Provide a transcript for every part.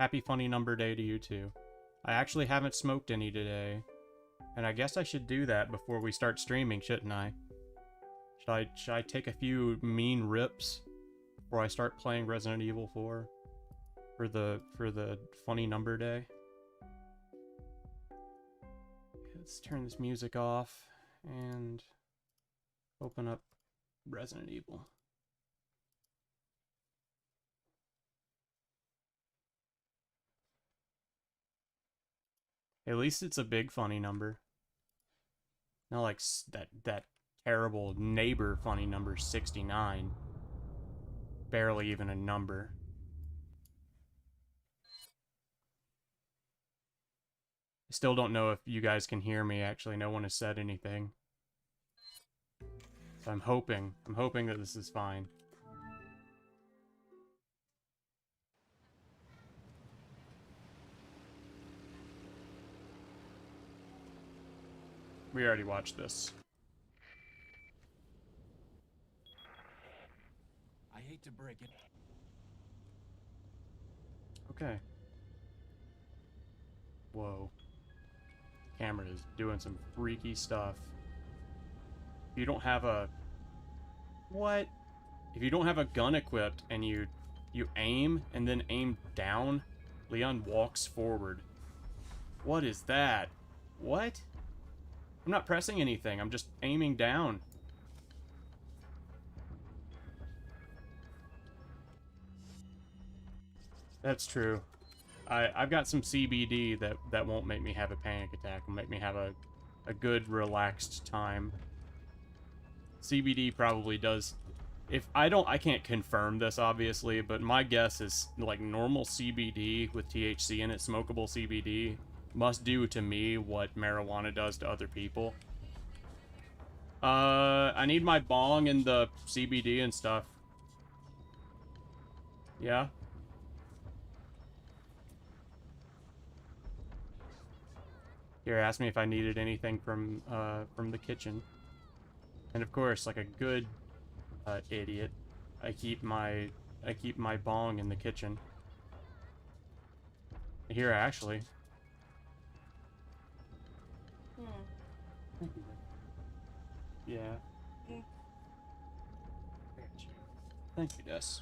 happy funny number day to you too. I actually haven't smoked any today. And I guess I should do that before we start streaming, shouldn't I? Should I take a few mean rips before I start playing Resident Evil 4 for the funny number day? Let's turn this music off and open up Resident Evil. At least it's a big funny number. Not like that terrible neighbor funny number 69. Barely even a number. I still don't know if you guys can hear me. Actually, no one has said anything. So I'm hoping that this is fine. We already watched this. I hate to break it. Okay. Whoa. Camera is doing some freaky stuff. If you don't have a... What? If you don't have a gun equipped and you aim and then aim down, Leon walks forward. What is that? What? I'm not pressing anything. I'm just aiming down. That's true. I've got some CBD that won't make me have a panic attack. Will make me have a good, relaxed time. CBD probably does... I can't confirm this, obviously, but my guess is, like, normal CBD with THC in it, smokable CBD, must do to me what marijuana does to other people. I need my bong and the CBD and stuff. Yeah? Here, ask me if I needed anything from the kitchen. And of course, like a good idiot, I keep my bong in the kitchen. Here, actually. Yeah. Thank you, Des.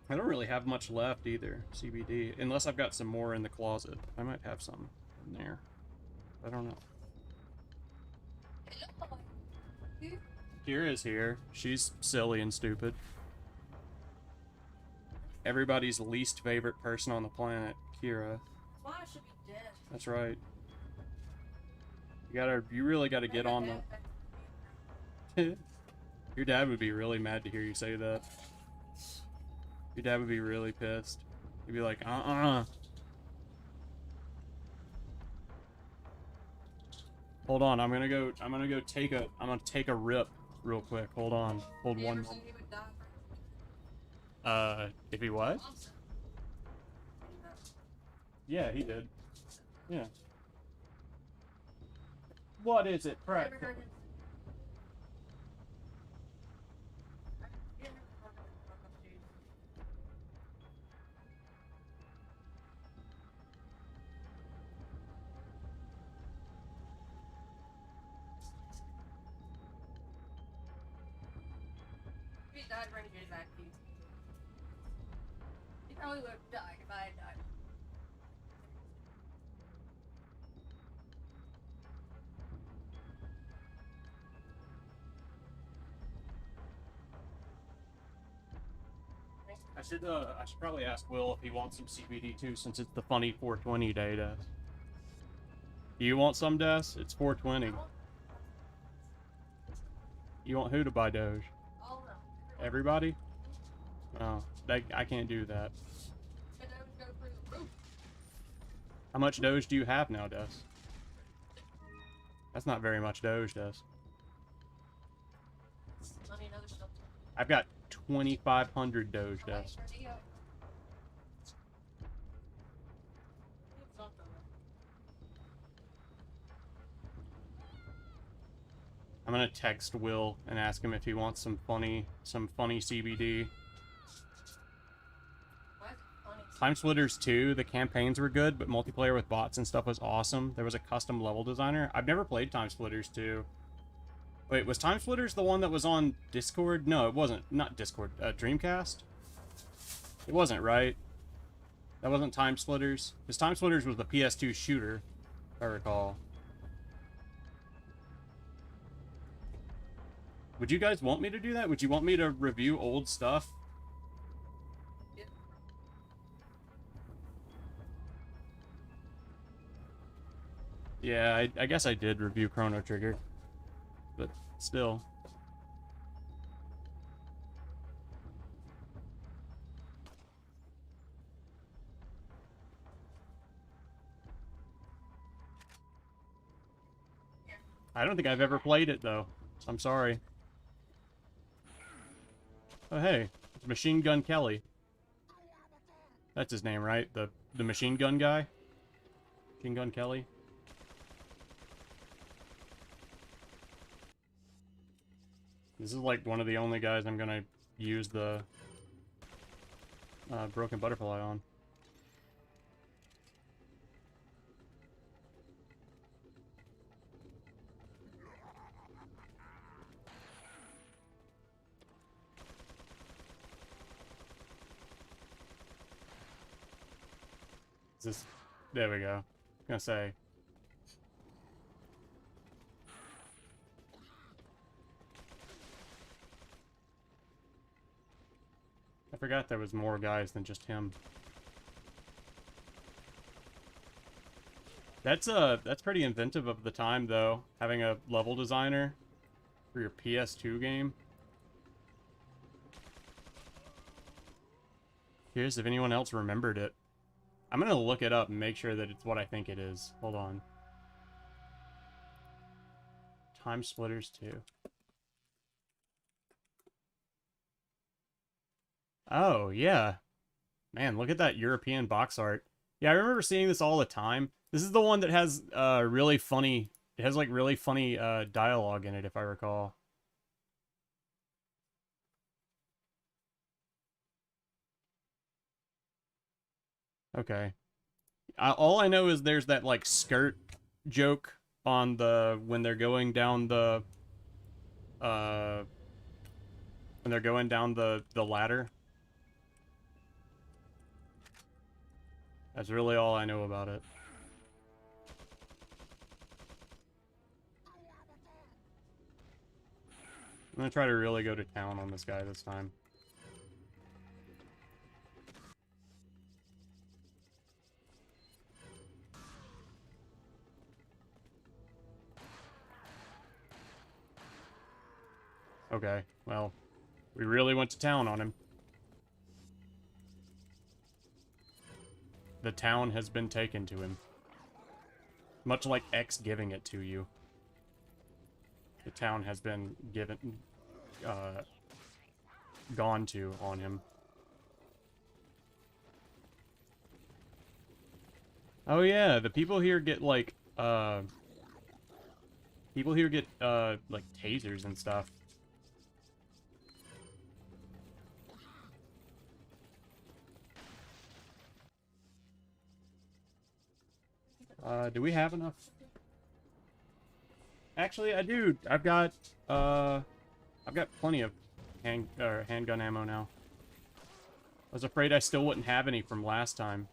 I don't really have much left either, CBD, unless I've got some more in the closet. I might have some in there. I don't know. Kira's here. She's silly and stupid. Everybody's least favorite person on the planet, Kira. Why I should be dead. That's right. You really gotta get on that. Your dad would be really mad to hear you say that. Your dad would be really pissed. He'd be like, Hold on, I'm gonna take a rip real quick. Hold on. Hold one moment. If he what? Yeah, he did. Yeah. What is it, Pratt? Died right here, Zach. He probably would have died if I had died. I should probably ask Will if he wants some CBD too, since it's the funny 420 day, Des. Do you want some, Des? It's 420. You want who to buy Doge? Everybody? Oh, I can't do that. How much Doge do you have now, Des? That's not very much Doge, Des. I've got 2,500 Doge, Des. I'm gonna text Will and ask him if he wants some funny CBD. What? Time Splitters 2, the campaigns were good, but multiplayer with bots and stuff was awesome. There was a custom level designer. I've never played Time Splitters 2. Wait, was Time Splitters the one that was on Discord? No, it wasn't. Not Discord. Dreamcast? It wasn't, right? That wasn't Time Splitters? Because Time Splitters was the PS2 shooter, if I recall. Would you guys want me to do that? Would you want me to review old stuff? Yeah, I guess I did review Chrono Trigger. But still. I don't think I've ever played it, though. So I'm sorry. Oh, hey. It's Machine Gun Kelly. That's his name, right? The machine gun guy? Machine Gun Kelly? This is like one of the only guys I'm gonna use the Broken Butterfly on. Is this... There we go. I was gonna say... I forgot there was more guys than just him. That's pretty inventive of the time, though, having a level designer for your PS2 game. Curious if anyone else remembered it. I'm gonna look it up and make sure that it's what I think it is. Hold on. Time Splitters 2. Oh, yeah. Man, look at that European box art. Yeah, I remember seeing this all the time. This is the one that has really funny... It has, like, really funny dialogue in it, if I recall. Okay. All I know is there's that, like, skirt joke on the... When they're going down the... When they're going down the ladder. That's really all I know about it. I'm gonna try to really go to town on this guy this time. Okay, well, we really went to town on him. The town has been taken to him. Much like X giving it to you. The town has been given... gone to on him. Oh yeah, the people here get, like, people here get, like, tasers and stuff. Do we have enough? Actually, I do. I've got plenty of handgun ammo now. I was afraid I still wouldn't have any from last time.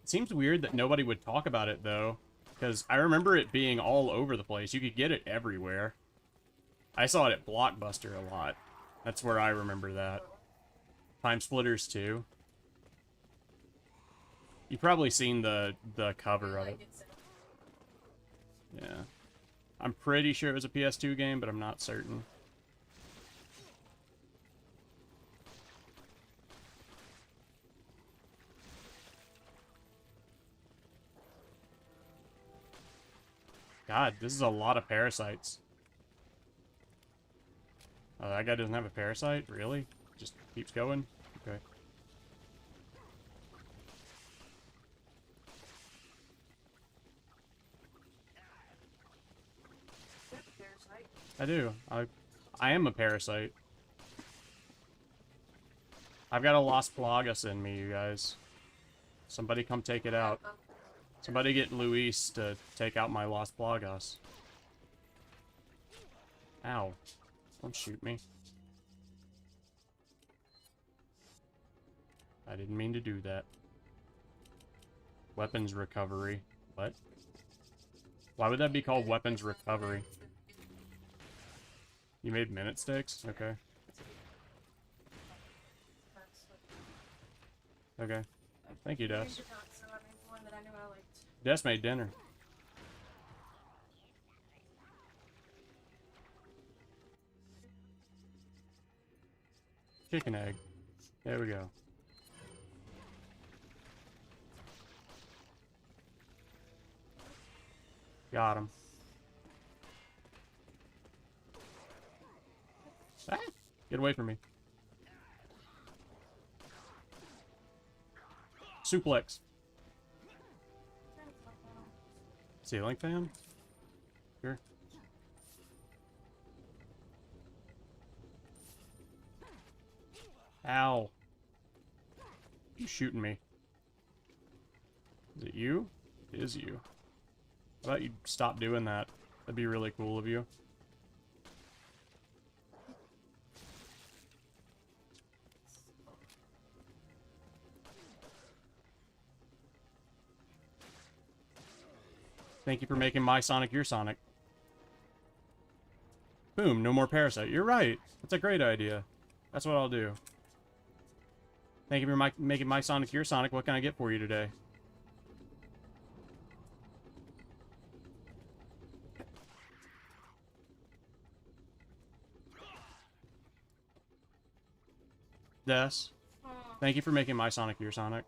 It seems weird that nobody would talk about it, though. Because I remember it being all over the place. You could get it everywhere. I saw it at Blockbuster a lot. That's where I remember that. Time Splitters 2. You've probably seen the cover of it. Yeah. I'm pretty sure it was a PS2 game, but I'm not certain. God, this is a lot of parasites. Oh, that guy doesn't have a parasite? Really? Just keeps going? Okay. I do. I am a parasite. I've got a Las Plagas in me, you guys. Somebody come take it out. Somebody get Luis to take out my Las Plagas. Ow. Don't shoot me. I didn't mean to do that. Weapons recovery. What? Why would that be called weapons recovery? You made minute sticks? Okay. Okay. Thank you, Des. Des made dinner. Chicken egg. There we go. Got him. Ah, get away from me. Suplex. Ceiling fan? Sure. Ow. You shooting me. Is it you? It is you. How about you stop doing that? That'd be really cool of you. Thank you for making my Sonic your Sonic. Boom, no more Parasite. You're right. That's a great idea. That's what I'll do. Thank you for making my Sonic your Sonic. What can I get for you today? Des, thank you for making my Sonic your Sonic.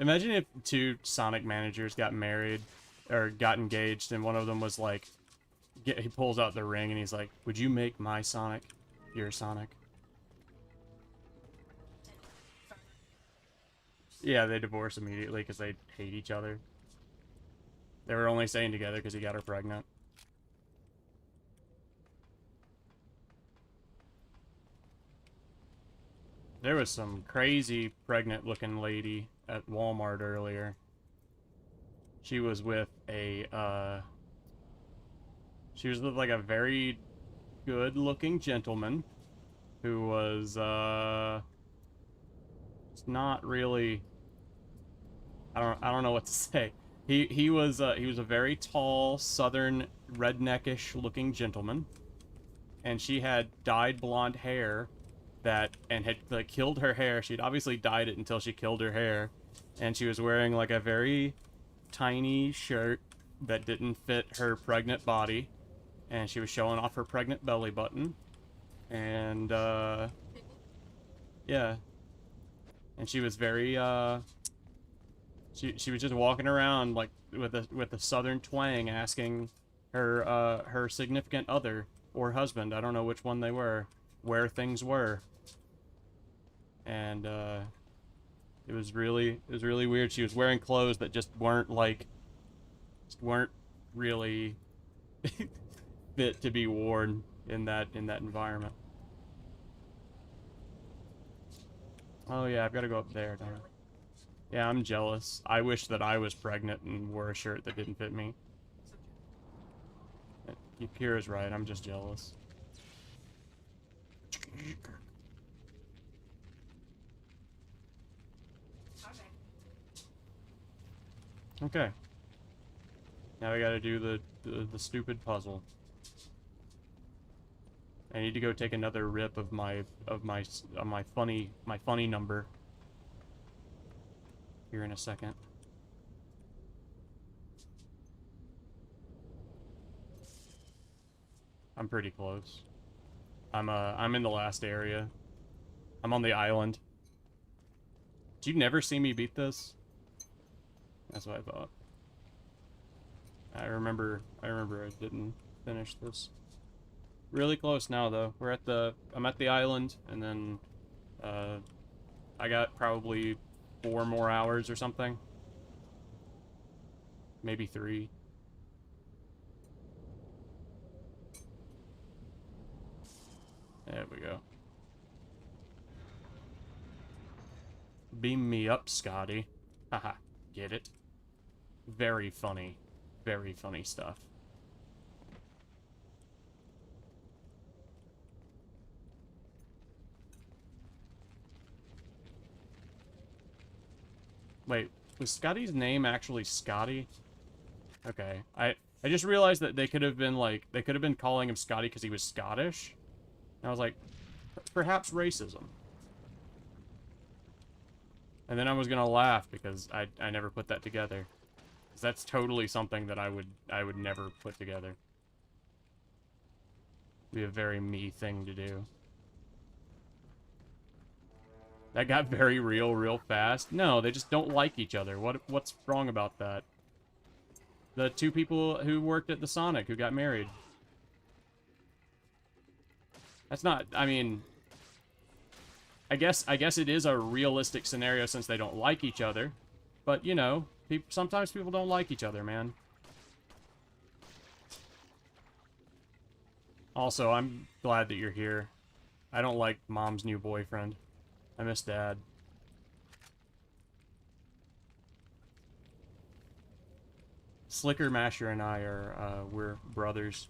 Imagine if two Sonic managers got married, or got engaged, and one of them was like, he pulls out the ring and he's like, would you make my Sonic your Sonic? Yeah, they divorce immediately because they hate each other. They were only staying together because he got her pregnant. There was some crazy pregnant-looking lady at Walmart earlier. She was with a, she was with, like, a very good-looking gentleman who was, it's not really, I don't know what to say. He was a very tall, southern, redneckish looking gentleman. And she had dyed blonde hair and had like killed her hair. She'd obviously dyed it until she killed her hair, and she was wearing like a very tiny shirt that didn't fit her pregnant body, and she was showing off her pregnant belly button, and yeah, and she was very she was just walking around like with a southern twang, asking her significant other or husband, I don't know which one they were, where things were. And it was really weird. She was wearing clothes that just weren't really fit to be worn in that environment. Oh yeah, I've got to go up there, don't I? Yeah, I'm jealous. I wish that I was pregnant and wore a shirt that didn't fit me. Kira's right, I'm just jealous. Okay. Now we gotta do the stupid puzzle. I need to go take another rip of my funny number here in a second. I'm pretty close. I'm in the last area. I'm on the island. Did you never see me beat this? That's what I thought. I remember I didn't finish this. Really close now though. I'm at the island, and then I got probably 4 more hours or something. maybe 3. There we go. Beam me up, Scotty. Haha, get it? Very funny. Very funny stuff. Wait, was Scotty's name actually Scotty? Okay, I just realized that they could have been like, they could have been calling him Scotty because he was Scottish. And I was like, perhaps racism. And then I was gonna laugh because I never put that together. 'Cause that's totally something that I would never put together. Be a very me thing to do. That got very real fast. No, they just don't like each other. What's wrong about that? The 2 people who worked at the Sonic who got married. That's not, I mean, I guess it is a realistic scenario since they don't like each other. But, you know, sometimes people don't like each other, man. Also, I'm glad that you're here. I don't like Mom's new boyfriend. I miss Dad. Slicker Masher and I are, we're brothers.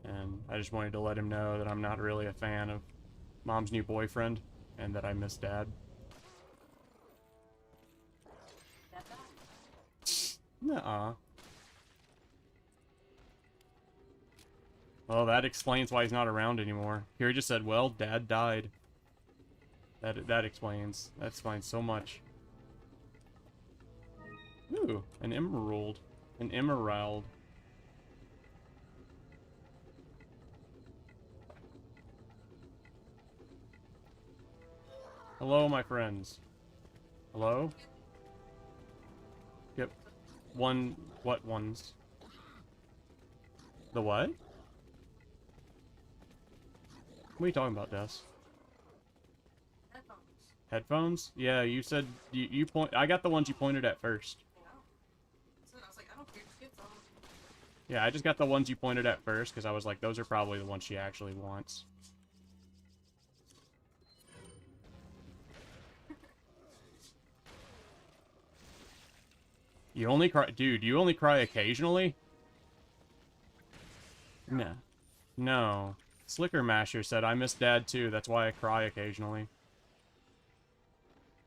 And I just wanted to let him know that I'm not really a fan of Mom's new boyfriend, and that I miss Dad. Nuh-uh. Well, that explains why he's not around anymore. Here he just said, well, Dad died. That explains so much. Ooh, an emerald. An emerald. Hello, my friends. Hello? Yep. What ones? The what? What are you talking about, Des? Headphones. Headphones? Yeah, you said you point. I got the ones you pointed at first. Yeah. So I was like, I don't care, just get some. Yeah, I just got the ones you pointed at first because I was like, those are probably the ones she actually wants. You only cry, dude. You only cry occasionally. No, no. Slicker Masher said, I miss Dad too. That's why I cry occasionally.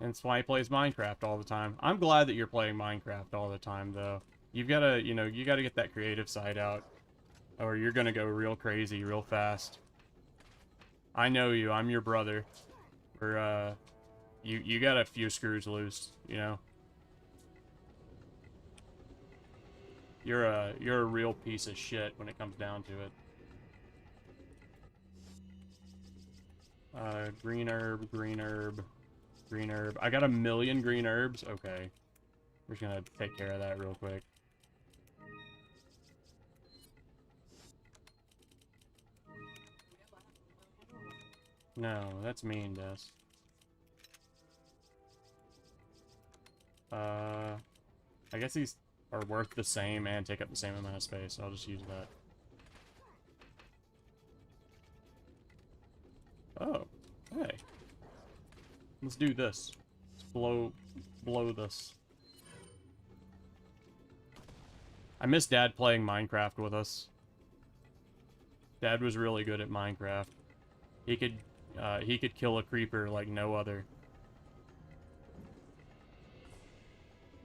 And that's why he plays Minecraft all the time. I'm glad that you're playing Minecraft all the time, though. You've got to, you know, you got to get that creative side out. Or you're going to go real crazy real fast. I know you. I'm your brother. We're, you got a few screws loose, you know? You're a real piece of shit when it comes down to it. Green herb, green herb, green herb. I got 1,000,000 green herbs? Okay. We're just gonna take care of that real quick. No, that's mean, Des. I guess these are worth the same and take up the same amount of space, so I'll just use that. Oh, hey. Let's do this. Let's blow this. I miss Dad playing Minecraft with us. Dad was really good at Minecraft. He could kill a creeper like no other.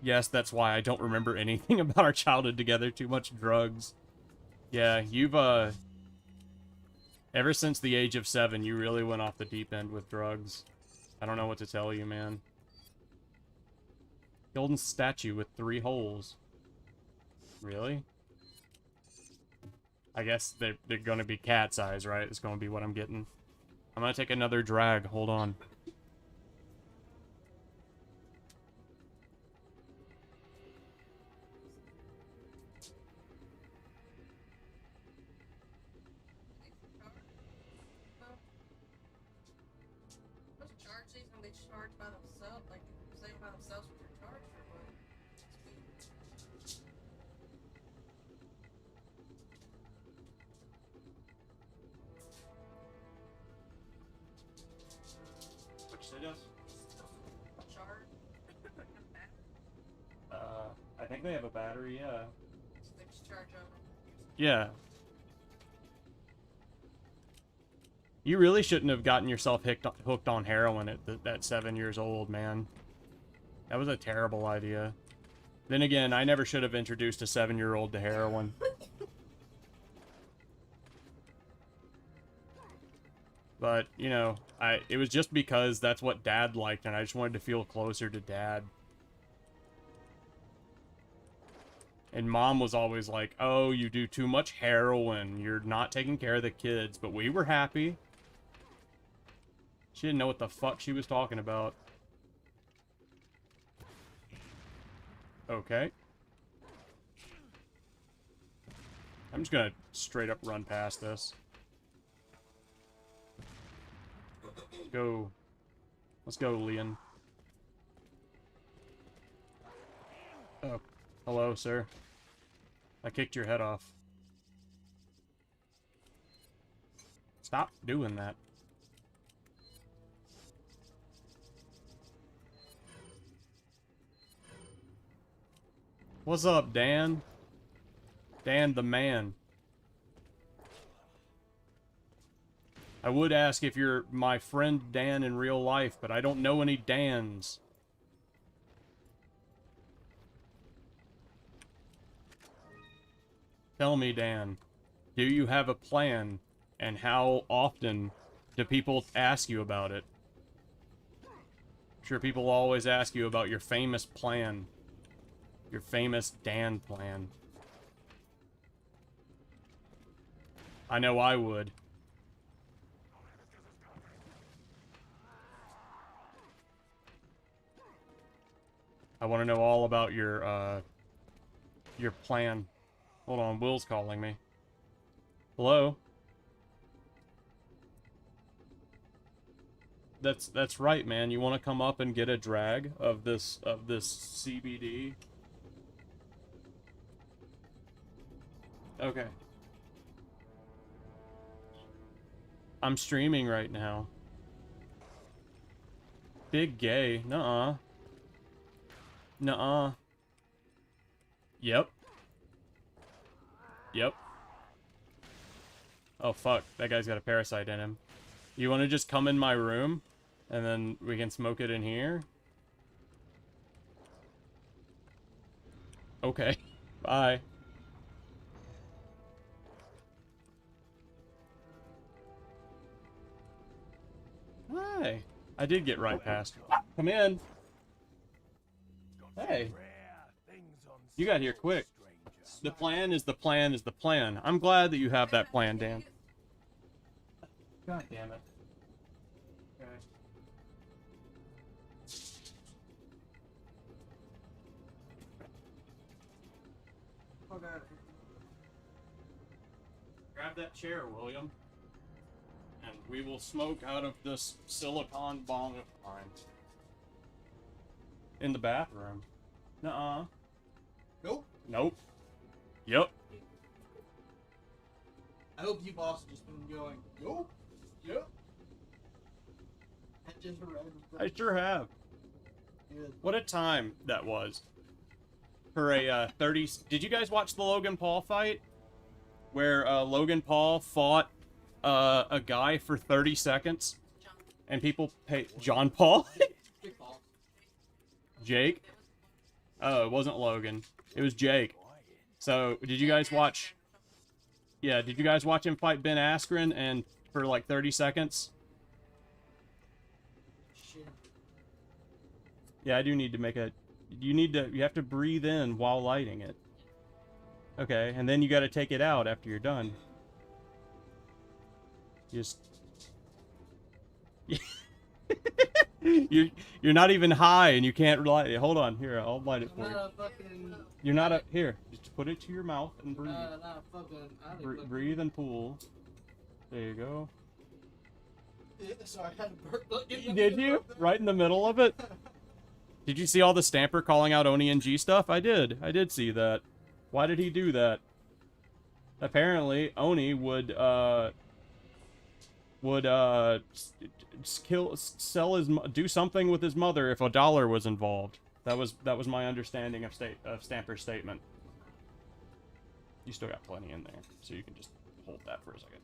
Yes, that's why I don't remember anything about our childhood together. Too much drugs. Yeah, you've, ever since the age of 7, you really went off the deep end with drugs. I don't know what to tell you, man. Golden statue with 3 holes. Really? I guess they're gonna be cat's eyes, right? It's gonna be what I'm getting. I'm gonna take another drag. Hold on. Those charge these when they charge by themselves, like say by themselves with your charge or what? Mercedes? Charge. I think they have a battery, yeah. So they just charge up. Yeah. You really shouldn't have gotten yourself hooked on heroin at 7 years old, man. That was a terrible idea. Then again, I never should have introduced a 7-year-old to heroin. But, you know, it was just because that's what Dad liked, and I just wanted to feel closer to Dad. And Mom was always like, oh, you do too much heroin. You're not taking care of the kids. But we were happy. She didn't know what the fuck she was talking about. Okay. I'm just gonna straight up run past this. Go. Let's go, Leon. Oh. Hello, sir. I kicked your head off. Stop doing that. What's up, Dan? Dan the man. I would ask if you're my friend Dan in real life, but I don't know any Dans. Tell me, Dan, do you have a plan, and how often do people ask you about it? I'm sure people always ask you about your famous plan. Your famous Dan plan. I know I would. I want to know all about your plan. Hold on, Will's calling me. Hello? That's right, man. You want to come up and get a drag of this CBD? Okay. I'm streaming right now. Big gay. Nuh-uh. Nuh-uh. Yep. Yep. Oh, fuck. That guy's got a parasite in him. You want to just come in my room? And then we can smoke it in here? Okay. Bye. Hi. I did get right past. Come in. Hey. You got here quick. The plan is the plan is the plan. I'm glad that you have that plan, Dan. God damn it. Okay. Okay. Grab that chair, William. And we will smoke out of this silicone bong of mine. In the bathroom. Nuh-uh. Nope. Nope. Yep. I hope you boss just been going, nope. Yep. I sure have. Good. What a time that was. For a 30... Did you guys watch the Logan Paul fight? Where Logan Paul fought a guy for 30 seconds? And people pay... John Paul? Jake? Oh, it wasn't Logan. It was Jake. So, did you guys watch... Yeah, did you guys watch him fight Ben Askren and for like 30 seconds? Shit. Yeah, I do need to make a... You have to breathe in while lighting it. Okay, and then you gotta take it out after you're done. Just... you're not even high and you can't light it. Hold on, here, I'll light it for you. You're not a... Here, just put it to your mouth and breathe. Breathe and pull. There you go. Sorry, I had a burp. Did you? Right in the middle of it? Did you see all the Stamper calling out Oni and G stuff? I did. I did see that. Why did he do that? Apparently, Oni would, would do something with his mother if $1 was involved. That was my understanding of Stamper's statement. You still got plenty in there, so you can just hold that for a second.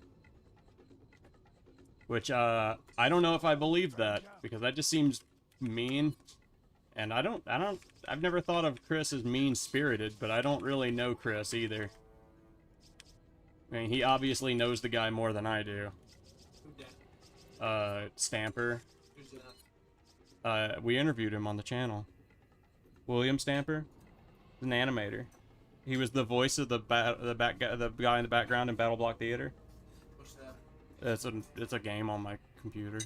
Which I don't know if I believe that, because that just seems mean. And I've never thought of Chris as mean-spirited, but I don't really know Chris either. I mean, he obviously knows the guy more than I do. Who dat? Stamper. Who's that? We interviewed him on the channel. William Stamper, an animator. He was the voice of the guy in the background in Battle Block Theater. What's that? It's a game on my computer.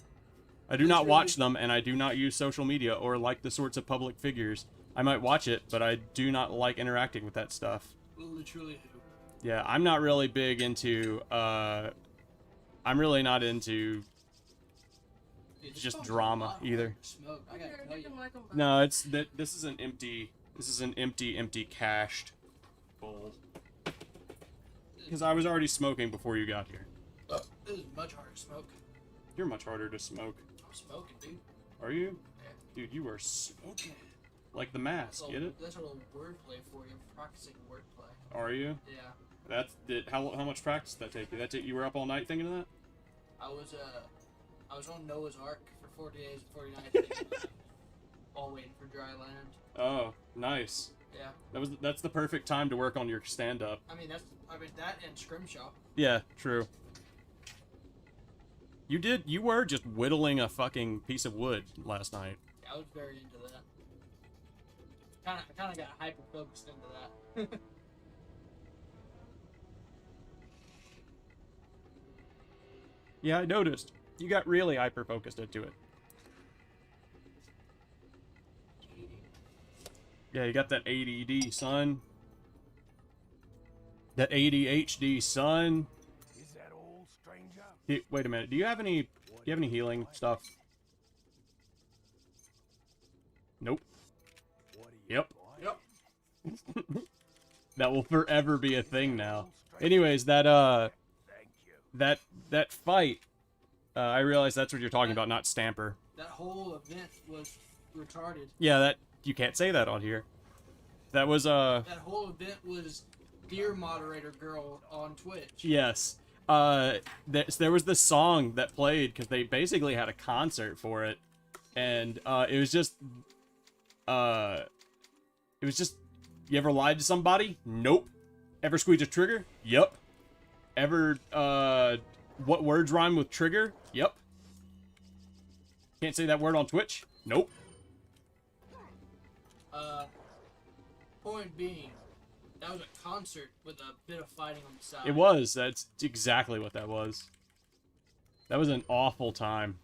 I do not watch them, and I do not use social media or like the sorts of public figures. I might watch it, but I do not like interacting with that stuff. Literally who? Yeah, I'm not really big into, I'm really not into just drama either. Smoke. I gotta tell you. No, this is an empty cached bowl. Because I was already smoking before you got here. This is much harder to smoke. You're much harder to smoke. I'm smoking, dude. Are you? Yeah. Dude, you are smoking. Like the mask, get it? That's a little wordplay for you. I'm practicing wordplay. Are you? Yeah. How much practice did that take? You were up all night thinking of that? I was on Noah's Ark for 40 days and 40 nights. All waiting for dry land. Oh, nice. Yeah. That's the perfect time to work on your stand-up. I mean that and Scrimshaw. Yeah, true. You were just whittling a fucking piece of wood last night. Yeah, I was very into that. I kinda got hyper-focused into that. Yeah, I noticed. You got really hyper-focused into it. Yeah, you got that ADD, son. That ADHD, son. Is that all, stranger? Wait a minute. Do you have any healing stuff? Nope. What are you Yep. Yep. That will forever be a thing now. Anyways, that Thank you. that fight, I realize that's what you're talking about, not Stamper. That whole event was retarded. Yeah, that you can't say that on here. That was That whole event was Dear Moderator Girl on Twitch. yes. There was this song that played because they basically had a concert for it, and it was just you ever lied to somebody? Nope. Ever squeeze a trigger? Yep. Ever what words rhyme with trigger? Yep. Can't say that word on Twitch? Nope. Point being, that was a concert with a bit of fighting on the side. It was. That's exactly what that was. That was an awful time.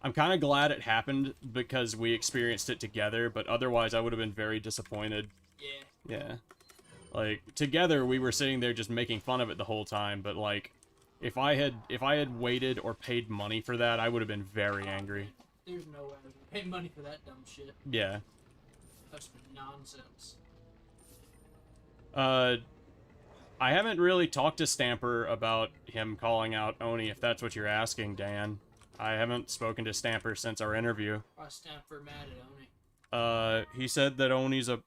I'm kind of glad it happened because we experienced it together, but otherwise I would have been very disappointed. Yeah. Yeah. Like, together we were sitting there just making fun of it the whole time, but like, if I had waited or paid money for that, I would have been very angry. There's no way I was gonna pay money for that dumb shit. Yeah. That's nonsense. I haven't really talked to Stamper about him calling out Oni, if that's what you're asking, Dan. I haven't spoken to Stamper since our interview. Why is Stanford mad at Oni? He said that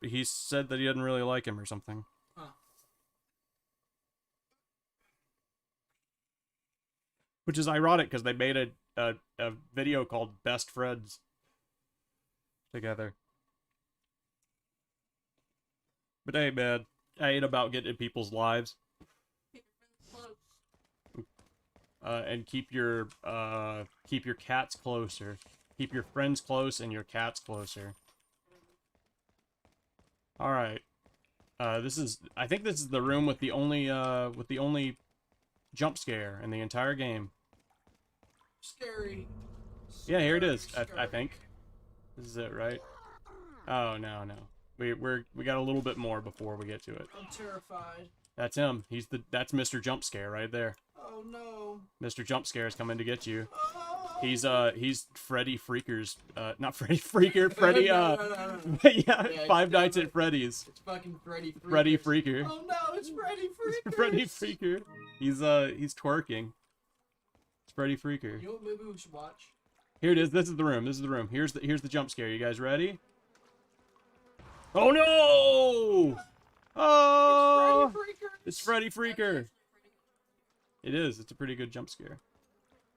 he said that he didn't really like him or something. Huh. Which is ironic, because they made a video called Best Friends together. But hey, man, I ain't about getting in people's lives. Keep your friends close. And keep your cats closer. Keep your friends close and your cats closer. All right. I think this is the room with the only jump scare in the entire game. Scary. Yeah, here it is. I Scary. think this is it, right? Oh no. We got a little bit more before we get to it. I'm terrified. That's him. That's Mr. Jump Scare right there. Oh no. Mr. Jump Scare is coming to get you. Oh. He's Freddy Freaker's not Freddy Freaker, Freddy No. yeah, Five Nights at Freddy's. It's fucking Freddy Freaker. Freddy Freaker. Oh no, it's Freddy Freaker. Freddy Freaker. He's twerking. It's Freddy Freaker. You know what movie we should watch? Here it is. This is the room. This is the room. Here's the jump scare. You guys ready? Oh no! Oh! It's Freddy Freaker. It is. It's a pretty good jump scare.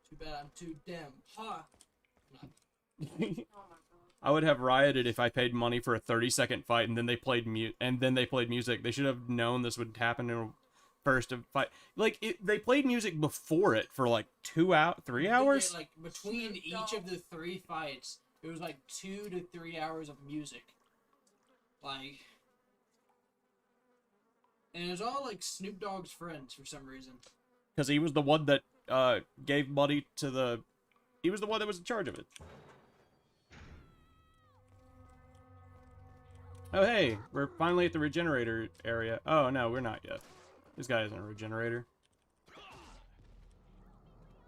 Too bad I'm too damn hot. Oh my god. I would have rioted if I paid money for a 30-second fight and then they played music. They should have known this would happen in a first fight. Like they played music before it for like 3 hours. Yeah, like between each of the 3 fights, it was like 2 to 3 hours of music. Like, and it was all like Snoop Dogg's friends for some reason. Because he was the one that gave money to the. He was the one that was in charge of it. Oh hey, we're finally at the regenerator area. Oh no, we're not yet. This guy isn't a regenerator.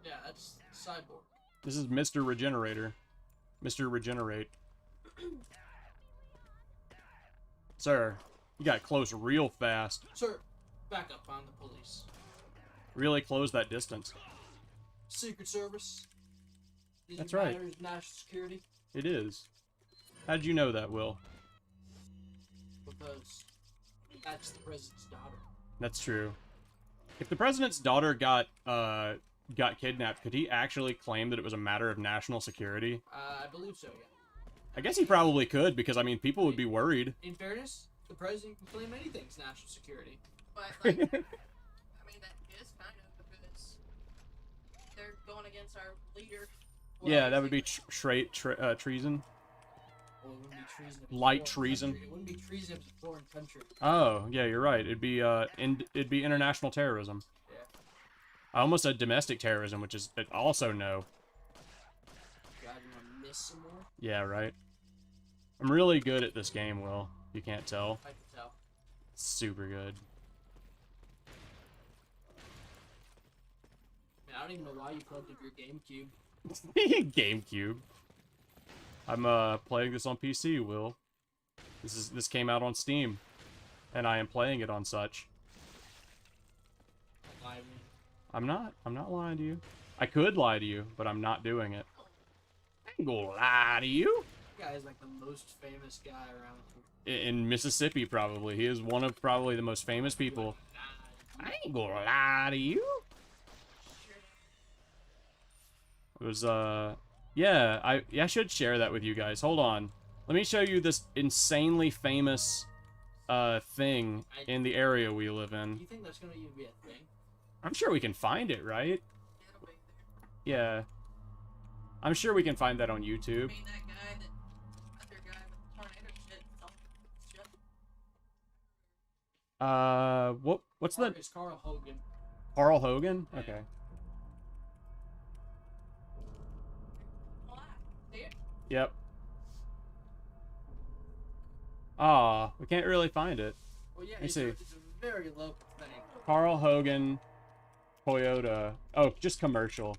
Yeah, that's Cyborg. This is Mr. Regenerator. Mr. Regenerate. Sir, you got close real fast. Sir, back up on the police. Really close that distance. Secret Service. These That's are right. matters of national security. It is. How'd you know that, Will? Because that's the president's daughter. That's true. If the president's daughter got kidnapped, could he actually claim that it was a matter of national security? I believe so, yeah. I guess he probably could, because, I mean, people would be worried. In fairness, the president can claim anything's national security. But like, I mean that is kind of because they're going against our leader. Yeah, that would be treason. Well, it wouldn't be treason. If it's a Light foreign treason. country. It wouldn't be treason if it's a foreign country. Oh, yeah, you're right. It'd be international terrorism. Yeah. I almost said domestic terrorism, which is also no. God, you want to miss some more? Yeah, right. I'm really good at this game, Will. You can't tell. I can tell. Super good. Man, I don't even know why you plugged up your GameCube. GameCube. I'm playing this on PC, Will. This came out on Steam, and I am playing it on such. Lie to me. I'm not lying to you. I could lie to you, but I'm not doing it. I ain't gonna lie to you. This guy is like the most famous guy around In Mississippi, probably. He is one of probably the most famous people. I ain't gonna lie to you. It was, yeah, I should share that with you guys. Hold on. Let me show you this insanely famous, thing in the area we live Do in. you think that's gonna even be a thing? I'm sure we can find it, right? It'll be there. Yeah. I'm sure we can find that on I YouTube. mean that guy, that other guy with the tornado shit. What's the It's Carl Hogan. Carl Hogan? Okay. See it? Yep. Ah, we can't really find it. Well, yeah, Let me it's see. a very local thing. Carl Hogan, Toyota. Oh, just commercial.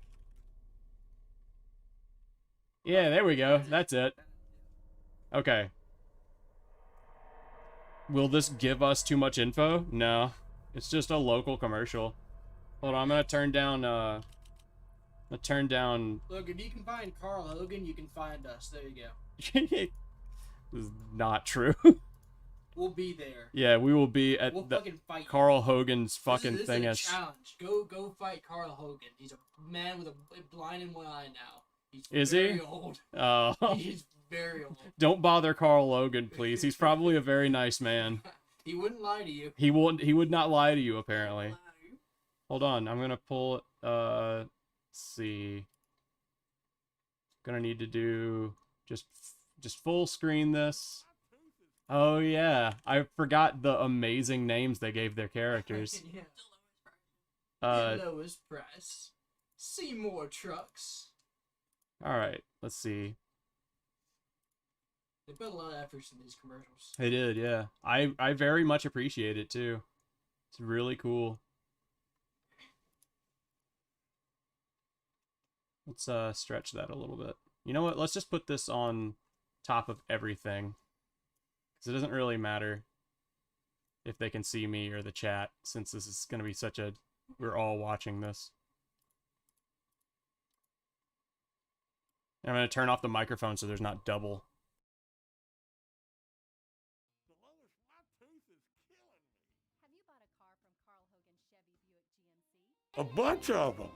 Yeah, there we go. That's it. Okay. Will this give us too much info? No. It's just a local commercial. Hold on, I'm gonna turn down, Look, if you can find Carl Hogan, you can find us. There you go. This is not true. We'll be there. Yeah, we will be at We'll the fucking fight. Carl Hogan's This fucking is thing a as challenge. Go fight Carl Hogan. He's a man with a blind in one eye now. He's Is very he? old. Oh. He's very old. Don't bother Carl Logan, please. He's probably a very nice man. He wouldn't lie to you. He would not lie to you, apparently. Lie. Hold on, I'm gonna pull let's see. Gonna need to do just full screen this. Oh yeah, I forgot the amazing names they gave their characters. Yeah. Uh Lois Price. Seymour Trucks. alright, let's see. They put a lot of efforts in these commercials. They did, yeah. I very much appreciate it too. It's really cool. Let's stretch that a little bit. You know what? Let's just put this on top of everything. Because it doesn't really matter if they can see me or the chat, since this is going to be such a... We're all watching this. I'm gonna turn off the microphone so there's not double. Have you bought a car from Carl Hogan Chevy Buick GMC? A bunch of them.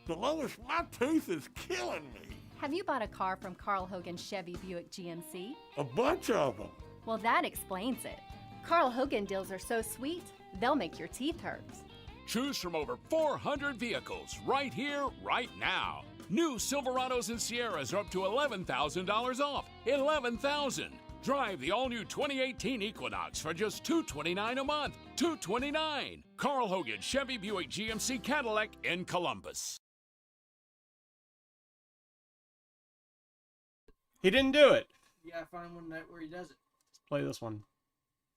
Dolores, my tooth is killing me. Have you bought a car from Carl Hogan Chevy Buick GMC? A bunch of them. Well, that explains it. Carl Hogan deals are so sweet, they'll make your teeth hurt. Choose from over 400 vehicles right here, right now. New Silverados and Sierras are up to $11,000 off. $11,000. Drive the all-new 2018 Equinox for just $229 a month. $229. Carl Hogan Chevy Buick GMC Cadillac in Columbus. He didn't do it. You gotta find one night where he does it. Let's play this one.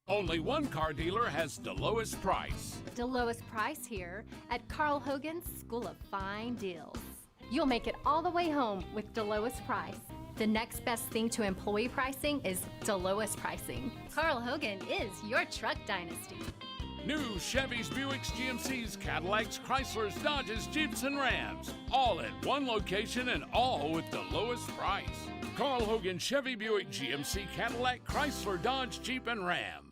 Only one car dealer has the lowest price. The lowest price here at Carl Hogan's School of Fine Deals. You'll make it all the way home with the lowest price. The next best thing to employee pricing is the lowest pricing. Carl Hogan is your truck dynasty. New Chevys, Buicks, GMCs, Cadillacs, Chryslers, Dodges, Jeeps, and Rams. All at one location and all with the lowest price. Carl Hogan Chevy, Buick, GMC, Cadillac, Chrysler, Dodge, Jeep, and Ram.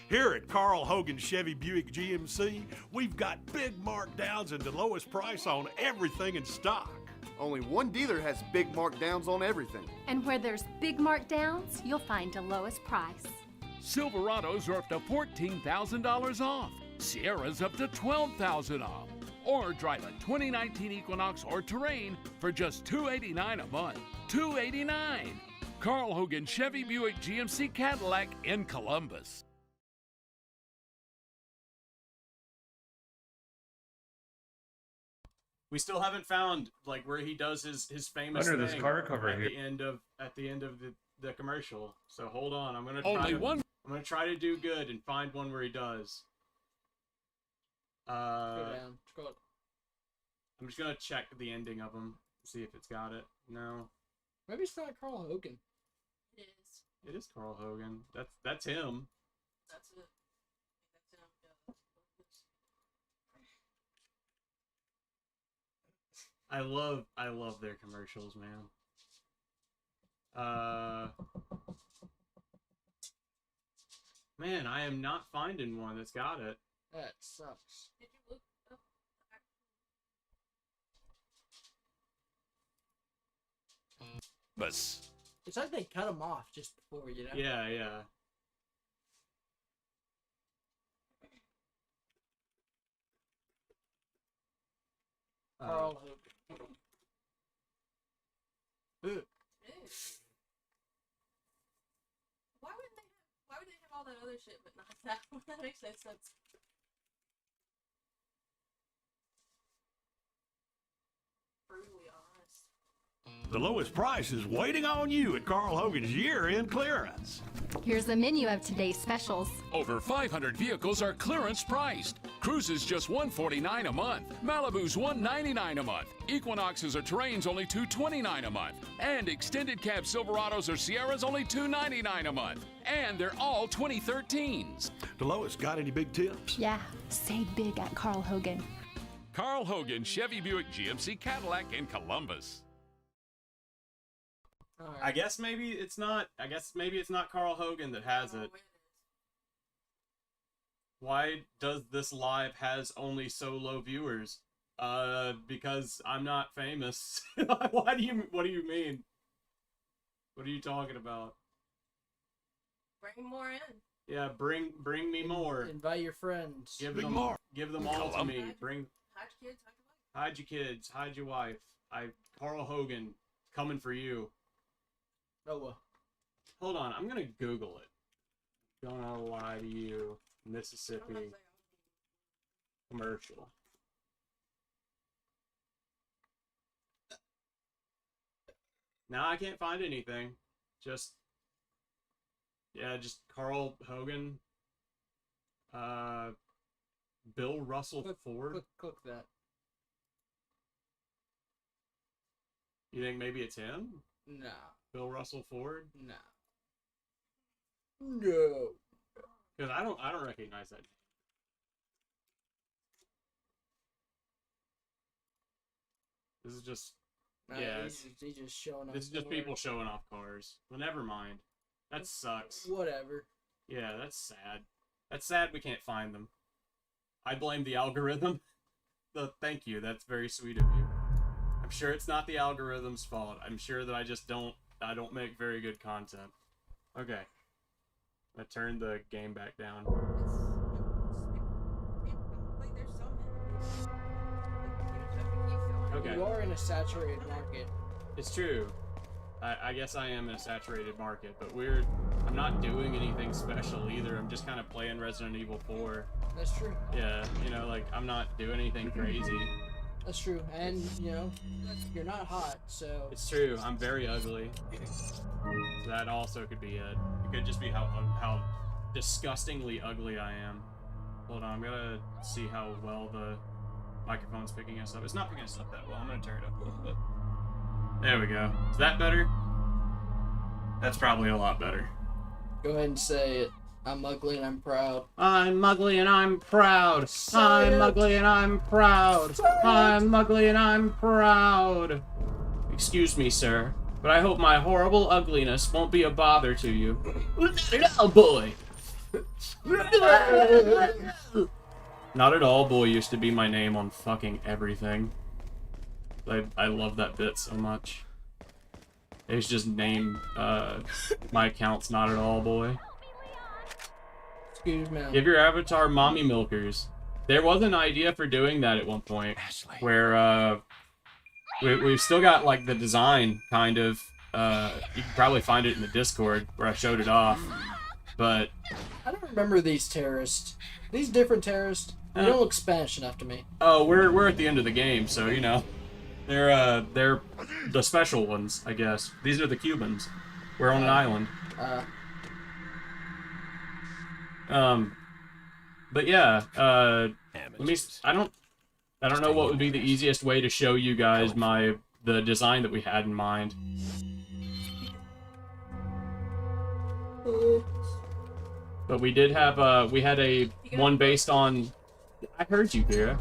Here at Carl Hogan Chevy Buick GMC, we've got big markdowns and the lowest price on everything in stock. Only one dealer has big markdowns on everything. And where there's big markdowns, you'll find the lowest price. Silverados are up to $14,000 off. Sierra's up to $12,000 off. Or drive a 2019 Equinox or Terrain for just $289 a month. $289. Carl Hogan Chevy Buick GMC Cadillac in Columbus. We still haven't found like where he does his famous Under this thing car cover at here. the end of the commercial. So hold on, I'm gonna try to do good and find one where he does. Go down. Scroll up. I'm just gonna check the ending of them, see if it's got it. No, Maybe it's not Carl Hogan. It is. it is Carl Hogan. That's him. That's it. That's him. Yeah. I love their commercials, man. Man, I am not finding one that's got it. That sucks. Did you look up? Bus. It's like they cut him off just before, you know? Yeah, yeah. Carl Hogan. Ugh. Ew. Why would they have all that other shit but not that one? That makes no sense. Brutally honest. The lowest price is waiting on you at Carl Hogan's year-end clearance. Here's a menu of today's specials. Over 500 vehicles are clearance priced. Cruises just $149 a month. Malibu's $199 a month. Equinoxes or Terrains only $229 a month. And extended cab Silverados or Sierras only $299 a month. And they're all 2013s. The lowest got any big tips? Yeah, save big at Carl Hogan. Carl Hogan Chevy Buick GMC Cadillac in Columbus. All I right. guess maybe it's not. I guess maybe it's not Carl Hogan that has I don't know it. where is. Why does this live has only so low viewers? Because I'm not famous. What do you mean? What are you talking about? Bring more in. Yeah, bring me more. Invite your friends. Give Bring them more. Give them all to me. Bring Hide your kids, hide your wife. hide your kids, hide your wife. Carl Hogan coming for you. Oh, well. Hold on, I'm gonna Google it. Gonna lie to you, I'm Mississippi not saying commercial. Now I can't find anything. Just Carl Hogan. Bill Russell Ford. Click that. You think maybe it's him? No. Bill Russell Ford? No. No. Because I don't recognize that name. This is just Nah, Yeah, he's just showing off. this is just people showing off cars. Well, never mind. That sucks. Whatever. Yeah, that's sad. That's sad we can't find them. I blame the algorithm. Thank you. That's very sweet of you. I'm sure it's not the algorithm's fault. I'm sure that I don't make very good content. Okay. I turned the game back down. Okay. You are in a saturated market. It's true. I guess I am in a saturated market, but I'm not doing anything special either. I'm just kind of playing Resident Evil 4. That's true. Yeah, like, I'm not doing anything crazy. That's true. And, you're not hot, so... It's true. I'm very ugly. So that also could be it. It could just be how disgustingly ugly I am. Hold on, I'm gonna see how well the microphone's picking us up. It's not picking us up that well. I'm gonna turn it up a little bit. There we go. Is that better? That's probably a lot better. Go ahead and say it. I'm ugly and I'm proud. I'm ugly and I'm proud. I'm ugly and I'm proud. I'm ugly and I'm proud. Excuse me, sir, but I hope my horrible ugliness won't be a bother to you. Oh boy. Not at all, boy used to be my name on fucking everything. I love that bit so much. It's just named, my account's not at all, boy. Excuse me. Give your avatar mommy milkers. There was an idea for doing that at one point, where, we've still got, like, the design, kind of. You can probably find it in the Discord, where I showed it off. But... I don't remember these terrorists. These different terrorists, they don't look Spanish enough to me. Oh, we're at the end of the game, so, they're the special ones, I guess. These are the Cubans. We're on an island. But yeah, let me, I don't know what would be the easiest way to show you guys the design that we had in mind. But we did have, we had one based on, I heard you, Kira.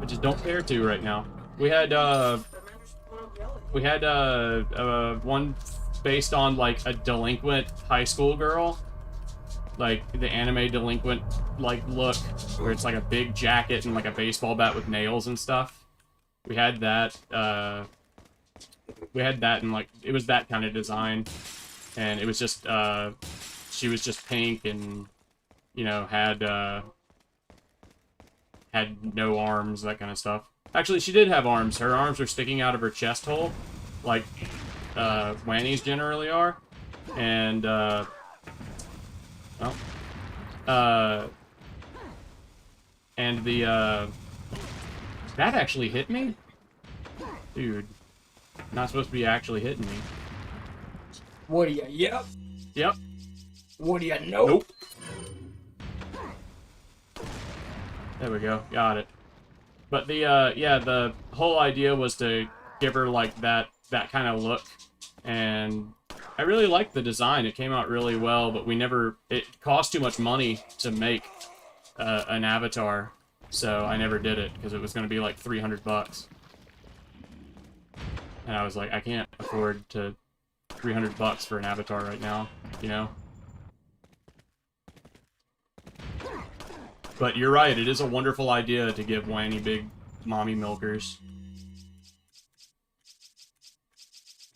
I just don't care to right now. We had one based on, like, a delinquent high school girl. Like, the anime delinquent, like, look, where it's, like, a big jacket and, like, a baseball bat with nails and stuff. We had that, and, like, it was that kind of design. And it was just, she was just pink and, had no arms, that kind of stuff. Actually, she did have arms. Her arms were sticking out of her chest hole, like, Wannies generally are. And, and that actually hit me? Dude, not supposed to be actually hitting me. What do you, yep? Yep. What do you know? Nope. There we go, got it. But the whole idea was to give her, like, that kind of look, and I really liked the design. It came out really well, but it cost too much money to make an avatar, so I never did it, because it was going to be like $300. And I was like, I can't afford $300 for an avatar right now, But you're right, it is a wonderful idea to give Wanny big mommy milkers.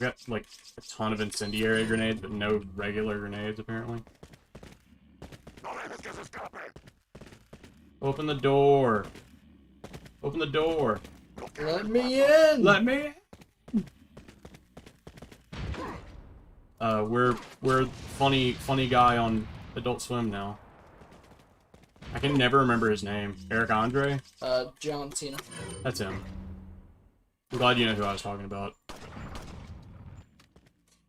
We got, like, a ton of incendiary grenades, but no regular grenades, apparently. Open the door. Open the door. Let me in! Let me in! We're funny guy on Adult Swim now. I can never remember his name. Eric Andre? John Cena. That's him. I'm glad you know who I was talking about.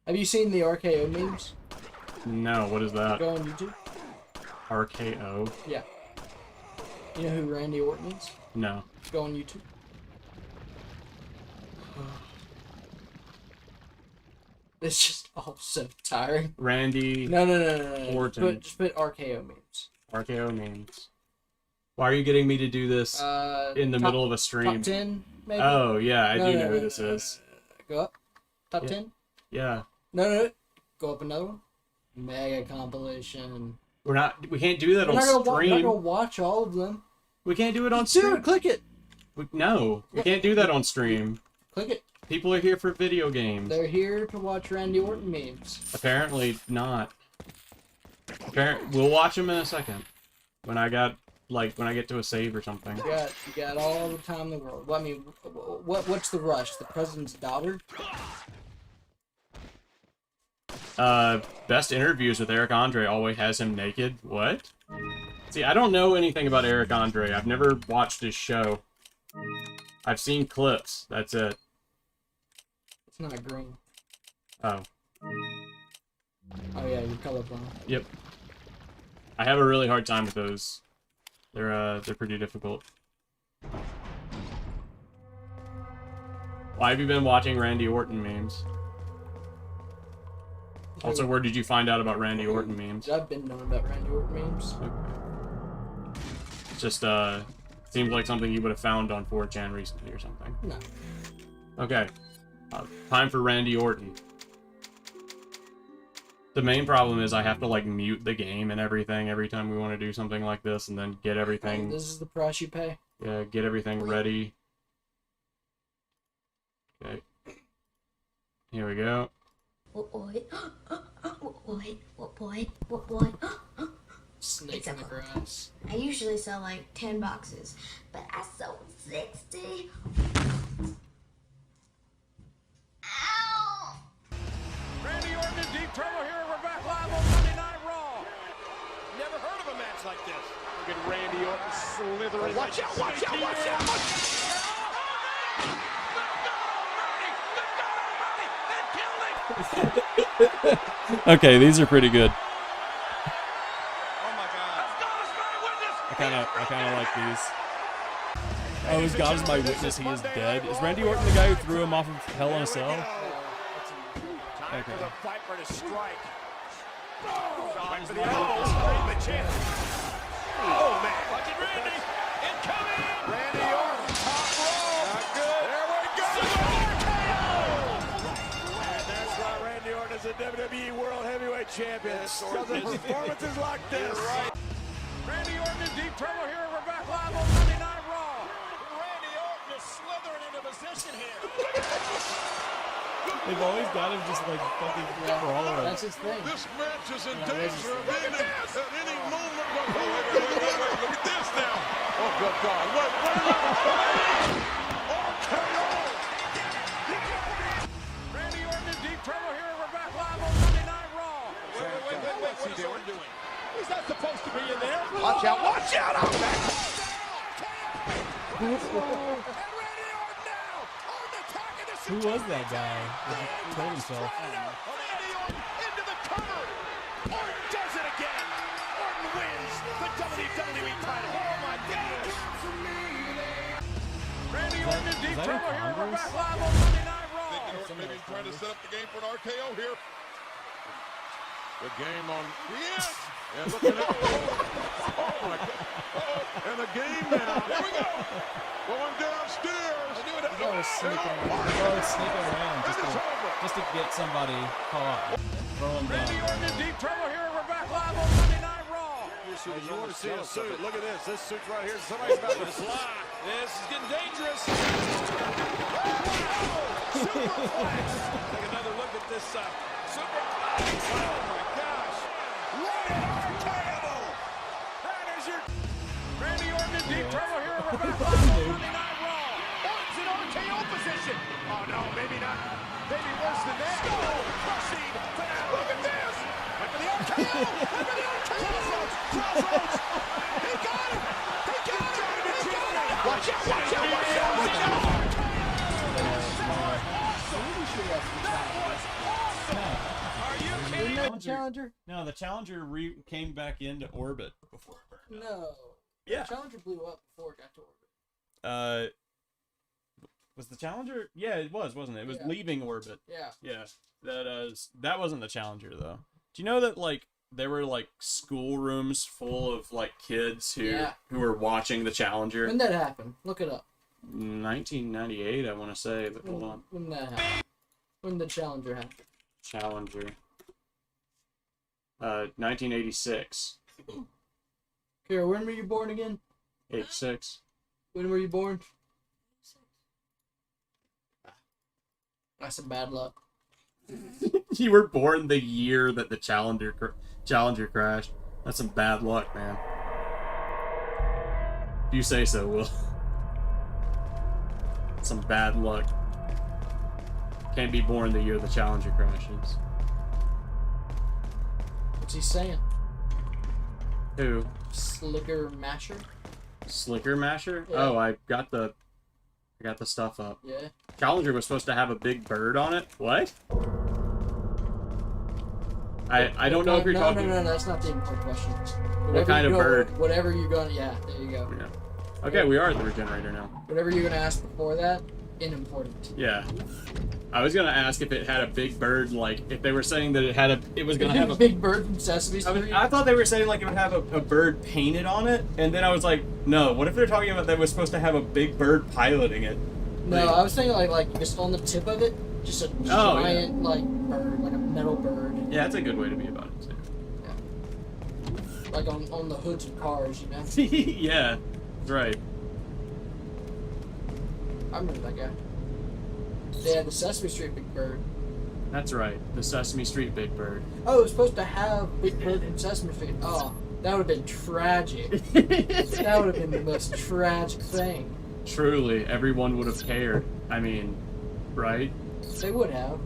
Have you seen the RKO memes? No, what is that? Go on YouTube. RKO? Yeah. You know who Randy Orton is? No. Go on YouTube. It's just all so tiring. Randy No. Orton. Just put RKO memes. RKO memes. Why are you getting me to do this in the middle of a Top stream? 10, maybe? Oh, yeah, I No, do no, know who no, this no, is. Go up. Top Yeah. 10? Yeah. No. Go up another one. Mega compilation. We can't do that We're on not stream. gonna watch all of them. We can't do it on Just do stream. it. Click it. No, we can't do that on stream. Click it. People are here for video games. They're here to watch Randy Orton memes. Apparently not. We'll watch them in a second. When I get to a save or something. You got all the time in the world. Well, I mean, what's the rush? The president's daughter? Best interviews with Eric Andre always has him naked. What? See, I don't know anything about Eric Andre. I've never watched his show. I've seen clips. That's it. It's not green. Oh. Oh yeah, you're colorblind. Yep. I have a really hard time with those. They're pretty difficult. Why have you been watching Randy Orton memes? Also, where did you find out about Randy Orton memes? I've been knowing about Randy Orton memes. Okay. It's just, seems like something you would have found on 4chan recently or something. No. Okay. Time for Randy Orton. The main problem is I have to, like, mute the game and everything every time we want to do something like this, and then get everything... This is the price you pay. Yeah, get everything ready. Okay. Here we go. What boy? What boy? What boy? What boy? Snake It's in a the book. grass. I usually sell like 10 boxes, but I sold 60. Ow! Randy Orton in deep trouble here. We're back live on Monday Night Raw. Never heard of a match like this. Look at Randy Orton slithering. Watch out, watch out, watch out. Okay, these are pretty good. Oh my God. I kind of like these. Oh, is God is my witness, he is dead. Is Randy Orton the guy who threw him off of Hell in a Cell? Time for the Viper to strike. John's For the elbows, bring the chin. Oh man. Watch it, Randy. Incoming. Randy Orton, top rope. Not good. There we go. And that's why Randy Orton is a WWE World Heavyweight Champion. Because of performances like this. Right. Randy Orton in deep trouble here. We're back live on Monday Night Raw. Randy Orton is slithering into position here. They've always got him just like fucking crawl around. That's his thing. This match is in Yeah, danger of look ending at any moment. Look at this now. Oh, good God. Wait. RKO. Randy Orton in deep trouble here. We're back live on Monday Night Raw. Wait. What's he doing? He's not supposed to be in there. Watch out. Out back. And Randy Orton now on the attack of the Who was that guy that killed himself? Randy Orton into the cover. Orton does it again. Orton wins the WWE title. Oh my goodness. Randy Orton in deep is that in trouble here. We're Congress? back live on Monday Night Raw. Maybe he's trying to set up the game for an RKO here. The game on. Yes. And look at that. Oh my God. And the game now. Here we go. Going downstairs. Always sneaking around just to get somebody caught. Throw him Randy down. Orton in deep trouble here. We're back live on Monday Night Raw. You want to see a suit? Look at this. This suit's right here. Somebody's about to fly. This is getting dangerous. Superflex. Take another look at this superflex. Oh my gosh. What an RKO. That is your Randy Orton in deep trouble here. We're back live on Monday Night Raw. Orton's in RKO position. Oh no, maybe not. Maybe worse than that. Crushing. Look at this. Went for the RKO. Went for the RKO. Crossroads. He got it. He got it. Watch out. Watch out. Watch out. Watch out. Isn't that the Challenger? No, the Challenger came back into orbit before it burned up. No. Yeah. The Challenger blew up before it got to orbit. Was the Challenger? Yeah, it was, wasn't it? It was Yeah. leaving orbit. Yeah. Yeah. That wasn't the Challenger though. Do you know that like there were like schoolrooms full of like kids who Yeah. who were watching the Challenger. When did that happen? Look it up. 1998, I want to say, but hold on. When did that happen? When did Challenger happen? Challenger. 1986. Kira, when were you born again? 86. When were you born? That's some bad luck. You were born the year that the Challenger crashed. That's some bad luck, man. If you say so, Will. Some bad luck. Can't be born the year the Challenger crashes. What's he saying? Who? Slicker Masher? Slicker Masher? Yeah. Oh, I got the stuff up. Yeah. Challenger was supposed to have a big bird on it. What? I don't know if you're talking. No, that's not the important question. What kind of bird? Whatever you're going to... Yeah, there you go. Yeah. Okay, we are at the regenerator now. Whatever you're going to ask before that, unimportant. Yeah. I was gonna ask if it had a big bird, like if they were saying that it was gonna have a big bird from Sesame Street. I thought they were saying like it would have a bird painted on it, and then I was like, no. What if they're talking about that was supposed to have a big bird piloting it? No, I was thinking like just on the tip of it, just a giant like bird, like a metal bird. Yeah, that's a good way to be about it too. Yeah. Like on the hoods of cars, you know. Yeah, right. I remember that guy. They had the Sesame Street Big Bird. That's right, the Sesame Street Big Bird. Oh, it was supposed to have Big Bird from Sesame Street. Oh, that would have been tragic. That would have been the most tragic thing. Truly, everyone would have cared. I mean, right? They would have.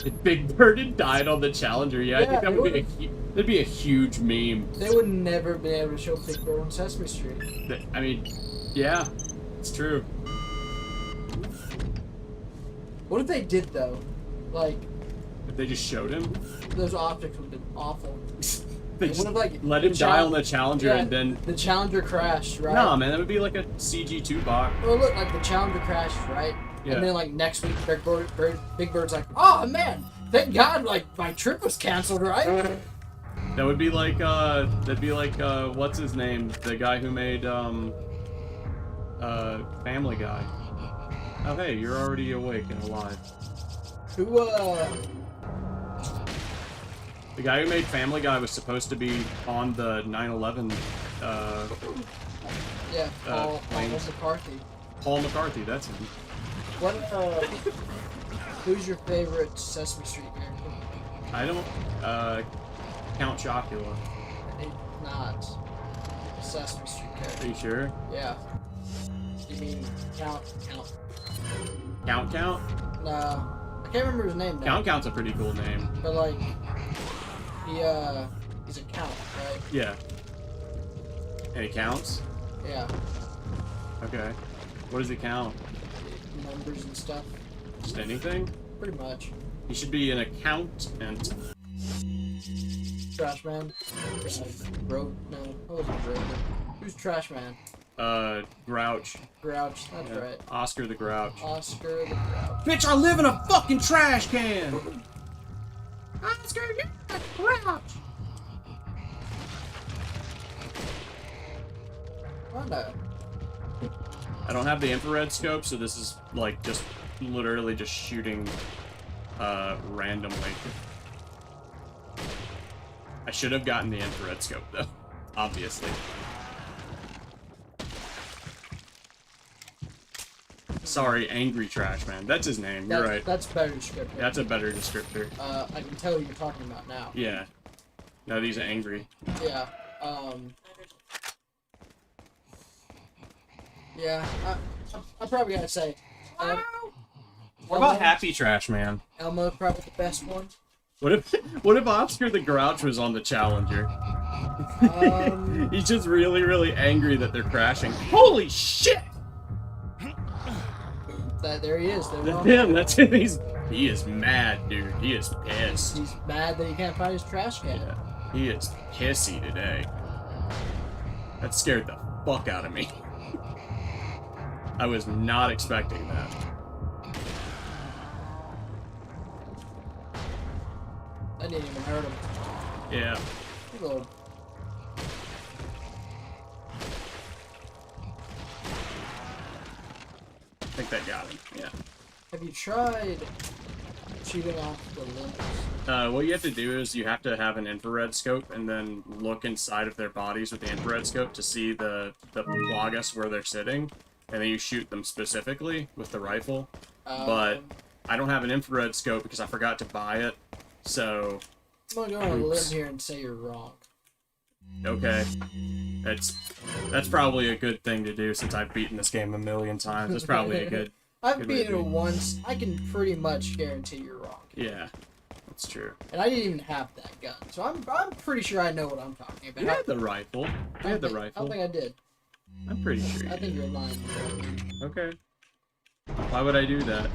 If Big Bird had died on the Challenger, I think that would that'd be a huge meme. They would never been able to show Big Bird on Sesame Street. I mean, yeah, it's true. What if they did though? Like, if they just showed him, those optics would have been awful. They just let him die on the Challenger, and then the Challenger crashed, right? Nah, man, that would be like a CG2 bot. Well, look, like the Challenger crashed, right? Yeah. And then like next week, Big Bird's like, oh man, thank God, like my trip was canceled, right? That would be like what's his name? The guy who made Family Guy. Oh hey, you're already awake and alive. Who The guy who made Family Guy was supposed to be on the 9/11 yeah, Paul McCarthy. Paul McCarthy, that's him. What who's your favorite Sesame Street character? I don't Count Chocula. Not Sesame Street character. Are you sure? Yeah. You mean Count? Count? No. I can't remember his name now. Count's a pretty cool name. But like he's a count, right? Yeah. And he counts? Yeah. Okay. What does he count? Numbers and stuff. Just anything? Pretty much. He should be an accountant. Trash Man. No, what was it, Rover? Who's Trash Man? Grouch. Grouch, that's right. Oscar the Grouch. Oscar the Grouch. Bitch, I live in a fucking trash can! Oscar, you're a Grouch! What the? I don't have the infrared scope, so this is like just literally just shooting randomly. I should have gotten the infrared scope though, obviously. Sorry, Angry Trash Man. That's his name. You're right. That's a better descriptor. That's a better descriptor. I can tell who you're talking about now. Yeah. No, these are angry. Yeah. Yeah. I'm probably gonna say. What about Happy Trash Man? Elmo's probably the best one. What if Oscar the Grouch was on the Challenger? He's just really, really angry that they're crashing. Holy shit! There he is. That's him. That's him. He is mad, dude. He is pissed. He's mad that he can't find his trash can. Yeah, he is pissy today. That scared the fuck out of me. I was not expecting that. I didn't even hurt him. Yeah. Little. I think that got him. Yeah. Have you tried shooting off the limbs? What you have to do is you have to have an infrared scope and then look inside of their bodies with the infrared scope to see the plagas where they're sitting, and then you shoot them specifically with the rifle. But I don't have an infrared scope because I forgot to buy it, so... I'm gonna go on a limb here and say you're wrong. Okay. That's probably a good thing to do since I've beaten this game a million times. It's probably a good... I've beaten it once. I can pretty much guarantee you're wrong. Yeah, that's true. And I didn't even have that gun, so I'm pretty sure I know what I'm talking about. You had the rifle. You had the rifle. I don't think I did. I'm pretty sure you I think did. you're lying. Okay. Why would I do that?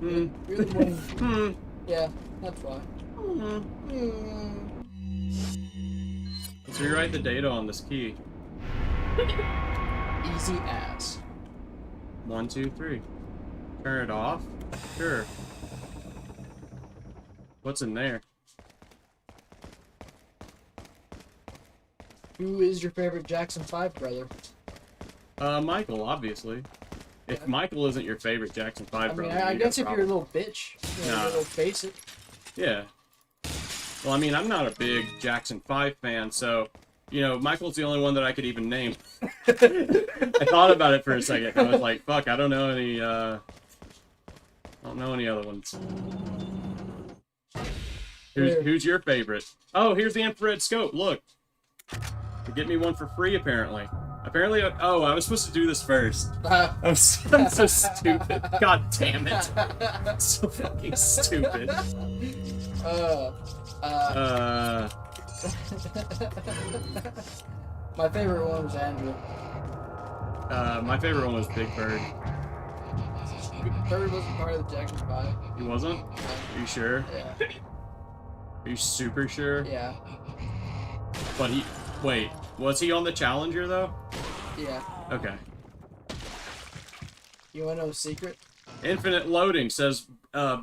You're the one. Yeah, that's why. Let's rewrite the data on this key. Easy as. 1, 2, 3. Turn it off? Sure. What's in there? Who is your favorite Jackson 5 brother? Michael, obviously. If Michael isn't your favorite Jackson 5 I mean, brother, I guess if got you're a little bitch, you know, Nah. a little basic. Yeah. Well, I mean, I'm not a big Jackson 5 fan, so, you know, Michael's the only one that I could even name. I thought about it for a second. I was like, fuck, I don't know any other ones. Who's your favorite? Oh, here's the infrared scope, look. To get me one for free, apparently. Apparently, oh, I was supposed to do this first. I'm so stupid. God damn it. I'm so fucking stupid. My favorite one was Andrew. My favorite one was Big Bird. Bird wasn't part of the Jackson 5. He wasn't? Are you sure? Yeah. Are you super sure? Yeah. But wait, was he on the Challenger, though? Yeah. Okay. You wanna know a secret? Infinite loading says,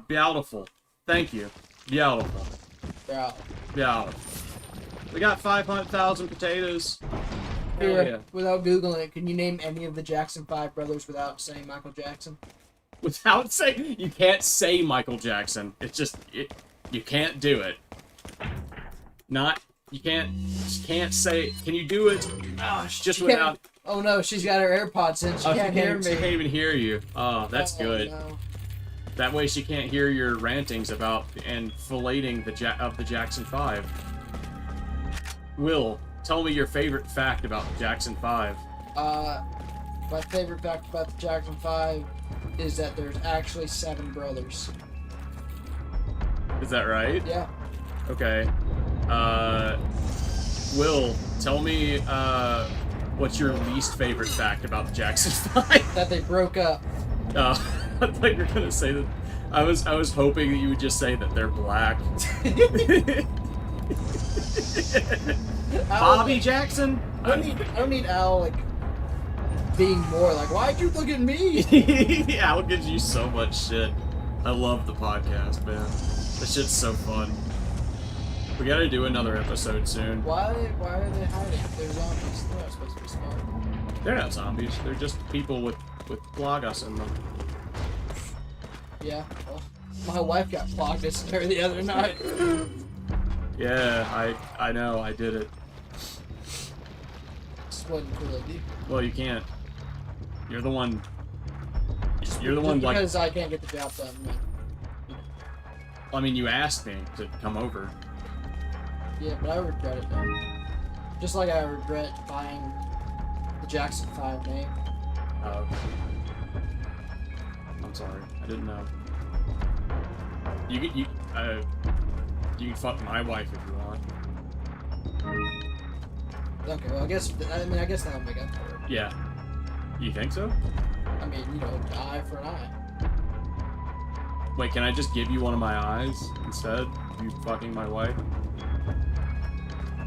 beautiful. Thank you. Beautiful. Yeah. Beautiful. We got 500,000 potatoes. Here, Hell yeah. without Googling it, can you name any of the Jackson 5 brothers without saying Michael Jackson? Without saying, you can't say Michael Jackson. It's just, you can't do it. You can't say, can you do it? Oh, just without. Oh no, she's got her AirPods in. She can't hear me. She can't even hear you. Oh, that's good. No. That way she can't hear your rantings about and filleting the Jackson 5. Will, tell me your favorite fact about the Jackson 5. My favorite fact about the Jackson 5 is that there's actually 7 brothers. Is that right? Yeah. Okay. Will, tell me, what's your least favorite fact about the Jackson 5? That they broke up. Oh, I thought you were gonna say that. I was hoping that you would just say that they're black. Bobby Jackson? I don't need Al, like, being more like, why'd you look at me? Al gives you so much shit. I love the podcast, man. This shit's so fun. We gotta do another episode soon. Why are they hiding? They're zombies. They're not supposed to be smart. They're not zombies. They're just people with plagas in them. Yeah, well, my wife got plagas there the other night. Yeah, I know. I did it. Just wasn't cool of you. Well, you can't. You're the one. You're the Just one, like. because I can't get the job done, man. I mean, you asked me to come over. Yeah, but I regret it though. Just like I regret buying the Jackson 5 name. Oh. I'm sorry. I didn't know. You can fuck my wife if you want. Okay, well I guess that'll make up for it. Yeah. You think so? I mean, you know, eye for an eye. Wait, can I just give you one of my eyes instead? of You fucking my wife?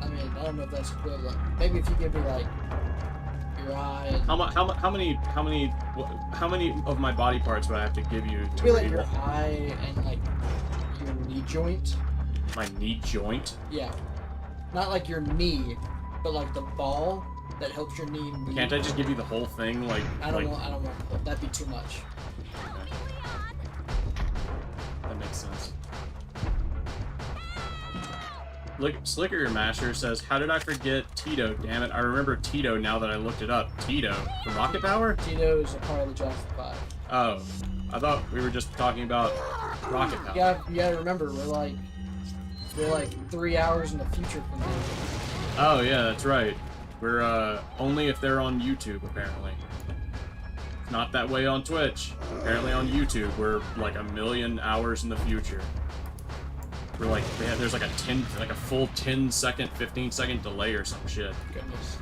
I mean, I don't know if that's equivalent. Maybe if you give me like your eye. And How many of my body parts would I have to give you to maybe like be your eye and like your knee joint. My knee joint? Yeah. Not like your knee, but like the ball that helps your knee move. Can't I just give you the whole thing? Like, I don't want that'd be too much. That makes sense. Look, Slicker Your Masher says, how did I forget Tito? Damn it, I remember Tito now that I looked it up. Tito? From Rocket Power? Tito is a part of the Jackson 5. Oh. I thought we were just talking about Rocket Power. You gotta remember, we're like 3 hours in the future from now. Oh, yeah, that's right. We're, only if they're on YouTube, apparently. Not that way on Twitch. Apparently on YouTube, we're like 1 million hours in the future. We're like, man, there's like a full 10-second, 15-second delay or some shit. Goodness.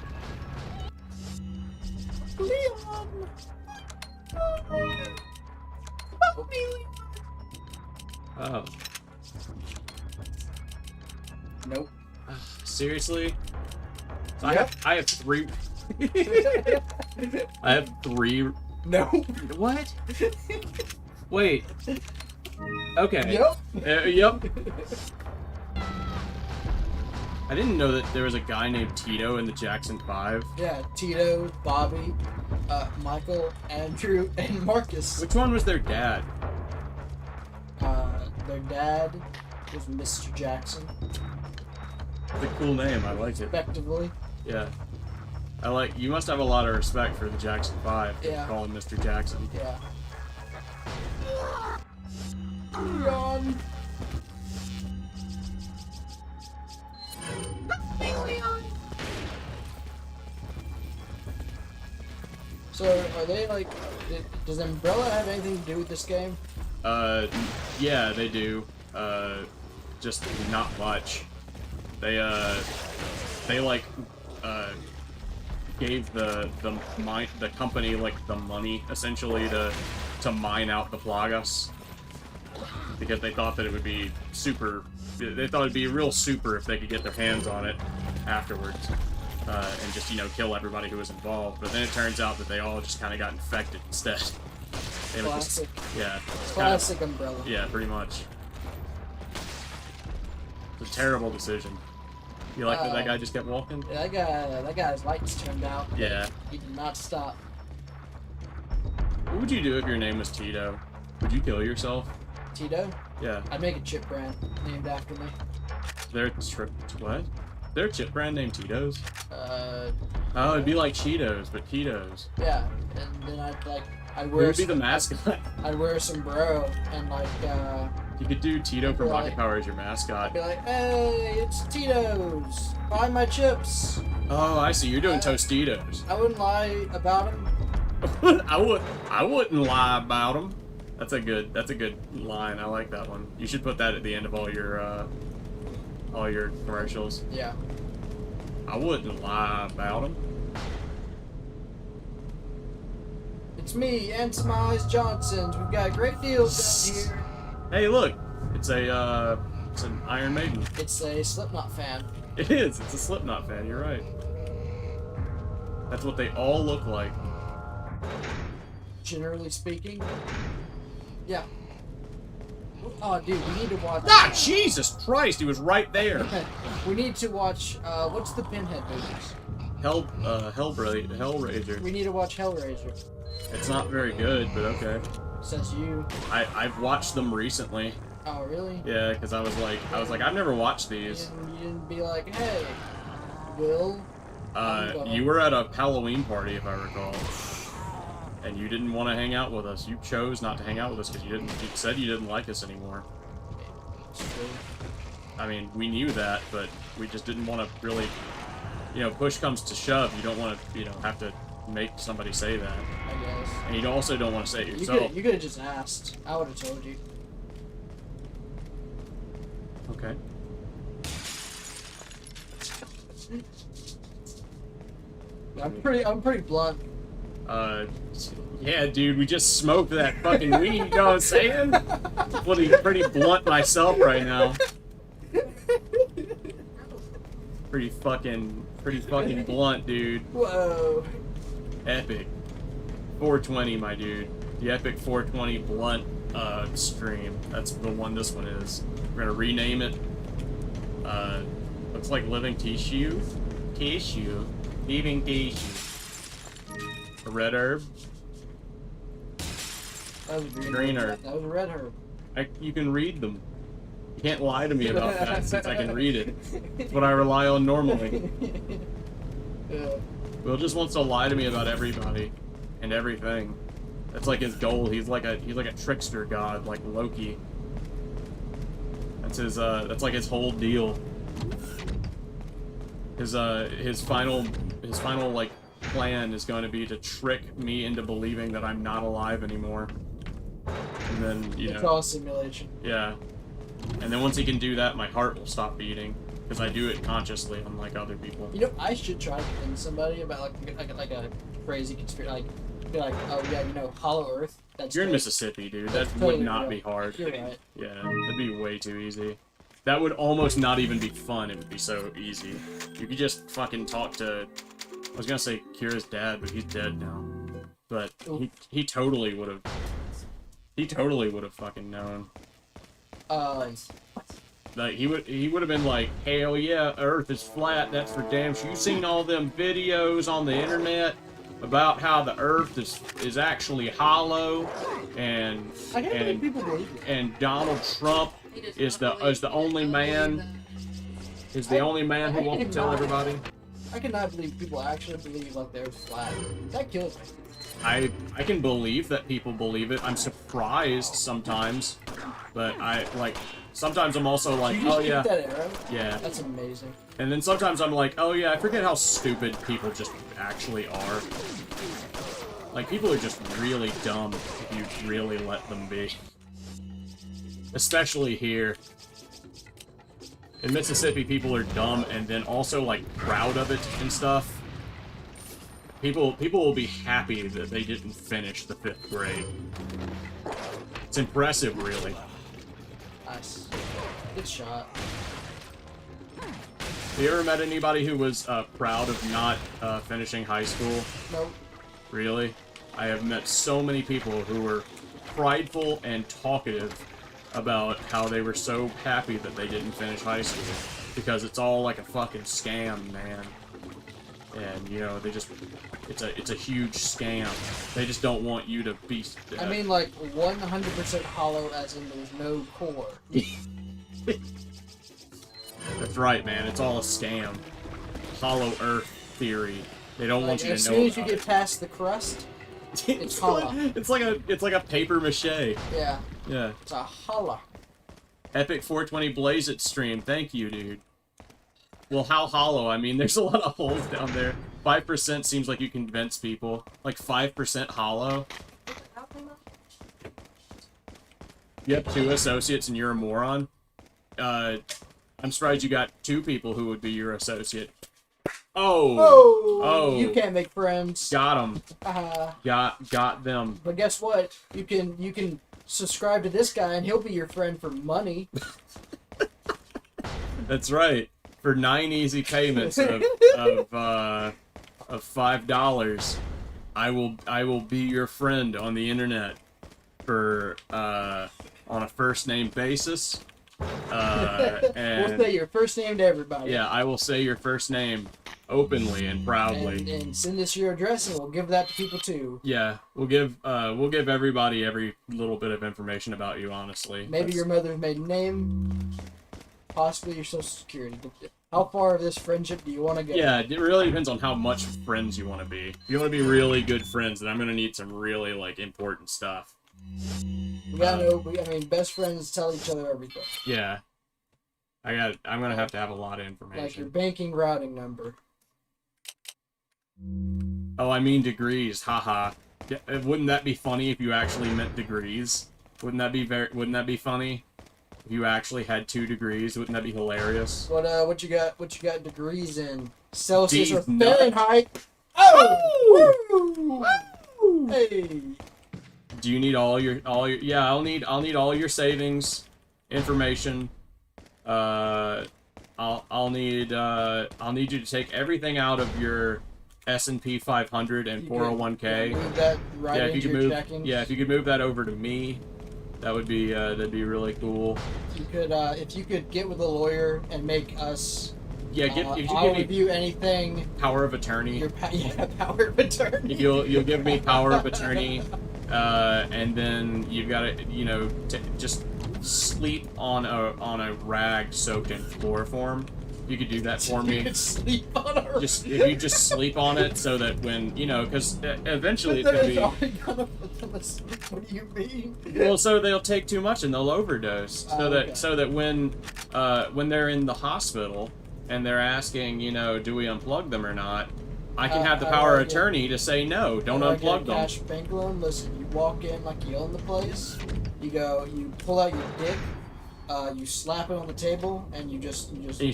Oh. Nope. Seriously? So Yep. I have 3. I have 3. No. What? Wait. Okay. Yep. Yep. I didn't know that there was a guy named Tito in the Jackson 5. Yeah, Tito, Bobby, Michael, Andrew, and Marcus. Which one was their dad? Their dad was Mr. Jackson. It's a cool name. I liked it. Effectively. Yeah. You must have a lot of respect for the Jackson 5. Yeah. Call him Mr. Jackson. Yeah. Leon. So, are they like... Does Umbrella have anything to do with this game? Yeah, they do. Just not much. They like, gave the company, like, the money, essentially, to mine out the Plagas. Because they thought that it would be super... They thought it'd be real super if they could get their hands on it afterwards. And just, kill everybody who was involved. But then it turns out that they all just kind of got infected instead. Classic. Yeah. Classic Umbrella. Yeah, pretty much. It's a terrible decision. You like that guy just kept walking? Yeah, that guy's lights turned out. Yeah. He did not stop. What would you do if your name was Tito? Would you kill yourself? Tito? Yeah. I'd make a chip brand named after me. What? There a chip brand named Tito's? Oh, it'd be like Cheetos, but Tito's. Yeah, and then I'd Who would be the mascot? I'd wear a sombrero and You could do Tito from Rocket like- Power as your mascot. I'd be like, hey, it's Tito's. Buy my chips. Oh, I see. You're doing Tostitos. I wouldn't lie about him. I wouldn't lie about them. That's a good line. I like that one. You should put that at the end of all your commercials. Yeah. I wouldn't lie about them. It's me and Smiles Johnsons. We've got great deals down here. Hey, look. It's an Iron Maiden. It's a Slipknot fan. It is. It's a Slipknot fan. You're right. That's what they all look like. Generally speaking. Yeah. Oh, dude, we need to watch... Ah, Jesus Christ! He was right there. We need to watch, what's the Pinhead movies? Hellraiser. We need to watch Hellraiser. It's not very good, but okay. Says you. I've watched them recently. Oh, really? Yeah, because I was like, I've never watched these. You didn't be like, hey, Will. You were at a Halloween party, if I recall. And you didn't want to hang out with us. You chose not to hang out with us because you said you didn't like us anymore. It's true. I mean, we knew that, but we just didn't want to really, push comes to shove. You don't want to, have to make somebody say that. I guess. And you also don't want to say it yourself. You could have just asked. I would have told you. Okay. I'm pretty blunt. Yeah, dude, we just smoked that fucking weed, you know what I'm saying? Pretty blunt myself right now. Pretty fucking blunt, dude. Whoa. Epic. 420, my dude. The epic 420 blunt stream. That's the one this one is. We're gonna rename it Looks like living tissue. Tissue. Living tissue. A red herb. That was Green herb. That was a red herb. You can read them. You can't lie to me about that since I can read it. It's what I rely on normally. Yeah. Will just wants to lie to me about everybody and everything. That's like his goal. He's like a trickster god, like Loki. That's like his whole deal. His final like plan is going to be to trick me into believing that I'm not alive anymore. And then, It's all simulation. Yeah. And then once he can do that, my heart will stop beating. Because I do it consciously, unlike other people. You know, I should try to convince somebody about like a crazy conspiracy, be like, oh yeah, you know, Hollow Earth. That's You're in fake. Mississippi, dude. That Totally would not real. be hard. You're right. Yeah, that'd be way too easy. That would almost not even be fun. It would be so easy. You could just fucking talk to... I was gonna say Kira's dad, but he's dead now. But he totally would have... He totally would have fucking known. Like, he would have been like, hell yeah, Earth is flat, that's for damn sure. You seen all them videos on the internet about how the Earth is actually hollow, and people believe it. and Donald Trump is the only man who won't tell everybody. I cannot believe people actually believe like the Earth's flat. That kills me. I can believe that people believe it. I'm surprised sometimes, but sometimes I'm also like, You just oh shoot yeah, that arrow? yeah. That's amazing. And then sometimes I'm like, oh yeah, I forget how stupid people just actually are. Like, people are just really dumb if you really let them be. Especially here. In Mississippi, people are dumb and then also, like, proud of it and stuff. People will be happy that they didn't finish the 5th grade. It's impressive, really. Nice. Good shot. Have you ever met anybody who was proud of not finishing high school? Nope. Really? I have met so many people who were prideful and talkative about how they were so happy that they didn't finish high school. Because it's all like a fucking scam, man. And, you know, they just... It's a huge scam. They just don't want you to be... I mean, like, 100% hollow as in there's no core. That's right, man. It's all a scam. Hollow Earth theory. They don't want you to know as soon as you about get it. past the crust, it's hollow. It's like a paper mache. Yeah. Yeah. It's a hollow. Epic 420 Blaze It stream. Thank you, dude. Well, how hollow? I mean, there's a lot of holes down there. 5% seems like you convince people. Like 5% hollow. You have 2 associates and you're a moron. I'm surprised you got 2 people who would be your associate. Oh! You can't make friends. Got them. Uh, Got them. but guess what? You can subscribe to this guy and he'll be your friend for money. That's right. For 9 easy payments of $5, I will be your friend on the internet for on a first name basis. And We'll say your first name to everybody. yeah, I will say your first name openly and proudly. And send us your address and we'll give that to people too. Yeah, we'll give everybody every little bit of information about you, honestly. Maybe your mother's maiden name, possibly your social security. How far of this friendship do you want to go? Yeah, it really depends on how much friends you want to be. If you want to be really good friends, then I'm gonna need some really like important stuff. We gotta know. I mean, best friends tell each other everything. Yeah. I'm gonna have to have a lot of information. Like your banking routing number. Oh, I mean degrees. Haha. Yeah, wouldn't that be funny if you actually meant degrees? Wouldn't that be funny? If you actually had 2 degrees, wouldn't that be hilarious? What you got degrees in? Celsius These or Fahrenheit? Oh! Woo! Hey. Do you need all your yeah, I'll need all your savings information. I'll need you to take everything out of your S&P 500 and 401k. Move that right Yeah, if you into could your move checking. if you could move that over to me. that'd be really cool. If you could get with a lawyer and make us. Yeah, if you I'll give me review anything. power of attorney. Power of attorney. You'll give me power of attorney, and then you've got to just sleep on a rag soaked in chloroform. You could do that for me. You could sleep on a If you just sleep on it, so that when because eventually it's gonna be. Gonna put them asleep. What do you mean? Well, so they'll take too much and they'll overdose. Okay. So that when they're in the hospital and they're asking, do we unplug them or not, I can have the power of attorney to say no, don't unplug them. Cash bank loan. Listen, you walk in like you own the place. You pull out your dick. You slap it on the table, and you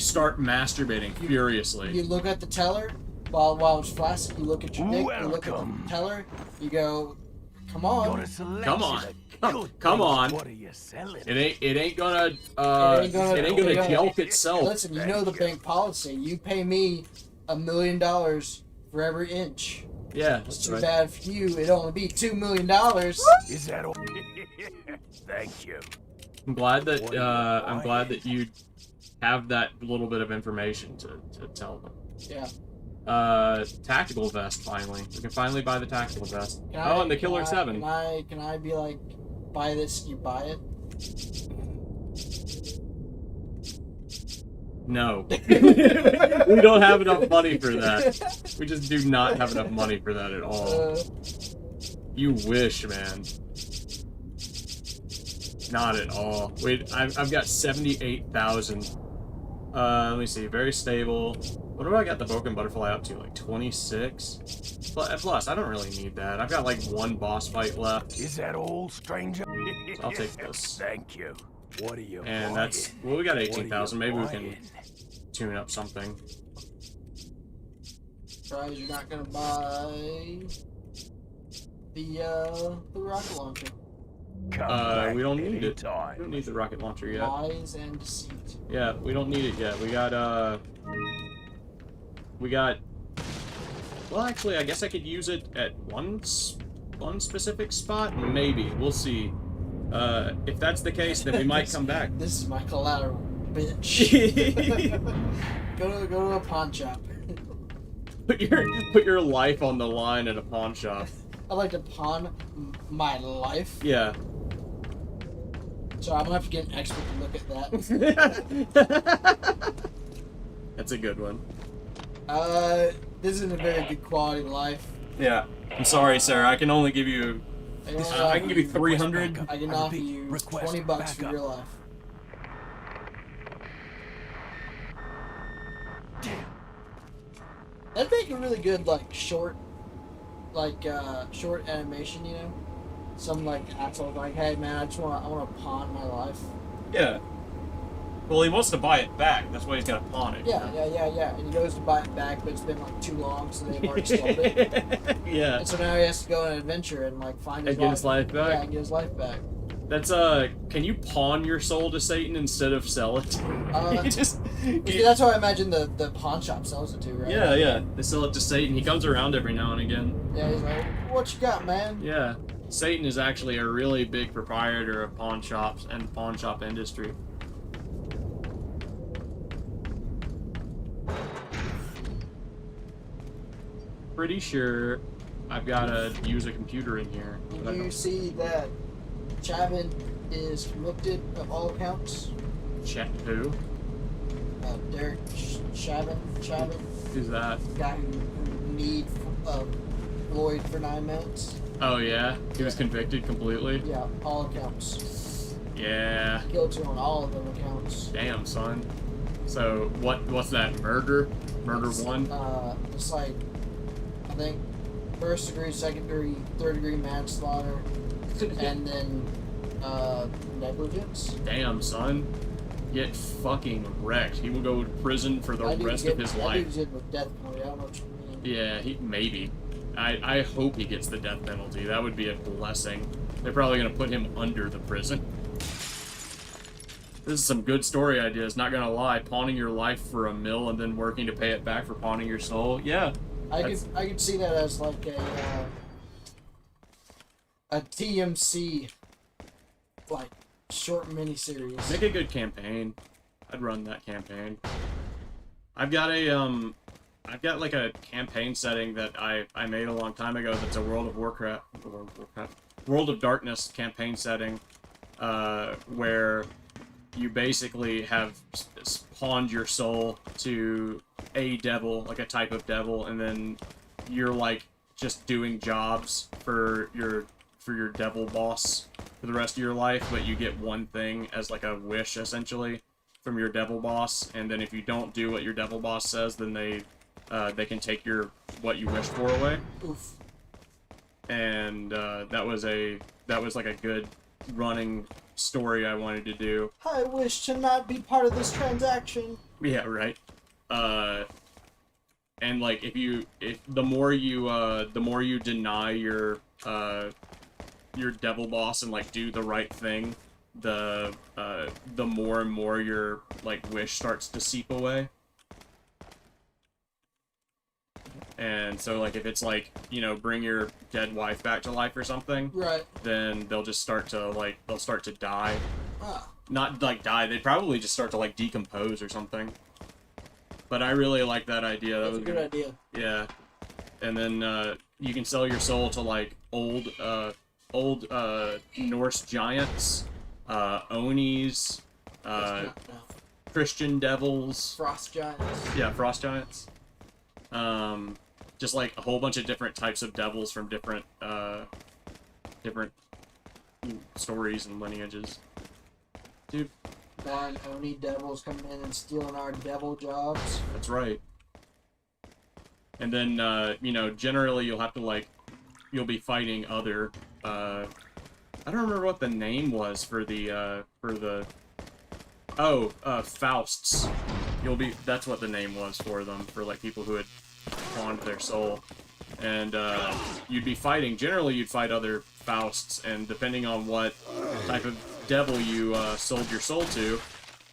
start masturbating furiously. You look at the teller while it's flaccid. You look at your dick. You look at the teller. You go, come on. Come on. Come on. What are you selling? It ain't gonna yelp itself. Listen, you know the bank policy. You pay me $1 million for every inch. Yeah, It's that's too right. bad for you. It'd only be $2 million. Is that all? Thank you. I'm glad that you have that little bit of information to tell them. Yeah. Tactical vest finally. We can finally buy the tactical vest. And the Killer 7. Can I be like, buy this, you buy it? No. We don't have enough money for that. We just do not have enough money for that at all. You wish, man. Not at all. Wait, I've got 78,000. Let me see. Very stable. What do I got the Broken Butterfly up to? Like 26? Plus, I don't really need that. I've got like one boss fight left. Is that all, stranger? So I'll take this. Thank you. What are you And that's... Well, we got 18,000. Maybe we can tune up something. Surprised you're not gonna buy the rocket launcher. We don't need it. We don't need the rocket launcher yet. Lies and deceit. Yeah, we don't need it yet. We got well, actually, I guess I could use it at one specific spot. Maybe. We'll see. If that's the case, then we might come back. This is my collateral, bitch. go to a pawn shop. Put your life on the line at a pawn shop. I like to pawn my life. Yeah. So I'm gonna have to get an expert to look at that. That's a good one. This isn't a very good quality life. Yeah. I'm sorry, sir. I can only give you. I can give you 300. I can offer you $20 for your life. Damn. That'd make a really good short animation, Some asshole like, hey man, I want to pawn my life. Yeah. Well, he wants to buy it back. That's why he's gonna pawn it. Yeah. And he goes to buy it back, but it's been too long, so they've already sold it. Yeah. And so now he has to go on an adventure and find his get his life back. Yeah, and get his life back. That's can you pawn your soul to Satan instead of sell it? That's how I imagine the pawn shop sells it to, right? Yeah. They sell it to Satan. He comes around every now and again. Yeah, he's like, what you got, man? Yeah. Satan is actually a really big proprietor of pawn shops and the pawn shop industry. Pretty sure I've got to use a computer in here. Did you see that Chavin is convicted of all accounts? Who? Derek Chavin. Who's that? The guy who need Lloyd for 9 minutes. Oh yeah? He was convicted completely? Yeah, all accounts. Yeah. Guilty on all of them accounts. Damn, son. So, what's that? Murder? Murder 1? It's I think, 1st degree, 2nd degree, 3rd degree manslaughter, and then, negligence. Damn, son. Get fucking wrecked. He will go to prison for the rest of his life. I think he's with death penalty. I don't know what you mean. Yeah, maybe. I hope he gets the death penalty. That would be a blessing. They're probably going to put him under the prison. This is some good story ideas, not gonna lie. Pawning your life for $1 million and then working to pay it back for pawning your soul. Yeah. I could see that as like a TMC like short miniseries. Make a good campaign. I'd run that campaign. I've got like a campaign setting that I made a long time ago that's a World of Darkness campaign setting, where you basically have pawned your soul to a devil, like a type of devil, and then you're like just doing jobs for your devil boss for the rest of your life, but you get one thing as like a wish essentially from your devil boss, and then if you don't do what your devil boss says, then they can take what you wished for away. Oof. And that was like a good running story I wanted to do. I wish to not be part of this transaction. Yeah, right. And like if the more you deny your devil boss and like do the right thing, the more and more your like wish starts to seep away. And so like if it's like, you know, bring your dead wife back to life or something, right, then they'll just start to die. Ah. Not like die, they'd probably just start to like decompose or something. But I really like that idea. That was a good idea. Yeah. And then you can sell your soul to like old Norse giants, Onis, Christian devils. Frost giants. Yeah, frost giants. Just like a whole bunch of different types of devils from different stories and lineages. Dude. Non-Oni devils coming in and stealing our devil jobs. That's right. And then, you know, generally you'll have to, like, you'll be fighting other, I don't remember what the name was for the, Fausts. That's what the name was for them, for, like, people who had pawned their soul. And, you'd be fighting, generally you'd fight other Fausts, and depending on what type of devil you, sold your soul to,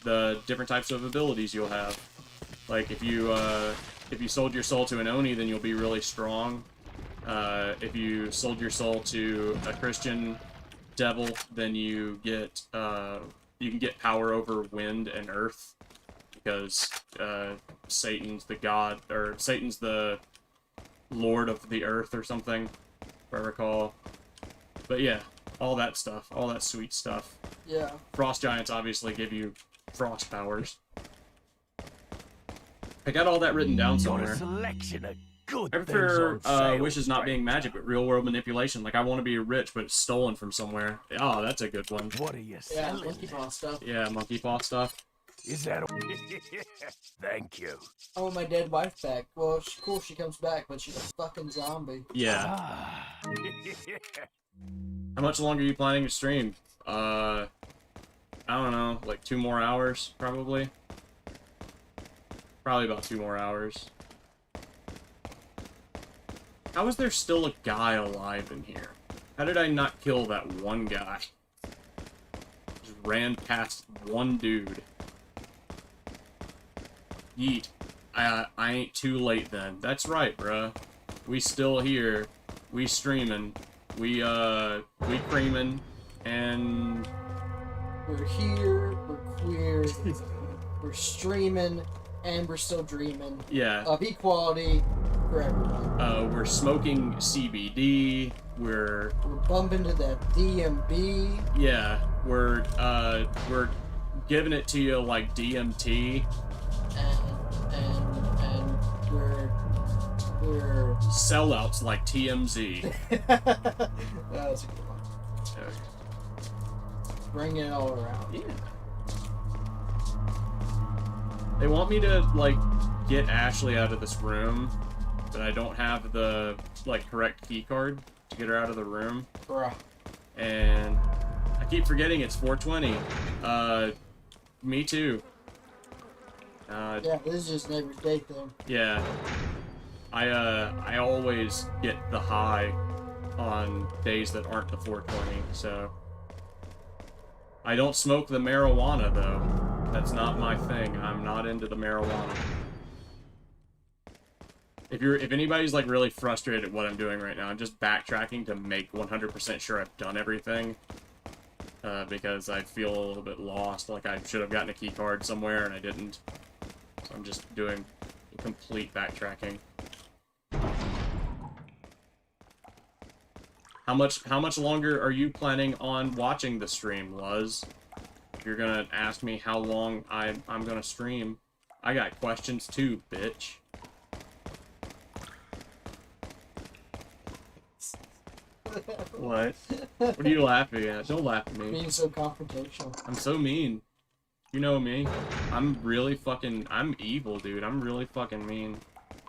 the different types of abilities you'll have. Like, if you sold your soul to an Oni, then you'll be really strong. If you sold your soul to a Christian devil, then you can get power over wind and earth, because Satan's the god, or Satan's the lord of the earth or something, if I recall. But yeah, all that stuff, all that sweet stuff. Yeah. Frost giants obviously give you frost powers. I got all that written down somewhere. A selection of good I prefer wishes not being magic, but real world manipulation. Like, I want to be rich, but it's stolen from somewhere. Oh, that's a good one. What are you Yeah, selling? monkey paw stuff. Yeah, monkey paw stuff. Is that Thank you. I want my dead wife back. Well, cool, she comes back, but she's a fucking zombie. Yeah. How much longer are you planning to stream? I don't know, like 2 more hours, probably. Probably about 2 more hours. How is there still a guy alive in here? How did I not kill that one guy? Just ran past one dude. Yeet. I ain't too late then. That's right, bruh. We still here. We streaming. We creaming. And... We're here, we're queer, we're streaming, and we're still dreaming. Yeah. Of equality for everyone. We're smoking CBD. We're bumping to that DMB. Yeah, we're giving it to you like DMT. And we're sellouts like TMZ. That's a good one. Bring it all around. Yeah. They want me to like get Ashley out of this room, but I don't have the like correct key card to get her out of the room. Bruh. And I keep forgetting it's 420. Me too. Yeah, this is just an everyday thing. Yeah. I always get the high on days that aren't the 420, so I don't smoke the marijuana though. That's not my thing. I'm not into the marijuana. If anybody's like really frustrated at what I'm doing right now, I'm just backtracking to make 100% sure I've done everything. because I feel a little bit lost. Like I should have gotten a key card somewhere and I didn't. So I'm just doing complete backtracking. How much longer are you planning on watching the stream, Luz? If you're gonna ask me how long I'm gonna stream, I got questions too, bitch. What? What are you laughing at? Don't laugh at me. Being so confrontational. I'm so mean. You know me. I'm really fucking... I'm evil, dude. I'm really fucking mean.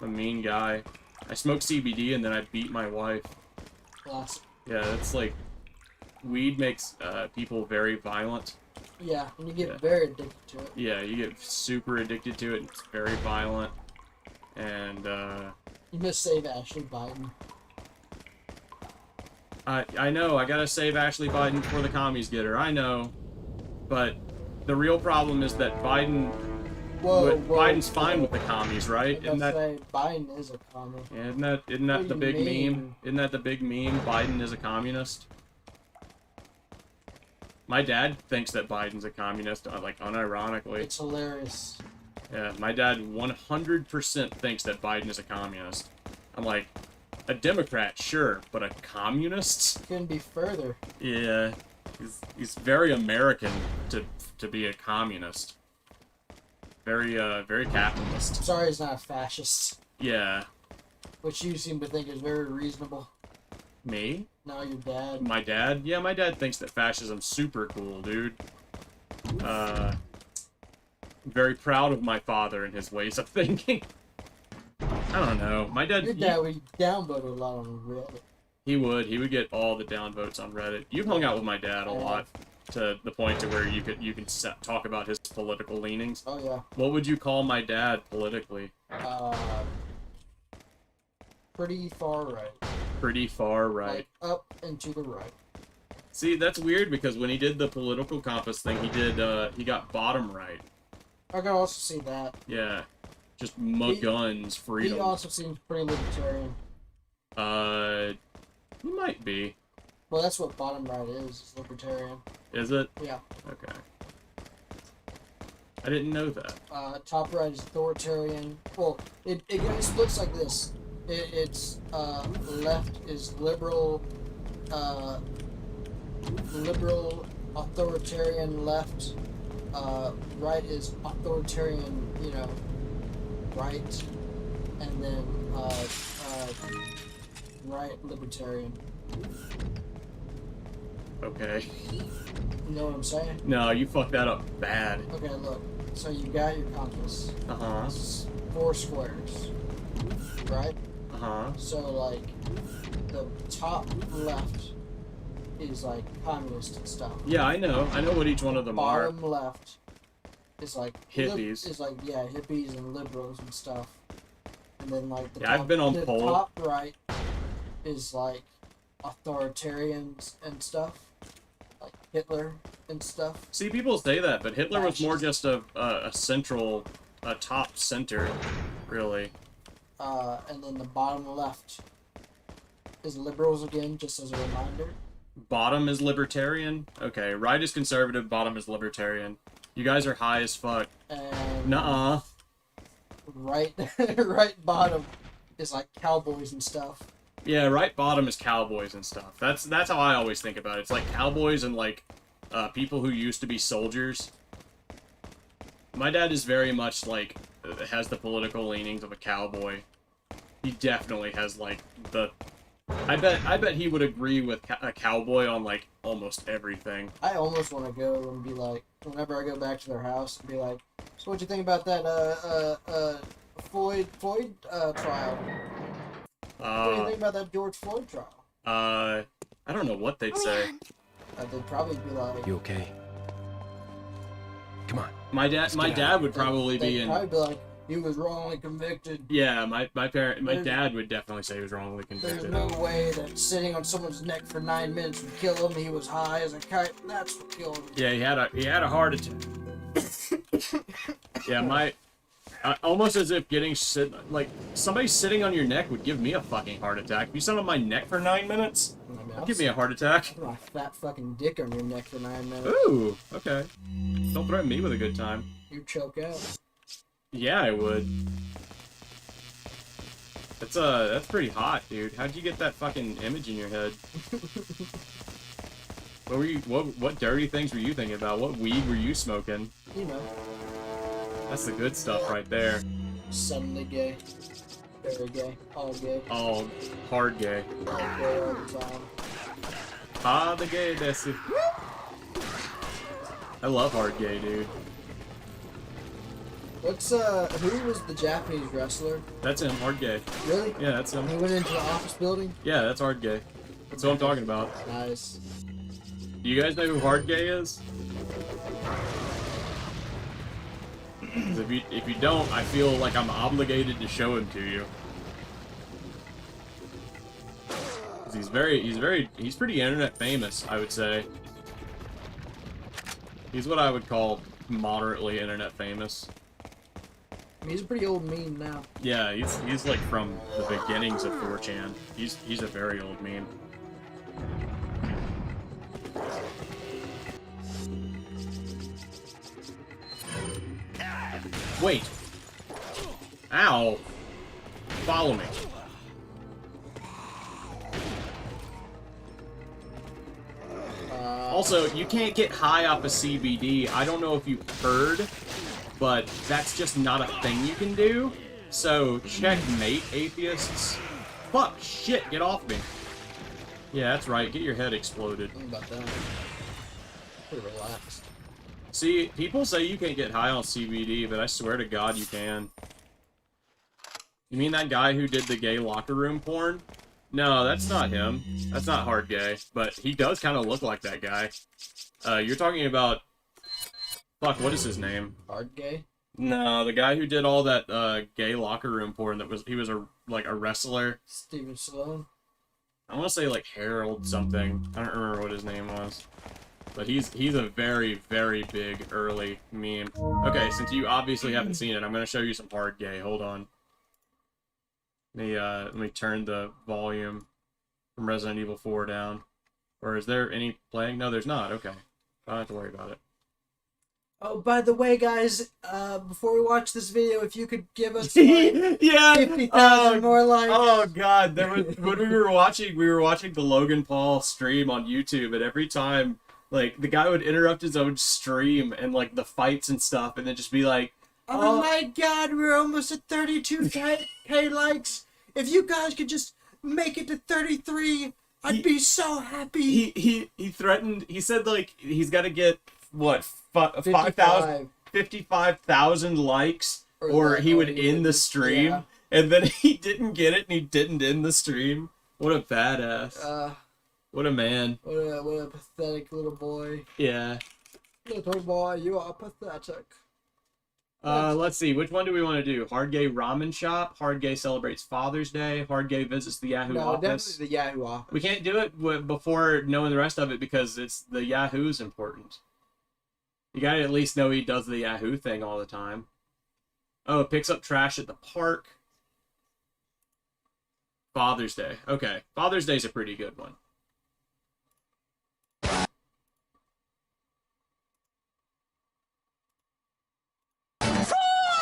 I'm a mean guy. I smoke CBD and then I beat my wife. Classic. Yeah, it's like... Weed makes people very violent. Yeah, and you get very addicted to it. Yeah, you get super addicted to it. It's very violent. And, You must save Ashley Biden. I know, I gotta save Ashley Biden before the commies get her. I know. But the real problem is that Biden's fine with the commies, right? Isn't that... Biden is a commie. Yeah, isn't that the big meme? Isn't that the big meme? Biden is a communist? My dad thinks that Biden's a communist, like, unironically. It's hilarious. Yeah, my dad 100% thinks that Biden is a communist. I'm like, a Democrat, sure, but a communist? Couldn't be further. Yeah, he's very American to be a communist. Very capitalist. Sorry he's not a fascist. Yeah. Which you seem to think is very reasonable. Me? No, your dad. My dad? Yeah, my dad thinks that fascism's super cool, dude. I'm very proud of my father and his ways of thinking. I don't know. My dad... Your dad would downvote a lot on Reddit. He would get all the downvotes on Reddit. You've hung out with my dad a lot, to the point to where you can talk about his political leanings. Oh yeah. What would you call my dad politically? Pretty far right. Pretty far right. Like up and to the right. See, that's weird because when he did the political compass thing, he got bottom right. I can also see that. Yeah. Just guns, freedom. He also seems pretty libertarian. He might be. Well, that's what bottom right is libertarian. Is it? Yeah. Okay. I didn't know that. Top right is authoritarian. Well, it splits like this. It's left is liberal, authoritarian left. Right is authoritarian, you know, right, and then right libertarian. Okay. You know what I'm saying? No, you fucked that up bad. Okay, look. So you got your compass. Uh-huh. It's 4 squares. Right? Uh-huh. So, like, the top left is, like, communist and stuff. Yeah, I know. I know what each one of them are. Bottom left is, like... Hippies. Is, like, yeah, hippies and liberals and stuff. And then, like, the I've been on the poll. top right is, like, authoritarians and stuff. Like Hitler and stuff. See, people say that, but Hitler was more just a top center, really. And then the bottom left is liberals again, just as a reminder. Bottom is libertarian? Okay, right is conservative, bottom is libertarian. You guys are high as fuck. And nuh-uh. Right, right bottom is like cowboys and stuff. Yeah, right bottom is cowboys and stuff. That's how I always think about it. It's like cowboys and like people who used to be soldiers. My dad is very much like has the political leanings of a cowboy. He definitely has like the. I bet he would agree with a cowboy on like almost everything. I almost want to go and be like, whenever I go back to their house, and be like, so what'd you think about that Floyd trial? What do you think about that George Floyd trial? I don't know what they'd say. They'd probably be like, You okay? Come on. My dad would probably be in. Probably be like, he was wrongly convicted. Yeah, my dad would definitely say he was wrongly convicted. There's no way that sitting on someone's neck for 9 minutes would kill him. He was high as a kite. That's what killed him. Yeah, he had a heart attack. Yeah, Almost as if like somebody sitting on your neck would give me a fucking heart attack. If you sit on my neck for 9 minutes, give me a heart attack. Put my fat fucking dick on your neck for 9 minutes. Ooh, okay. Don't threaten me with a good time. You'd choke out. Yeah, I would. That's pretty hot, dude. How'd you get that fucking image in your head? What dirty things were you thinking about? What weed were you smoking? You know. That's the good stuff right there. Suddenly gay. Very gay. All gay. All hard gay. All gay all the time. Ah, the gay desu. I love hard gay, dude. What's who was the Japanese wrestler? That's him, hard gay. Really? Yeah, that's him. He went into the office building? Yeah, that's hard gay. That's what I'm talking about. Nice. Do you guys know who hard gay is? 'Cause if you don't, I feel like I'm obligated to show him to you. 'Cause he's pretty internet famous, I would say. He's what I would call moderately internet famous. He's a pretty old meme now. Yeah, he's like from the beginnings of 4chan. He's a very old meme. Wait. Ow. Follow me. Also, you can't get high off of CBD. I don't know if you've heard, but that's just not a thing you can do. So, checkmate, atheists. Fuck, shit, get off me. Yeah, that's right, get your head exploded. Think about that. Pretty relaxed. See, people say you can't get high on CBD, but I swear to God you can. You mean that guy who did the gay locker room porn? No, that's not him. That's not hard gay, but he does kind of look like that guy. You're talking about... Fuck, what is his name? Hard gay? No, the guy who did all that gay locker room porn he was a wrestler. Steven Stallone? I want to say like Harold something. I don't remember what his name was. But he's a very, very big early meme. Okay, since you obviously haven't seen it, I'm gonna show you some hard gay. Hold on. Let me turn the volume from Resident Evil 4 down. Or is there any playing? No, there's not. Okay. I don't have to worry about it. Oh, by the way, guys, before we watch this video, if you could give us like yeah, 50,000 more likes. Oh god, when we were watching the Logan Paul stream on YouTube, and every time like the guy would interrupt his own stream and like the fights and stuff, and then just be like, "Oh my god, we're almost at 32K likes. If you guys could just make it to 33, I'd be so happy." He threatened. He said like he's got to get what 55,000 likes, or he would end the stream. Yeah. And then he didn't get it, and he didn't end the stream. What a badass. What a man. What a pathetic little boy. Yeah. Little boy, you are pathetic. Let's see. Which one do we want to do? Hard Gay Ramen Shop. Hard Gay celebrates Father's Day. Hard Gay visits the Yahoo office. Definitely the Yahoo office. We can't do it before knowing the rest of it because it's the Yahoo's important. You gotta at least know he does the Yahoo thing all the time. Oh, picks up trash at the park. Father's Day. Okay. Father's Day's a pretty good one.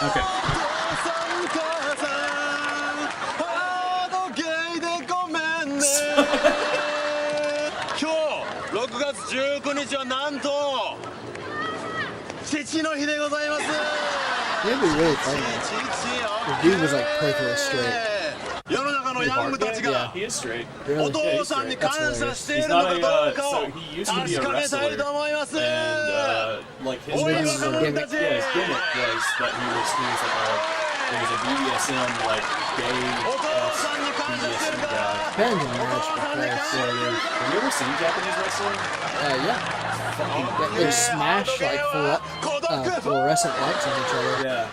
Okay. It'd be really funny. The dude was like perfectly straight. Yeah, he is straight. Really? Yeah, he's straight. That's hilarious. He's not a, so he used to be a wrestler, and, like, his gimmick was that he was a BDSM, like, gay BDSM guy. Depends on the match, but Yeah, it is. Have you ever seen Japanese wrestling? yeah. They smash like fluorescent lights on each other. Yeah.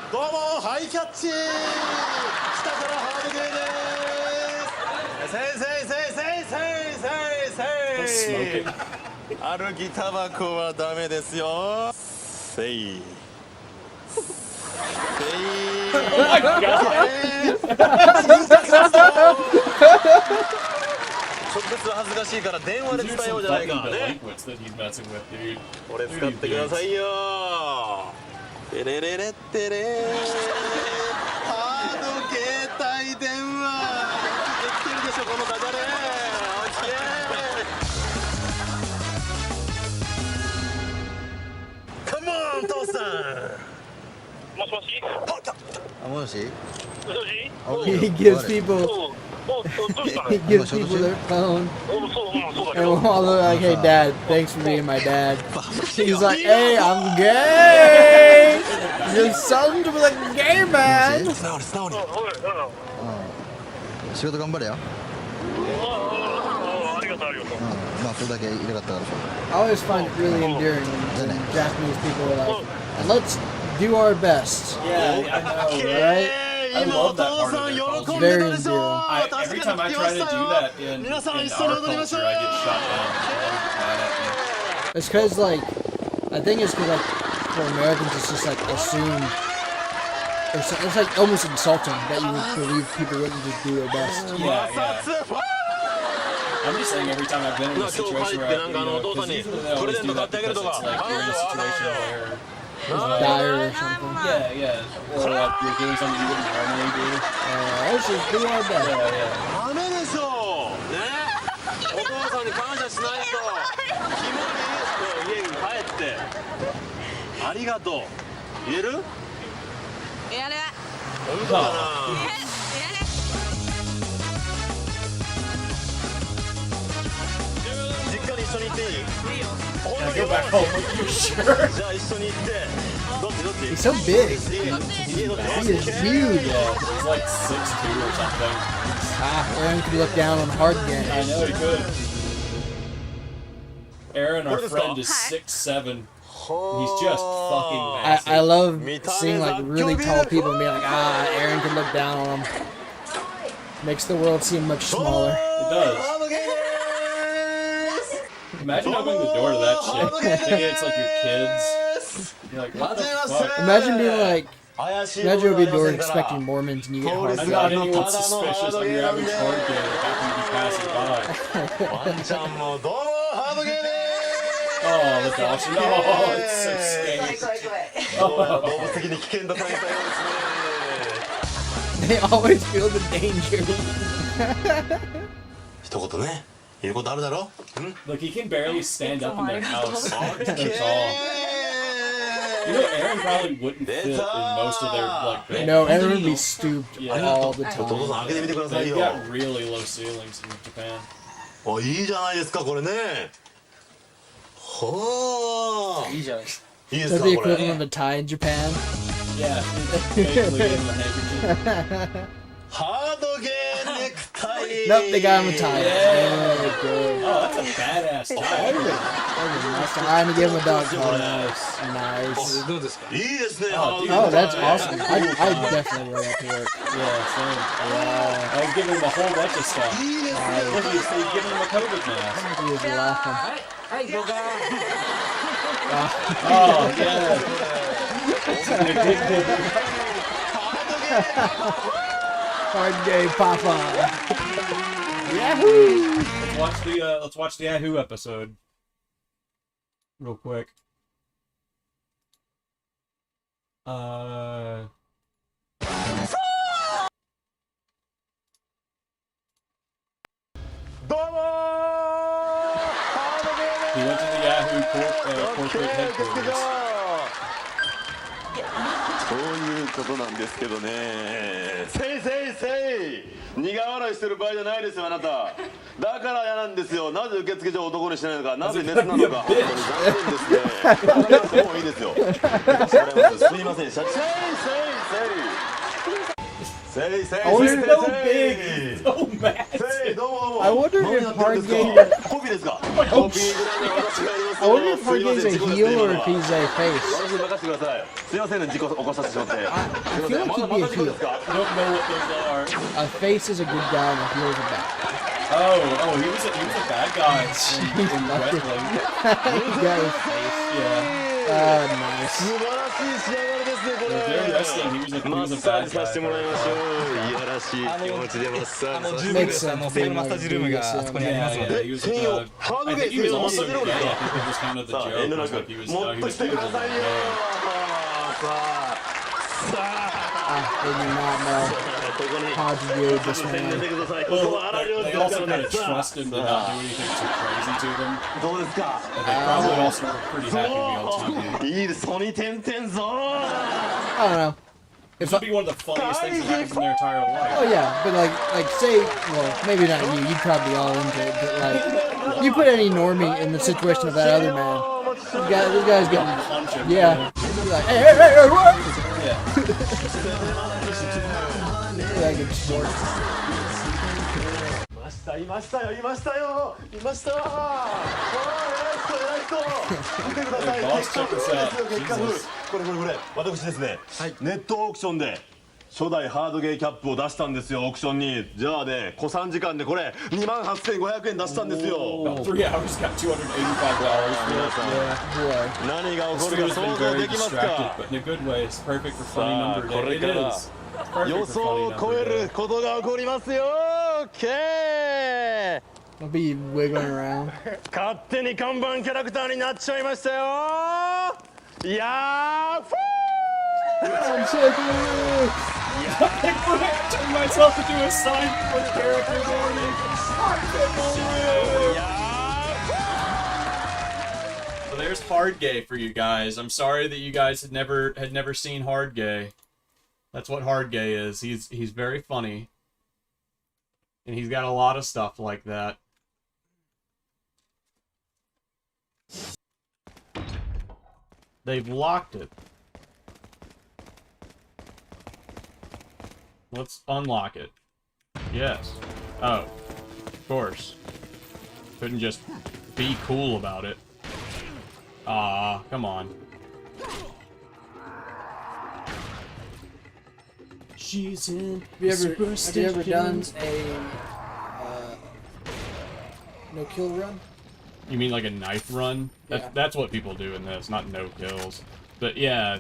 Smoking. 歩きタバコはダメですよ。せい。せい。直接は恥ずかしいから電話で伝えようじゃないかね。 delinquents that he's messing with, dude. これ使ってくださいよ。テレレレッテレハード携帯電話できてるでしょこのダジャレ。オッケー。カモン父さん。もしもし。あ、もしもし。 He gives people he gives people their phone and we're all like, hey dad, thanks for being my dad. He's like, hey, I'm gay! Your son to be like gay man! 仕事頑張れよ。まあそれだけ入れかったから。 I always find it really endearing when Japanese people are like, and let's do our best. Yeah, I know, right? I love that part of their culture. Very endearing. Every time I try to do that in our culture, I get shot down. It's because, like, I think it's because, like, for Americans, it's just, like, assumed. It's like almost insulting that you would believe people wouldn't just do their best. Yeah, yeah. I'm just saying every time I've been in a situation where I, because usually they always do that because it's like you're in a situation where dire or something. Yeah, yeah. Or like you're doing something you wouldn't normally do. Let's just do our best. Yeah, yeah. ダメでしょね。お父さんに感謝しないと。キモい家に帰ってありがとう言える？やる。本当かな。実家に一緒に行っていい？ Can I go back home with you? Sure. じゃあ一緒に行って。どっちどっち？ He's so big. He is huge. Yeah, he's like 6'2" or something. Aaron could look down on hard game. I know he could. Aaron, our friend, is 6'7". He's just fucking massive. I love seeing like really tall people and being like, Aaron can look down on them. Makes the world seem much smaller. It does. Imagine opening the door to that shit. Thinking it's like your kids. You're like, what the fuck? Imagine being like, imagine opening the door expecting Mormons and you get hard. I'm not anyone suspicious of your average hard game after you be passing by. Oh, the adoption. Oh, it's so scary. They always feel the danger. 一言ね。言うことあるだろ？ Look, he can barely stand up in their house. They're tall. You know, Aaron probably wouldn't fit in most of their like. No, Aaron would be stooped all the time. They've got really low ceilings in Japan. お、いいじゃないですかこれね。ほー。いいじゃないですか。いいです That's か the これ。 equivalent of a tie in Japan. Yeah, basically gave him a handkerchief. ハードゲーネクタイ。 Nope, they got him a tie. Yeah. Oh, good. Oh, that's a badass tie. That was a nice tie. I'm gonna give him a dog collar. Nice. いいですね。 Oh, that's awesome. I definitely wear that to work. Yeah, same. Yeah. I was giving him a whole bunch of stuff. Look, he's giving him a COVID mask. He was laughing. Oh, yeah. Hard gay Papa. Yahoo! Let's watch the Yahoo episode real quick. He went to the Yahoo corporate headquarters. そういうことなんですけどね。せいせいせい。苦笑いしてる場合じゃないですよあなた。だから嫌なんですよ。なぜ受付所を男にしないのか。なぜメスなのか。本当に残念ですね。話してもいいですよ。すみません。せいせいせい。Say, say, Oh, say, he's say, so say. big, so massive. Say, I wonder if hard game. I wonder if hard game's a heel or if he's a face. I feel like he'd be a heel. I don't know what those are. A face is a good guy and a heel is a bad guy. Oh, he was a bad guy in wrestling. He got his face. Yeah. Nice. There you wrestling, he was a マッ bad サージ guy. させてもらいましょう。いやらしい気持ちでマッサージさせてもらいましょう。 Makes sense. 専用マッサージルームがあそこにありますので。 he was 専用 like, ハード I ゲ think ー he was 専用マッサージルー also ムです gay. か I think it was kind of the さあ joke. 遠慮 It な was く like he was, もっ he と was してくださいよ gay. さあ I did not know ここに how to do ちょっ this と宣伝 man. してください。ここ Well, は荒療 they 治です also から kind ね of trust him to not do anything too crazy to them. どうですか And they probably also were pretty happy to be on そう TV. いいですソニー点々ぞ I don't know. This If would be one of the funniest things that happens in their entire life. Oh yeah, but like say, well, maybe not you. You'd probably all into it, but like, you put any normie in the situation of that other man. This guy's getting, Punch him. yeah. He's like, hey, what? Yeah. That gets sport. いましたよいましたよいましたわ偉い人見てください Hey, boss, 結果 check フ this ル out. ですよ結果フル Jesus. これ私ですね、ネットオークションで初代ハードゲーキャップを出したんですよオークションにじゃあね小3時間でこれ28,500円出したんですよ About 3 hours got $285 for it. Boy. 何が起 This こ dude る has か been 想像 very できます distracted, か but in a good way. It's perfect for funny さあ number こ day. れ It から is. It's 予 perfect 想 for を funny 超え number る day. ことが起こりますよ OK I'll be wiggling around. 勝手に看板キャラクターになっちゃいましたよいやーフ I'm so good. I turned myself into a sign for the characters So there's Hard Gay for you guys. I'm sorry that you guys had never seen Hard Gay. That's what Hard Gay is. He's very funny. And he's got a lot of stuff like that. They've locked it. Let's unlock it. Yes. Oh. Of course. Couldn't just be cool about it. Ah, come on. She's in Have you ever done a no kill run? You mean like a knife run? Yeah. That's what people do in this, not no kills. But yeah,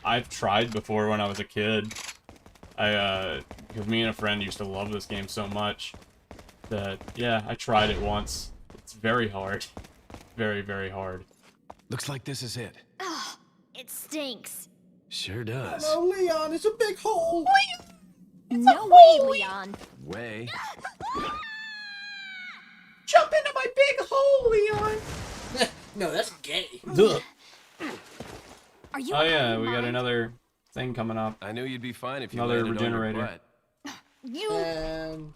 I've tried before when I was a kid. Because me and a friend used to love this game so much that, yeah, I tried it once. It's very hard. Very, very hard. Looks like this is it. Ugh, it stinks. Sure does. Oh, Leon, it's a big hole. No way, Leon. Way. Jump into my big hole, Leon. No, that's gay. Are you? Oh yeah, we got another thing coming up. I knew you'd be fine if you Another landed on your regenerator. butt. You. And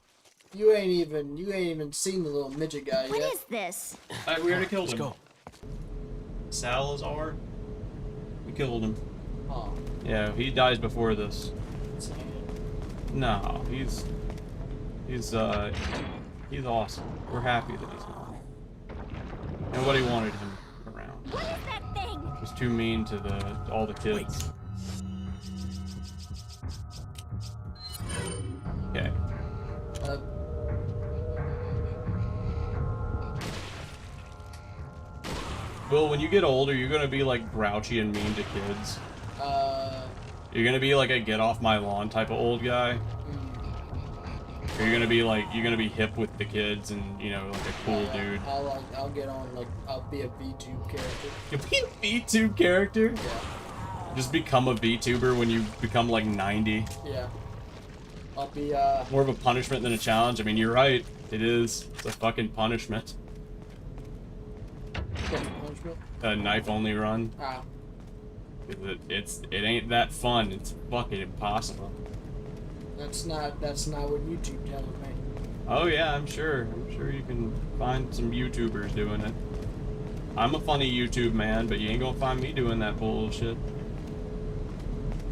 you ain't even seen the little midget guy What yet. is this? We already killed him. Let's go. Salazar? We killed him. Oh, Yeah, he dies before this. sad. No, he's awesome. We're happy that he's gone. Nobody wanted him around. What is that thing? He was too mean to all the kids. Okay. Will, when you get older, you're gonna be like grouchy and mean to kids. You're gonna be like a get off my lawn type of old guy. Or you're gonna be like, you're gonna be hip with the kids and, you know, like a cool dude. I'll get on, like, I'll be a VTube character. You'll be a VTube character? Yeah. Just become a VTuber when you become like 90. Yeah. I'll be, More of a punishment than a challenge. I mean, you're right. It is. It's a fucking punishment. punishment. A knife only run. Ah. It ain't that fun. It's fucking impossible. That's not what YouTube tells me. Oh yeah, I'm sure. I'm sure you can find some YouTubers doing it. I'm a funny YouTube man, but you ain't gonna find me doing that bullshit.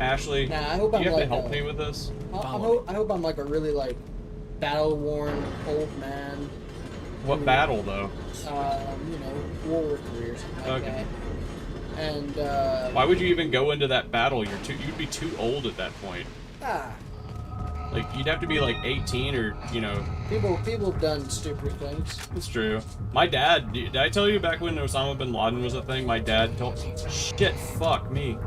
Ashley, Nah, I hope do I'm you have to like help me with this? I hope I'm like a really like battle-worn old man. What battle though? You know, World War III or something like Okay. that. And Why would you even go into that battle? You'd be too old at that point. Like you'd have to be like 18 or, you know. People have done stupid things. It's true. My dad, did I tell you back when Osama bin Laden was a thing? My dad told shit, fuck me.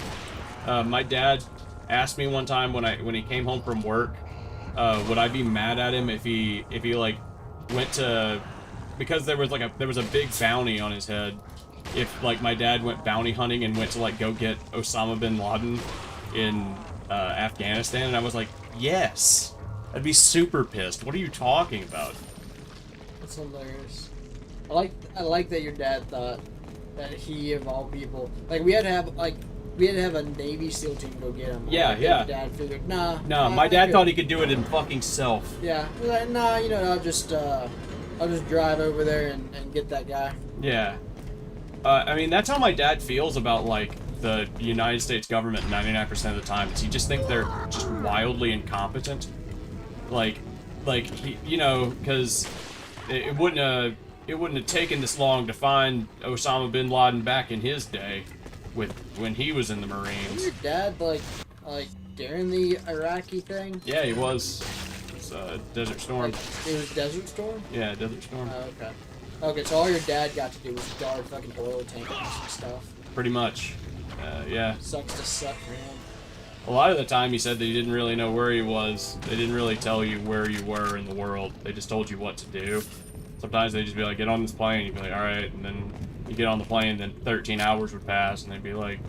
My dad asked me one time when he came home from work, would I be mad at him if he like went to, because there was a big bounty on his head, if like my dad went bounty hunting and went to like go get Osama bin Laden in Afghanistan, and I was like, yes, I'd be super pissed. What are you talking about? That's hilarious. I like that your dad thought that he, of all people, like we had to have a Navy SEAL team go get him. Yeah, Your dad figured, nah. My dad thought he could do it in fucking self. Yeah, he's like, nah, you know, I'll just drive over there and get that guy. Yeah. I mean, that's how my dad feels about, like, the United States government 99% of the time. Is he just thinks they're just wildly incompetent. Like he, you know, because it wouldn't have taken this long to find Osama bin Laden back in his day, when he was in the Marines. Was your dad like during the Iraqi thing? Yeah, he was. It's Desert Storm. Like, it was Desert Storm? Yeah, Desert Storm. Oh, okay. Okay, so all your dad got to do was guard fucking oil tankers and stuff. Pretty much. Yeah. Sucks to suck for him. A lot of the time he said that he didn't really know where he was. They didn't really tell you where you were in the world. They just told you what to do. Sometimes they'd just be like, get on this plane. You'd be like, alright. And then you get on the plane, then 13 hours would pass, and they'd be like,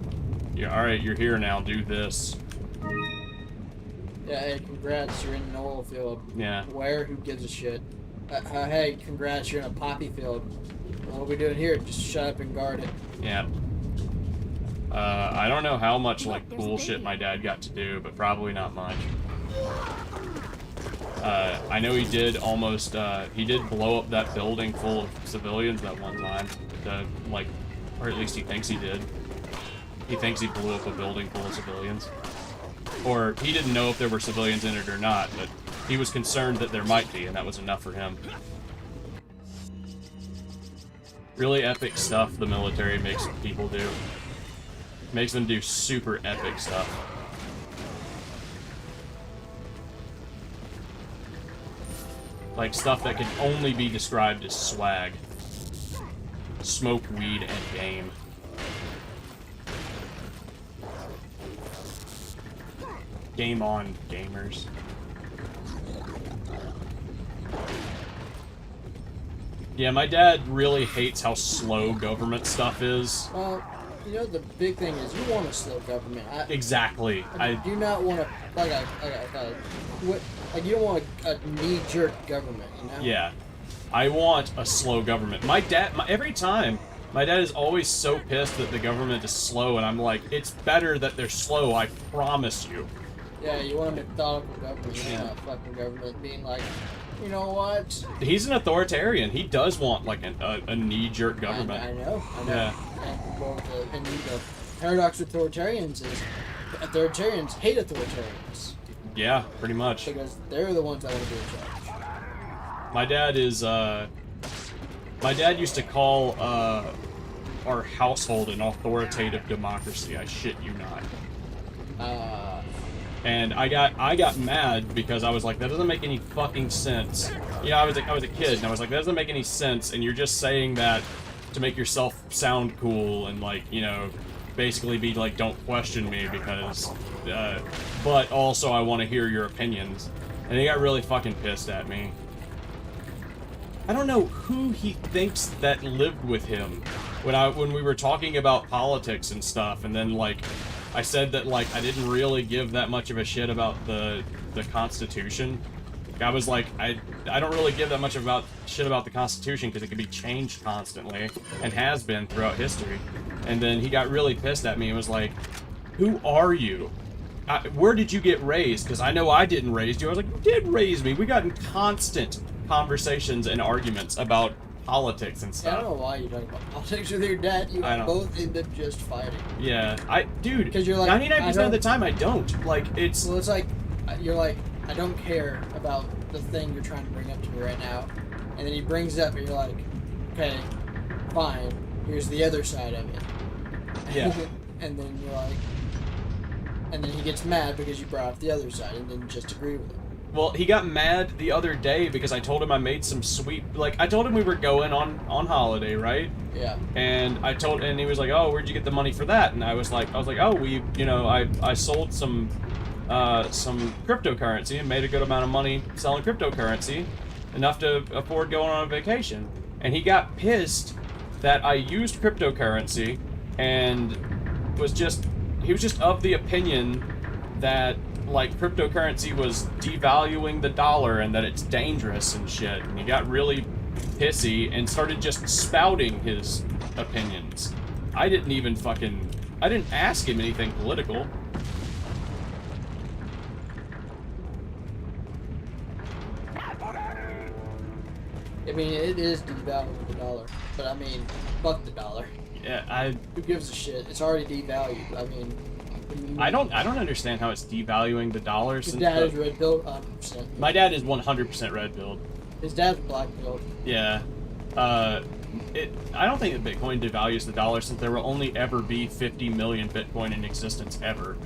yeah, alright, you're here now, do this. Yeah, hey, congrats, you're in an oil field. Yeah. Where? Who gives a shit? Hey, congrats, you're in a poppy field. What are we doing here? Just shut up and guard it. Yeah. I don't know how much, like, cool shit my dad got to do, but probably not much. I know he did almost, he did blow up that building full of civilians that one time. Like, or at least he thinks he did. He thinks he blew up a building full of civilians. Or he didn't know if there were civilians in it or not, but he was concerned that there might be, and that was enough for him. Really epic stuff the military makes people do. Makes them do super epic stuff. Like stuff that can only be described as swag. Smoke, weed, and game. Game on, gamers. Yeah, my dad really hates how slow government stuff is. Well, you know, the big thing is you want a slow government. Exactly. I do not want you don't want a knee-jerk government, you know? Yeah. I want a slow government. Every time, my dad is always so pissed that the government is slow, and I'm like, it's better that they're slow, I promise you. Yeah, you want a methodical government, you want a fucking government being like, you know what? He's an authoritarian. He does want, like, a knee-jerk government. I know. Yeah. And the paradox with authoritarians is authoritarians hate authoritarians. Yeah, pretty much. Because they're the ones that want to be in charge. My dad is, my dad used to call, our household an authoritative democracy. I shit you not. And I got mad because I was like, that doesn't make any fucking sense. You know, I was a kid, and I was like, that doesn't make any sense, and you're just saying that to make yourself sound cool and, like, you know, basically be like, don't question me because, but also I want to hear your opinions. And he got really fucking pissed at me. I don't know who he thinks that lived with him when we were talking about politics and stuff, and then, like, I said that, like, I didn't really give that much of a shit about the Constitution. I was like, I don't really give that much shit about the Constitution because it can be changed constantly, and has been throughout history. And then he got really pissed at me and was like, who are you? Where did you get raised? Because I know I didn't raise you. I was like, you did raise me. We got in constant conversations and arguments about politics and stuff. Yeah, I don't know why you're talking about politics with your dad. You both end up just fighting. Yeah, dude, because you're like, 99% of the time I don't. Like, it's... Well, it's like, you're like, I don't care about the thing you're trying to bring up to me right now. And then he brings it up and you're like, okay, fine, here's the other side of it. Yeah. And then you're like, and then he gets mad because you brought up the other side and didn't just agree with him. Well, he got mad the other day because I told him I made some sweet, like, I told him we were going on holiday, right? Yeah. And and he was like, oh, where'd you get the money for that? And I was like, oh, I sold some cryptocurrency and made a good amount of money selling cryptocurrency, enough to afford going on a vacation. And he got pissed that I used cryptocurrency and he was just of the opinion that, like, cryptocurrency was devaluing the dollar and that it's dangerous and shit. And he got really pissy and started just spouting his opinions. I didn't ask him anything political. I mean, it is devaluing the dollar, but I mean, fuck the dollar. Yeah, who gives a shit? It's already devalued. I mean, I don't understand how it's devaluing the dollar. His dad is red pilled, 100%. My dad is 100% red pilled. His dad's black pilled. Yeah. I don't think that Bitcoin devalues the dollar, since there will only ever be 50 million Bitcoin in existence ever.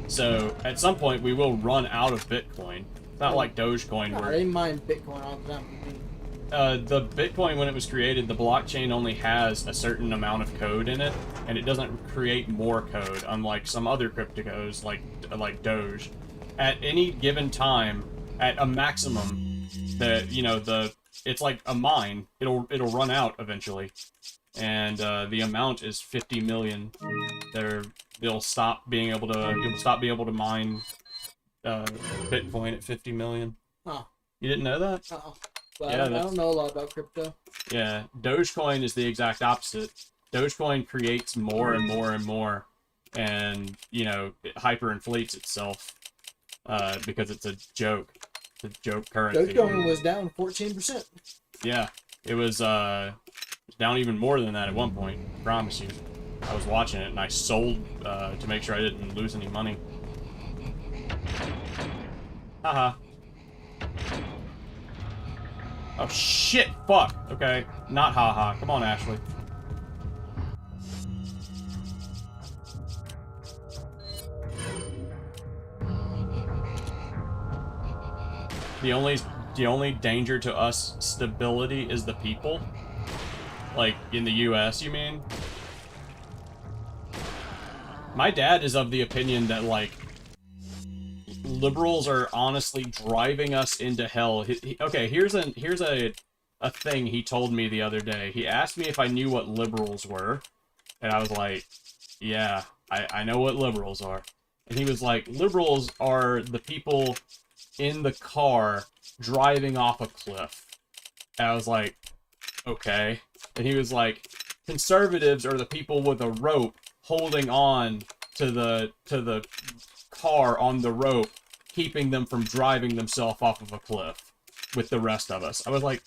So at some point we will run out of Bitcoin. It's not like Dogecoin where they mine Bitcoin all the time. the Bitcoin, when it was created, the blockchain only has a certain amount of code in it, and it doesn't create more code, unlike some other cryptos like Doge. At any given time, at a maximum, it's like a mine. It'll run out eventually, and the amount is 50 million. You'll stop being able to mine Bitcoin at 50 million. Huh. You didn't know that? Uh-oh. Well, yeah, I don't know a lot about crypto. Yeah, Dogecoin is the exact opposite. Dogecoin creates more and more and more, and, it hyperinflates itself because it's a joke. It's a joke currency. Dogecoin was down 14%. Yeah, it was down even more than that at one point, I promise you. I was watching it, and I sold to make sure I didn't lose any money. Haha. Oh shit, fuck. Okay, not haha. Come on, Ashley. The only danger to us stability is the people? Like, in the US, you mean? My dad is of the opinion that, like, liberals are honestly driving us into hell. Okay, here's a thing he told me the other day. He asked me if I knew what liberals were, and I was like, yeah, I know what liberals are. And he was like, liberals are the people in the car driving off a cliff. And I was like, okay. And he was like, conservatives are the people with a rope holding on to the car on the rope, keeping them from driving themselves off of a cliff with the rest of us. I was like,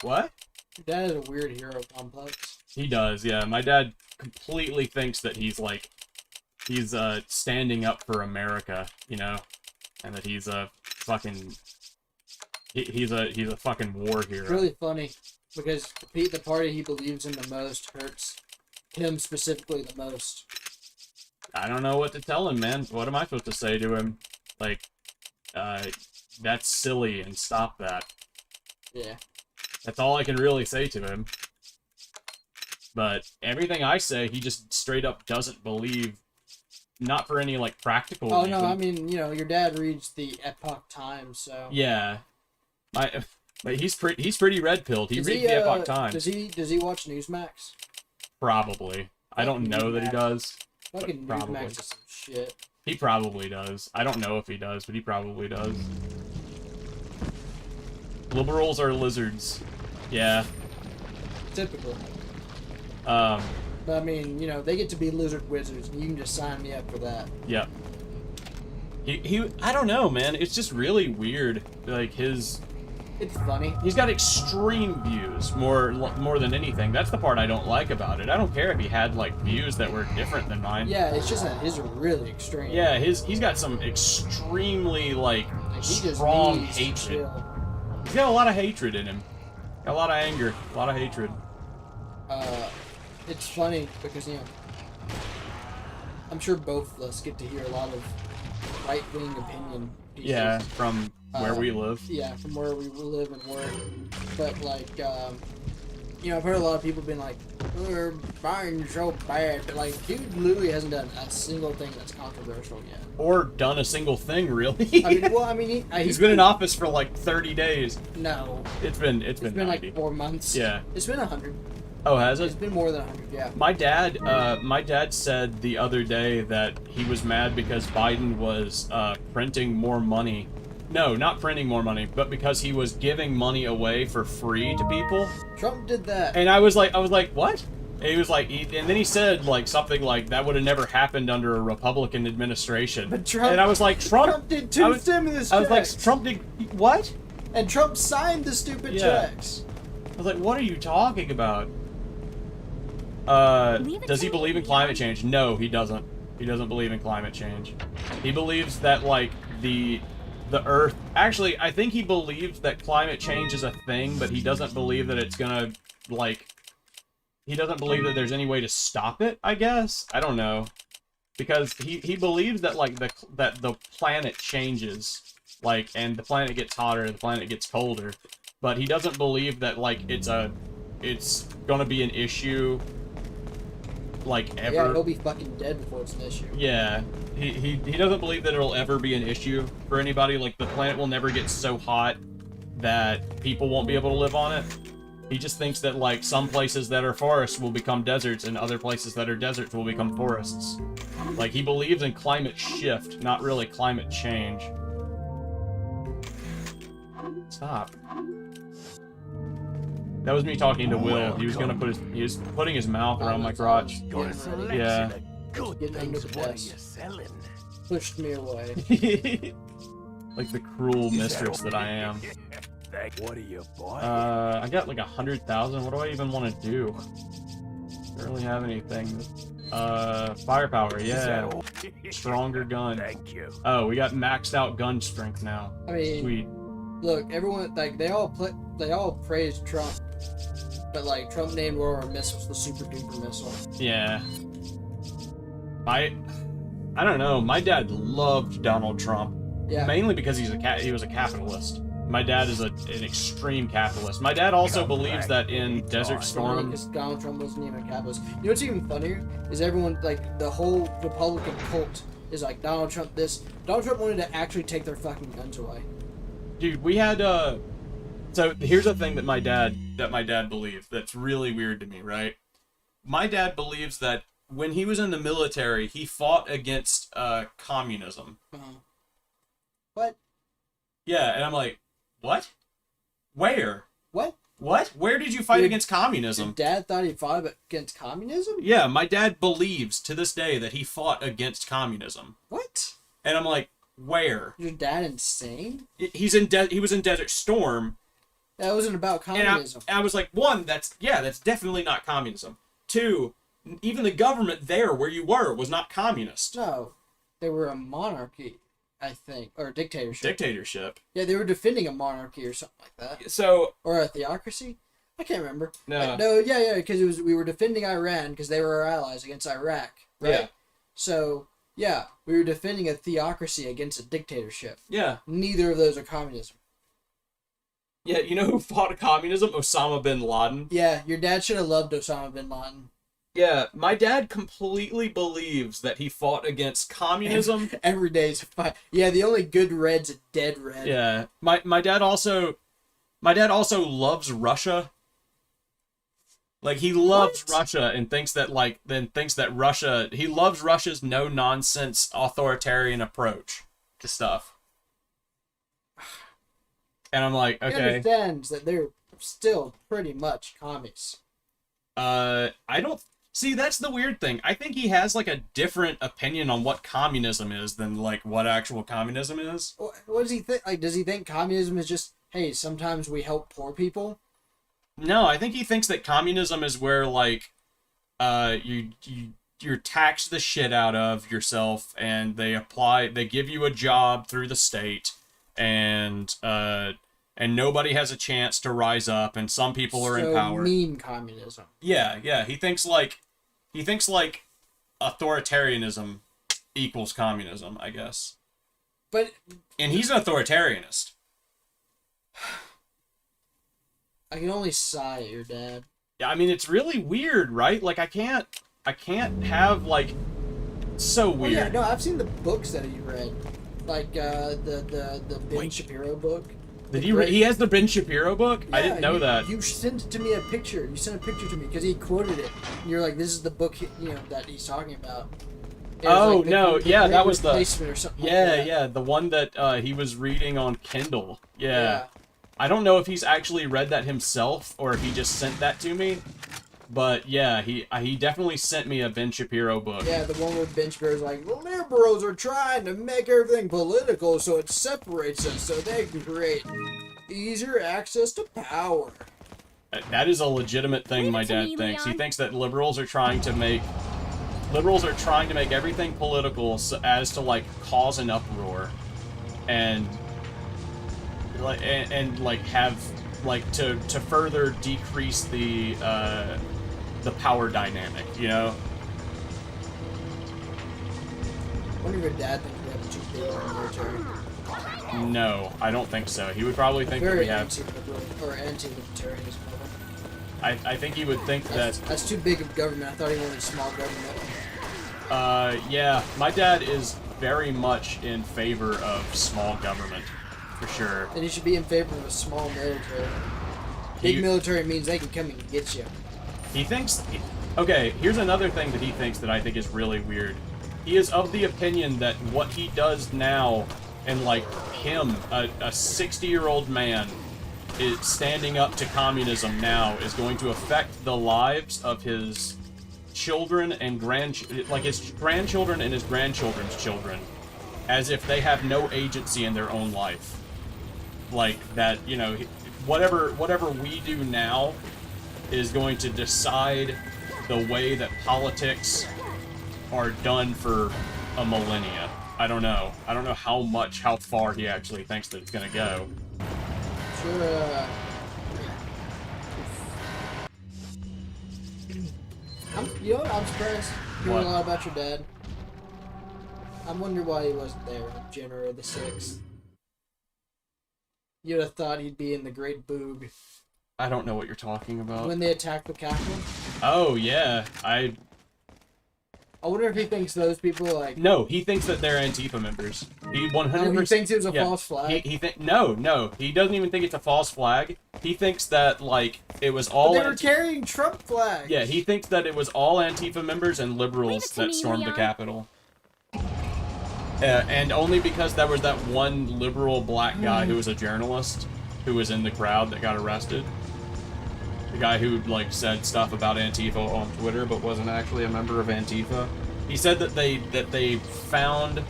what? Your dad is a weird hero complex. He does, yeah. My dad completely thinks that he's standing up for America, and that he's a fucking he's a fucking war hero. It's really funny because the party he believes in the most hurts him specifically the most. I don't know what to tell him, man. What am I supposed to say to him? Like, that's silly and stop that. Yeah. That's all I can really say to him. But everything I say, he just straight up doesn't believe. Not for any, like, practical reason. No, I mean, your dad reads the Epoch Times, so... Yeah. But he's pretty red-pilled. He reads the Epoch Times. Does he watch Newsmax? Probably. I don't know that he does. Fucking Newsmax is some shit. He probably does. I don't know if he does, but he probably does. Liberals are lizards. Yeah. Typical. But I mean, they get to be lizard wizards, and you can just sign me up for that. Yep. I don't know, man. It's just really weird. Like, It's funny. He's got extreme views, more than anything. That's the part I don't like about it. I don't care if he had, like, views that were different than mine. Yeah, it's just that his are really extreme. Yeah, he's got some extremely, like strong hatred. He's got a lot of hatred in him. Got a lot of anger, a lot of hatred. It's funny because, I'm sure both of us get to hear a lot of right-wing opinion pieces. Yeah, from where we live. Yeah, from where we live and work. But, like, you know, I've heard a lot of people being like, "We're Biden's so bad," but, like, dude literally hasn't done a single thing that's controversial yet. Or done a single thing, really. I mean, he's been in office for like 30 days. No. It's been like 4 months. Yeah. It's been 100. Oh, has it? It's been more than 100, yeah. My dad said the other day that he was mad because Biden was printing more money. No, not printing more money, but because he was giving money away for free to people. Trump did that. And I was like, what? And he was like, and then he said like something like that would have never happened under a Republican administration. But Trump, and I was like, Trump did two stimulus checks. I was like, Trump did what? And Trump signed the stupid checks. I was like, what are you talking about? Does he believe in climate change? No, he doesn't. He doesn't believe in climate change. He believes that like the Earth. Actually, I think he believes that climate change is a thing, but he doesn't believe that it's gonna like. He doesn't believe that there's any way to stop it, I guess. I don't know. Because he believes that like the planet changes, like, and the planet gets hotter, the planet gets colder. But he doesn't believe that like it's gonna be an issue like ever. Yeah, he'll be fucking dead before it's an issue. Yeah. He doesn't believe that it'll ever be an issue for anybody. Like the planet will never get so hot that people won't be able to live on it. He just thinks that, like, some places that are forests will become deserts, and other places that are deserts will become forests. Like, he believes in climate shift, not really climate change. Stop. That was me talking to Will. He was he was putting his mouth around my crotch. Yeah. Getting under the desk. Pushed me away. Like the cruel mistress that I am. What are you, boy? I got like 100,000. What do I even want to do? Don't really have anything. Firepower, yeah. Stronger gun. Thank you. Oh, we got maxed out gun strength now. I mean, sweet. Look, everyone like they all praised Trump, but like Trump named one of our missiles the super duper missile. Yeah. I don't know. My dad loved Donald Trump. Yeah. Mainly because he was a capitalist. My dad is an extreme capitalist. My dad also believes that in Desert Storm... Because Donald Trump wasn't even a capitalist. You know what's even funnier? Is everyone, like, the whole Republican cult is like, Donald Trump this. Donald Trump wanted to actually take their fucking guns away. Dude, we had, So, here's the thing that my dad believed that's really weird to me, right? My dad believes that when he was in the military, he fought against, communism. What? Yeah, and I'm like... What? Where? What? What? Where did you fight against communism? Your dad thought he fought against communism? Yeah, my dad believes to this day that he fought against communism. What? And I'm like, where? Your dad insane? He was in Desert Storm. That wasn't about communism. And I was like, one, that's definitely not communism. Two, even the government there where you were was not communist. No, they were a monarchy. I think, or a dictatorship. Dictatorship. Yeah, they were defending a monarchy or something like that. So, or a theocracy. I can't remember. No. Yeah, because we were defending Iran because they were our allies against Iraq, right? Yeah. So yeah, we were defending a theocracy against a dictatorship. Yeah. Neither of those are communism. Yeah, you know who fought communism? Osama bin Laden. Yeah, your dad should have loved Osama bin Laden. Yeah, my dad completely believes that he fought against communism. Every day's a fight. Yeah, the only good red's a dead red. Yeah, my dad also loves Russia. Like he loves Russia and thinks that he loves Russia's no nonsense authoritarian approach to stuff. And I'm like, okay. He understands that they're still pretty much commies. I don't. See, that's the weird thing. I think he has, like, a different opinion on what communism is than, like, what actual communism is. What does he think? Like, does he think communism is just, hey, sometimes we help poor people? No, I think he thinks that communism is where, like, you're taxed the shit out of yourself, and they give you a job through the state, and nobody has a chance to rise up, and some people are in power. Mean communism. Yeah. He thinks like authoritarianism equals communism, I guess. But and he's an authoritarianist. I can only sigh at your dad. Yeah, I mean it's really weird, right? Like I can't have like so weird. Oh, yeah, no, I've seen the books that he read, like the Ben Shapiro book. Did he? He has the Ben Shapiro book. Yeah, I didn't know that. You sent to me a picture. You sent a picture to me because he quoted it. And you're like, this is the book, that he's talking about. Oh like no, yeah, that was the or something. Yeah, the one that he was reading on Kindle. Yeah. I don't know if he's actually read that himself or if he just sent that to me. But yeah, he definitely sent me a Ben Shapiro book. Yeah, the one where Ben Shapiro's like, the liberals are trying to make everything political so it separates us so they can create easier access to power. That is a legitimate thing my dad thinks. He thinks that liberals are trying to make everything political so as to like cause an uproar and have like to further decrease the power dynamic, you know? I wonder if your dad thinks we have too big of a military. No, I don't think so. He would probably think that we have... anti-libertarian is called. I think he would think that's too big of government. I thought he wanted small government. Yeah, my dad is very much in favor of small government, for sure. And he should be in favor of a small military. Big military means they can come and get you. He thinks... Okay, here's another thing that he thinks that I think is really weird. He is of the opinion that what he does now, and like him, a 60-year-old man, is standing up to communism now, is going to affect the lives of his children and his grandchildren and his grandchildren's children, as if they have no agency in their own life. Like that, you know, whatever we do now is going to decide the way that politics are done for a millennia. I don't know how far he actually thinks that it's gonna go. Sure, you know what? I'm surprised hearing a lot about your dad. I'm wondering why he wasn't there on January the 6th. You'd have thought he'd be in the Great Boog. I don't know what you're talking about. When they attacked the Capitol? Oh, yeah. I wonder if he thinks those people, like... No, he thinks that they're Antifa members. He 100%... No, he thinks it was a false flag? No. He doesn't even think it's a false flag. He thinks that, like, it was all... But they were carrying Trump flags! Yeah, he thinks that it was all Antifa members and liberals that stormed the Capitol. And only because there was that one liberal black guy who was a journalist who was in the crowd that got arrested. The guy who, like, said stuff about Antifa on Twitter but wasn't actually a member of Antifa. He said that they found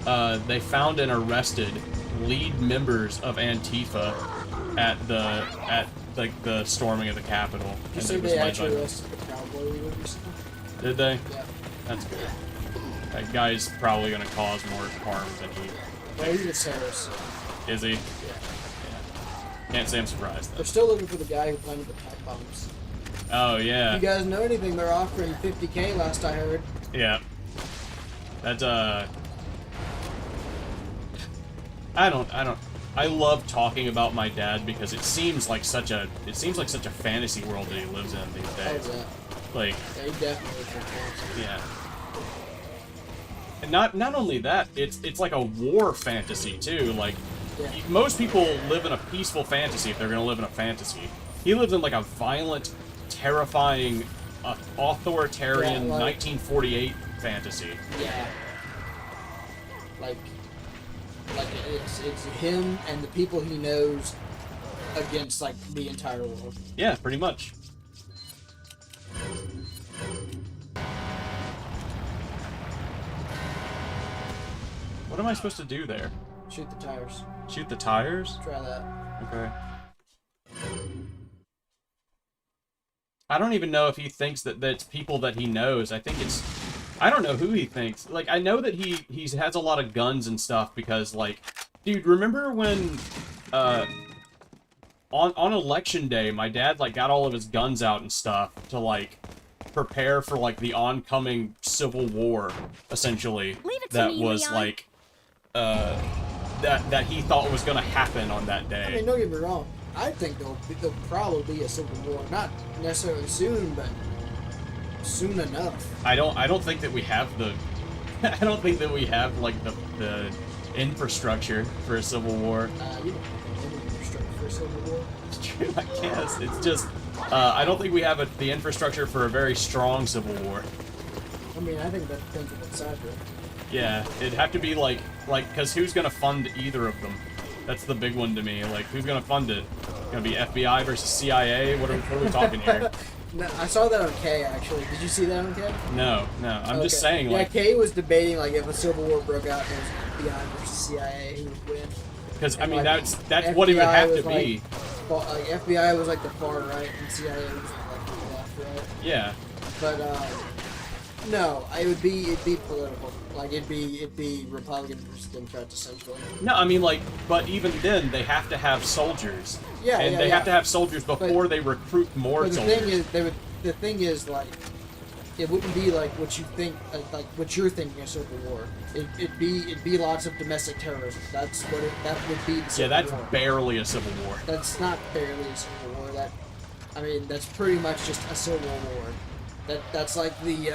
and arrested lead members of Antifa at the storming of the Capitol. You said they actually arrested the cowboy leaders? Did they? Yeah. That's good. That guy's probably gonna cause more harm than he... Well, he's a terrorist. Is he? Yeah. Can't say I'm surprised, though. They're still looking for the guy who planted the pipe bombs. Oh, yeah. If you guys know anything, they're offering $50K last I heard. Yeah. That's, I love talking about my dad because it seems like such a fantasy world that he lives in these days. Oh, yeah. Like... Yeah, he definitely is fantasy. Yeah. And not only that, it's like a war fantasy, too. Like, yeah. Most people live in a peaceful fantasy if they're gonna live in a fantasy. He lives in, like, a violent, terrifying, authoritarian 1948 fantasy. Yeah. Like it's him and the people he knows against, like, the entire world. Yeah, pretty much. What am I supposed to do there? Shoot the tires. Shoot the tires? Try that. Okay. I don't even know if he thinks that that's people that he knows. I think it's... I don't know who he thinks. Like, I know that he has a lot of guns and stuff because, like... Dude, remember when... on election day, my dad, like, got all of his guns out and stuff to, like... prepare for like the oncoming civil war, essentially. Leave it to That me, was Leon. like, that he thought was gonna happen on that day. I mean, don't get me wrong. I think there'll probably be a civil war, not necessarily soon, but soon enough. I don't think that we have the, I don't think that we have like the infrastructure for a civil war. You don't have any infrastructure for a civil war. It's true, I guess. It's just, I don't think we have the infrastructure for a very strong civil war. I mean, I think that depends on what side you're on. Yeah, it'd have to be like, cause who's gonna fund either of them? That's the big one to me. Like, who's gonna fund it? Gonna be FBI versus CIA? What are we talking here? No, I saw that on K actually. Did you see that on K? No. I'm just saying, Yeah, like, K was debating like if a civil war broke out, it was FBI versus CIA who would win. because I And, mean like, that's what it would FBI have to was, be. Like FBI was like the far right, and CIA was like the left, right? Yeah. But no, it'd be political. Like it'd be Republican versus Democrats essentially. No, I mean like, but even then they have to have soldiers. Yeah, and yeah, they yeah. have to have soldiers before they recruit more But the soldiers. thing is, the thing is like, it wouldn't be like what you think, like what you're thinking of civil war. It'd be lots of domestic terrorism. That would be the Yeah, civil that's war. barely a civil war. That's not barely a civil war. I mean, that's pretty much just a civil war. That's like the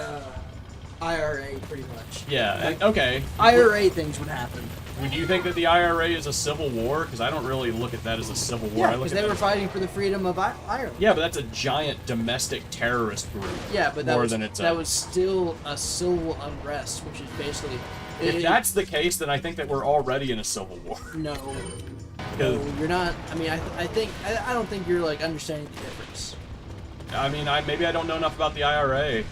IRA, pretty much. Yeah, Like, okay. IRA things would happen. Would you think that the IRA is a civil war? Because I don't really look at that as a civil war. Yeah, I look because at they that were as- fighting for the freedom of Ireland. Yeah, but that's a giant domestic terrorist group. Yeah, but that more was than it's that was still a civil unrest, which is basically. If that's the case, then I think that we're already in a civil war. No, Because you're not. I mean, I don't think you're like understanding the difference. I mean, maybe I don't know enough about the IRA,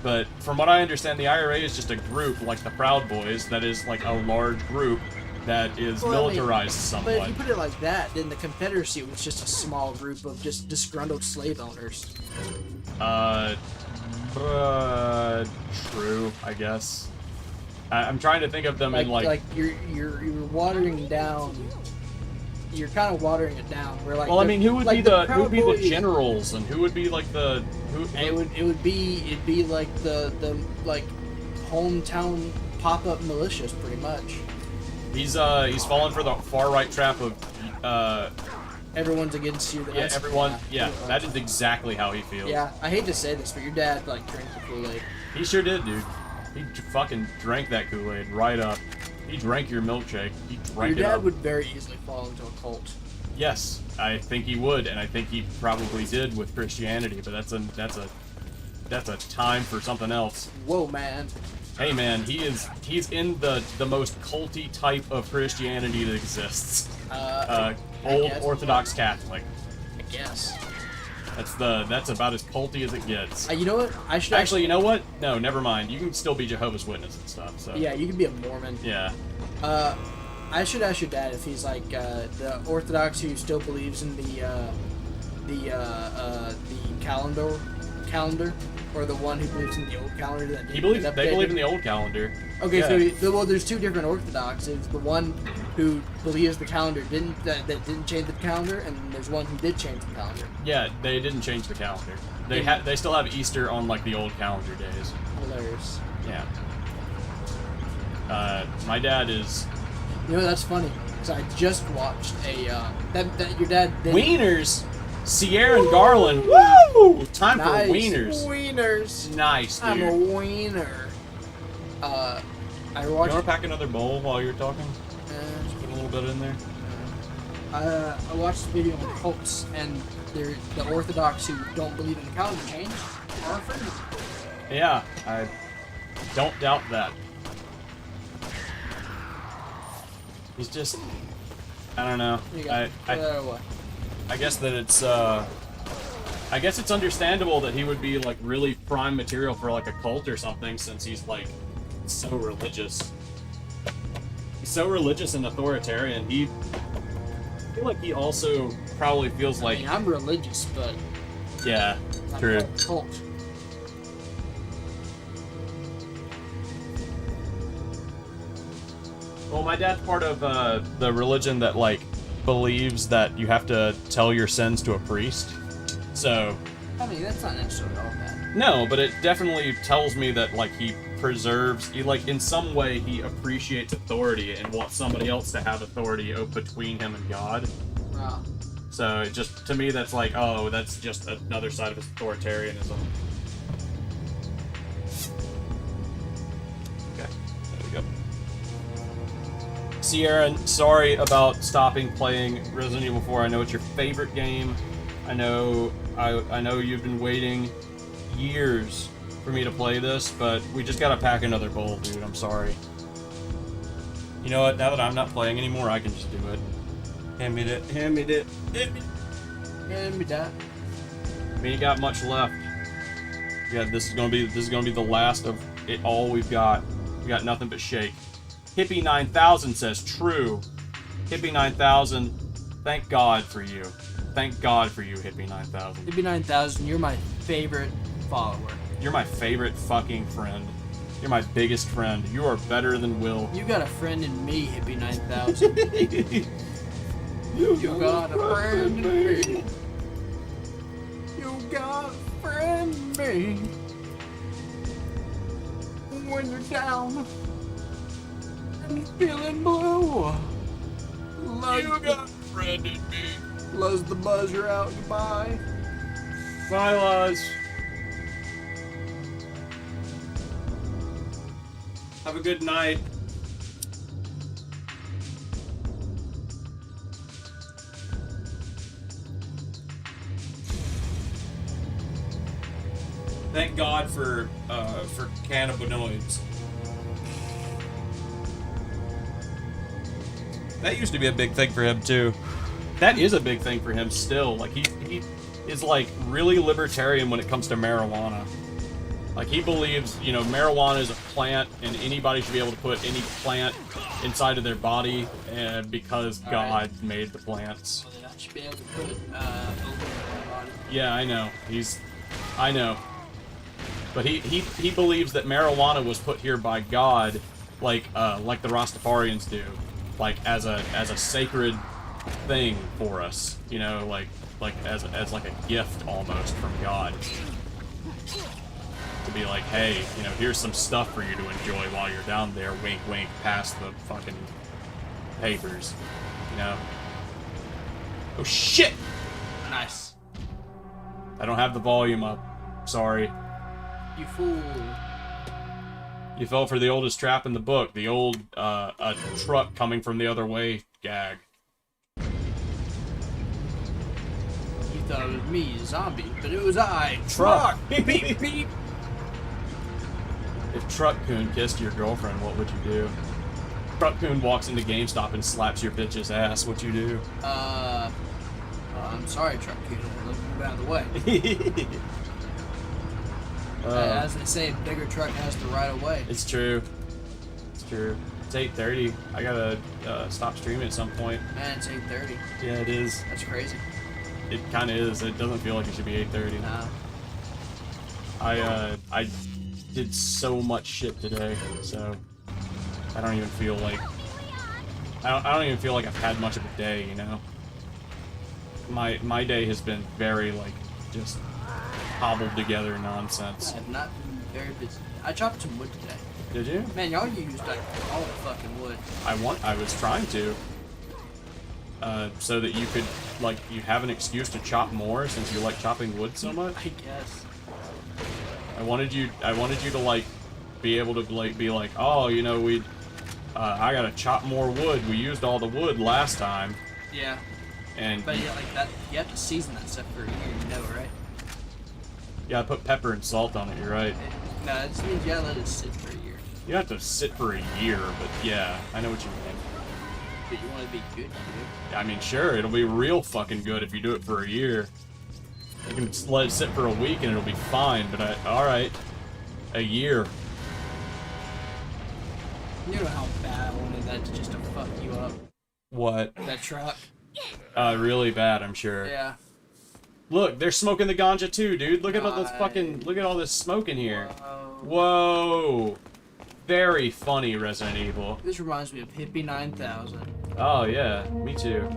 but from what I understand, the IRA is just a group like the Proud Boys that is like a large group that is Well, I mean, militarized But somewhat. if you put it like that, then the Confederacy was just a small group of just disgruntled slave owners. True, I guess. I'm trying to think of them in like. You're watering down. You're kind of watering it down. Where like. Well, I mean, who would like be the Proud the Boys- generals, and who would be like the who? It'd be like the like hometown pop-up militias, pretty much. He's fallen for the far right trap of Everyone's against you. yeah, That's, everyone. Yeah, pretty much. that is exactly how he feels. Yeah, I hate to say this, but your dad like drank the Kool-Aid. He sure did, dude. He fucking drank that Kool-Aid right up. He drank your milkshake. He drank Your it dad up. would very easily fall into a cult. Yes, I think he would, and I think he probably did with Christianity. But that's a time for something else. Whoa, man. Hey, man, he's in the most culty type of Christianity that exists. I Old guess. Orthodox Catholic. I guess. That's about as culty as it gets. You know what? I should Actually, you know what? No, never mind. You can still be Jehovah's Witness and stuff. So Yeah, you can be a Mormon. yeah. I should ask your dad if he's like the Orthodox who still believes in the calendar, or the one who believes in the old calendar that He didn't believes get they believe in updated? the old calendar. Okay, Yeah. so well, there's two different Orthodox. There's the one who believes the calendar that didn't change the calendar, and there's one who did change the calendar. Yeah, they didn't change the calendar. They still have Easter on like the old calendar days. Hilarious. Yeah. My dad is You know, that's funny. So I just watched that your dad did. Wieners. Sierra and Garland. Woo! Time Nice. for wieners. Wieners. Nice, dude. I'm a wiener. I You watched. want to pack another bowl while you're talking? Uh, Just put a little bit in there. I watched the video on cults, and they're the Orthodox who don't believe in the calendar change are offended. Yeah, I don't doubt that. He's just, I don't know. You got what? I guess that it's I guess it's understandable that he would be like really prime material for like a cult or something, since he's like so religious. He's so religious and authoritarian. I feel like he also probably feels like I mean, I'm religious, but yeah, I'm true. not a cult. Well, my dad's part of the religion that like believes that you have to tell your sins to a priest. So I mean, that's not necessarily all bad. No, but it definitely tells me that, like, he preserves, like, in some way he appreciates authority and wants somebody else to have authority between him and God. Wow. So it just, to me, that's like, oh, that's just another side of his authoritarianism. Okay, there we go. Sierra, sorry about stopping playing Resident Evil 4. I know it's your favorite game. I know you've been waiting years for me to play this, but we just gotta pack another bowl, dude. I'm sorry. You know what? Now that I'm not playing anymore, I can just do it. Hand me that. Hand me that. Hand me that. We ain't got much left. Yeah, this is gonna be the last of it. All we've got. We got nothing but shake. Hippie 9000 says true. Hippie 9000, thank God for you. Thank God for you, Hippie 9000. Hippie 9000, you're my favorite follower. You're my favorite fucking friend. You're my biggest friend. You are better than Will. You got a friend in me, Hippie 9000. You got a friend in me. You got a friend in me. When you're down and feeling blue. You got a friend in me. Loves the buzzer out. Goodbye. Bye, Luz. Have a good night. Thank God for cannabinoids. That used to be a big thing for him too. That is a big thing for him still. Like he is like really libertarian when it comes to marijuana. Like he believes, you know, marijuana is a plant and anybody should be able to put any plant inside of their body and because God made the plants. Well, I should be able to put open in my body. Yeah, I know. I know. But he believes that marijuana was put here by God, like the Rastafarians do, like as a sacred thing for us, you know, like as like a gift almost from God. To be like, hey, you know, here's some stuff for you to enjoy while you're down there, wink wink, past the fucking papers, you know. Oh shit! Nice. I don't have the volume up. Sorry. You fool. You fell for the oldest trap in the book, the old a truck coming from the other way gag. You thought it was me, zombie, but it was I, truck. Beep beep. If Truck-kun kissed your girlfriend, what would you do? Truck-kun walks into GameStop and slaps your bitch's ass, what you do? I'm sorry, Truck-kun. Let me move out of the way. As they say, a bigger truck has the right of way. It's true. It's true. It's 8:30. I gotta stop streaming at some point. Man, it's 8:30. Yeah, it is. That's crazy. It kind of is. It doesn't feel like it should be 8:30. Nah. I did so much shit today, so I don't even feel like I don't even feel like I've had much of a day, you know. My day has been very like just hobbled together nonsense. I have not been very busy. I chopped some wood today. Did you? Man, y'all used like all the fucking wood. I was trying to. So that you could like you have an excuse to chop more since you like chopping wood so much. I guess. I wanted you to like be able to like be like, oh, you know, I gotta chop more wood. We used all the wood last time. Yeah. And but yeah, like that, you have to season that stuff for a year, you know, right? Yeah, I put pepper and salt on it. You're right. No, it just means you gotta let it sit for a year. You don't have to sit for a year, but yeah, I know what you mean. But you want to be good, dude. I mean, sure, it'll be real fucking good if you do it for a year. You can just let it sit for a week and it'll be fine, but alright. A year. You know how bad I wanted that just to fuck you up. What? That truck. Really bad, I'm sure. Yeah. Look, they're smoking the ganja too, dude. Look at all this fucking, look at all this smoke in here. Whoa. Very funny, Resident Evil. This reminds me of Hippie 9000. Oh yeah, me too.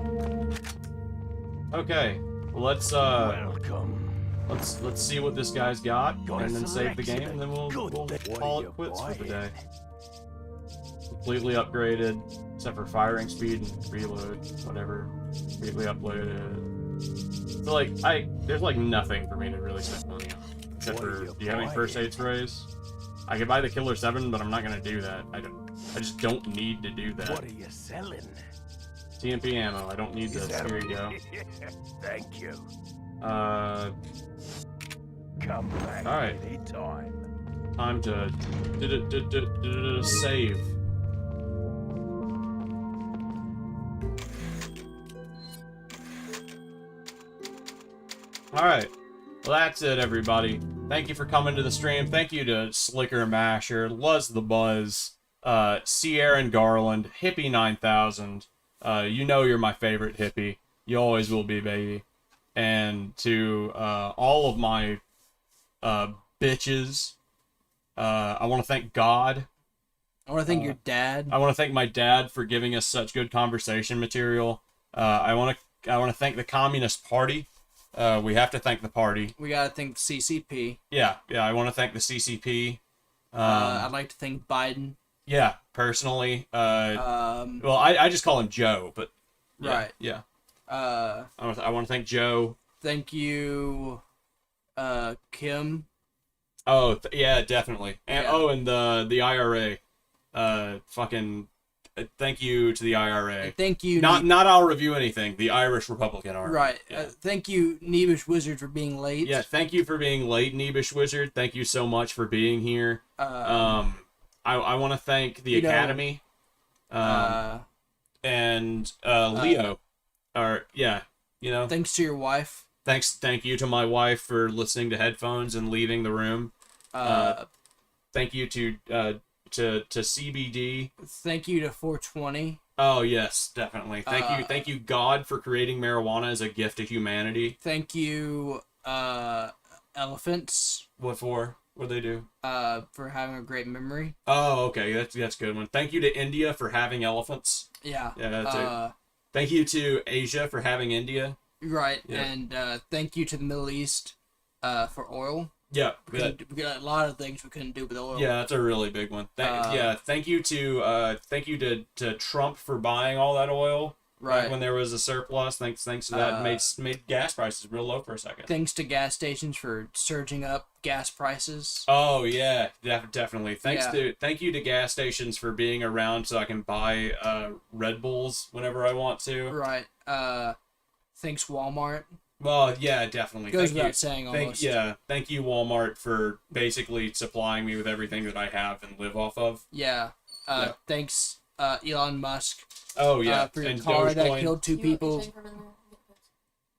Okay, well, let's Welcome. let's see what this guy's got, and then save the game, and then we'll call it quits for the day. Completely upgraded, except for firing speed and reload, whatever. Completely uploaded. So like, there's like nothing for me to really spend money on, except for, do you have any first aid sprays? I could buy the Killer 7, but I'm not gonna do that. I just don't need to do that. What are you selling? TMP ammo. I don't need this. Here you go. Thank you. Come back Alright. anytime. Time to save. Alright. Well, that's it, everybody. Thank you for coming to the stream. Thank you to Slicker Masher, Luz the Buzz, Sierra and Garland, Hippie 9000. You know you're my favorite hippie. You always will be, baby. And to all of my bitches, I want to thank God. I want to thank your dad. I want to thank my dad for giving us such good conversation material. I want to thank the Communist Party. We have to thank the party. We gotta thank the CCP. Yeah. I want to thank the CCP. I'd like to thank Biden. Yeah, personally. Well, I just call him Joe, but yeah, right. Yeah. I want to thank Joe. Thank you, Kim. Oh, yeah, definitely. And Yeah. and the IRA. Fucking thank you to the IRA. And thank you. Not I'll review anything. The Irish Republican Army. Right. Yeah. Thank you, Nebish Wizard, for being late. Yeah, thank you for being late, Nebish Wizard. Thank you so much for being here. I want to thank the Academy. And Leo. Thanks to your wife. Thank you to my wife for listening to headphones and leaving the room. Thank you to CBD. Thank you to 420. Oh yes, definitely. Thank you, God, for creating marijuana as a gift to humanity. Thank you, elephants. What for? What do they do? For having a great memory. Oh, okay, that's a good one. Thank you to India for having elephants. Yeah. Yeah, that's it. Thank you to Asia for having India. Right, Yeah. and thank you to the Middle East for oil. Yeah, We got a lot of things we couldn't do with oil. yeah, that's a really big one. Thank you to Trump for buying all that oil. Right. When there was a surplus, thanks to that, made gas prices real low for a second. Thanks to gas stations for surging up gas prices. Oh yeah, definitely. Yeah. Thank you to gas stations for being around so I can buy Red Bulls whenever I want to. Right. Thanks Walmart. Well, yeah, definitely. Goes Thank without you. saying almost. Thank you Walmart for basically supplying me with everything that I have and live off of. Yeah. Thanks Elon Musk. Oh yeah, For your and car that Dogecoin. killed two people.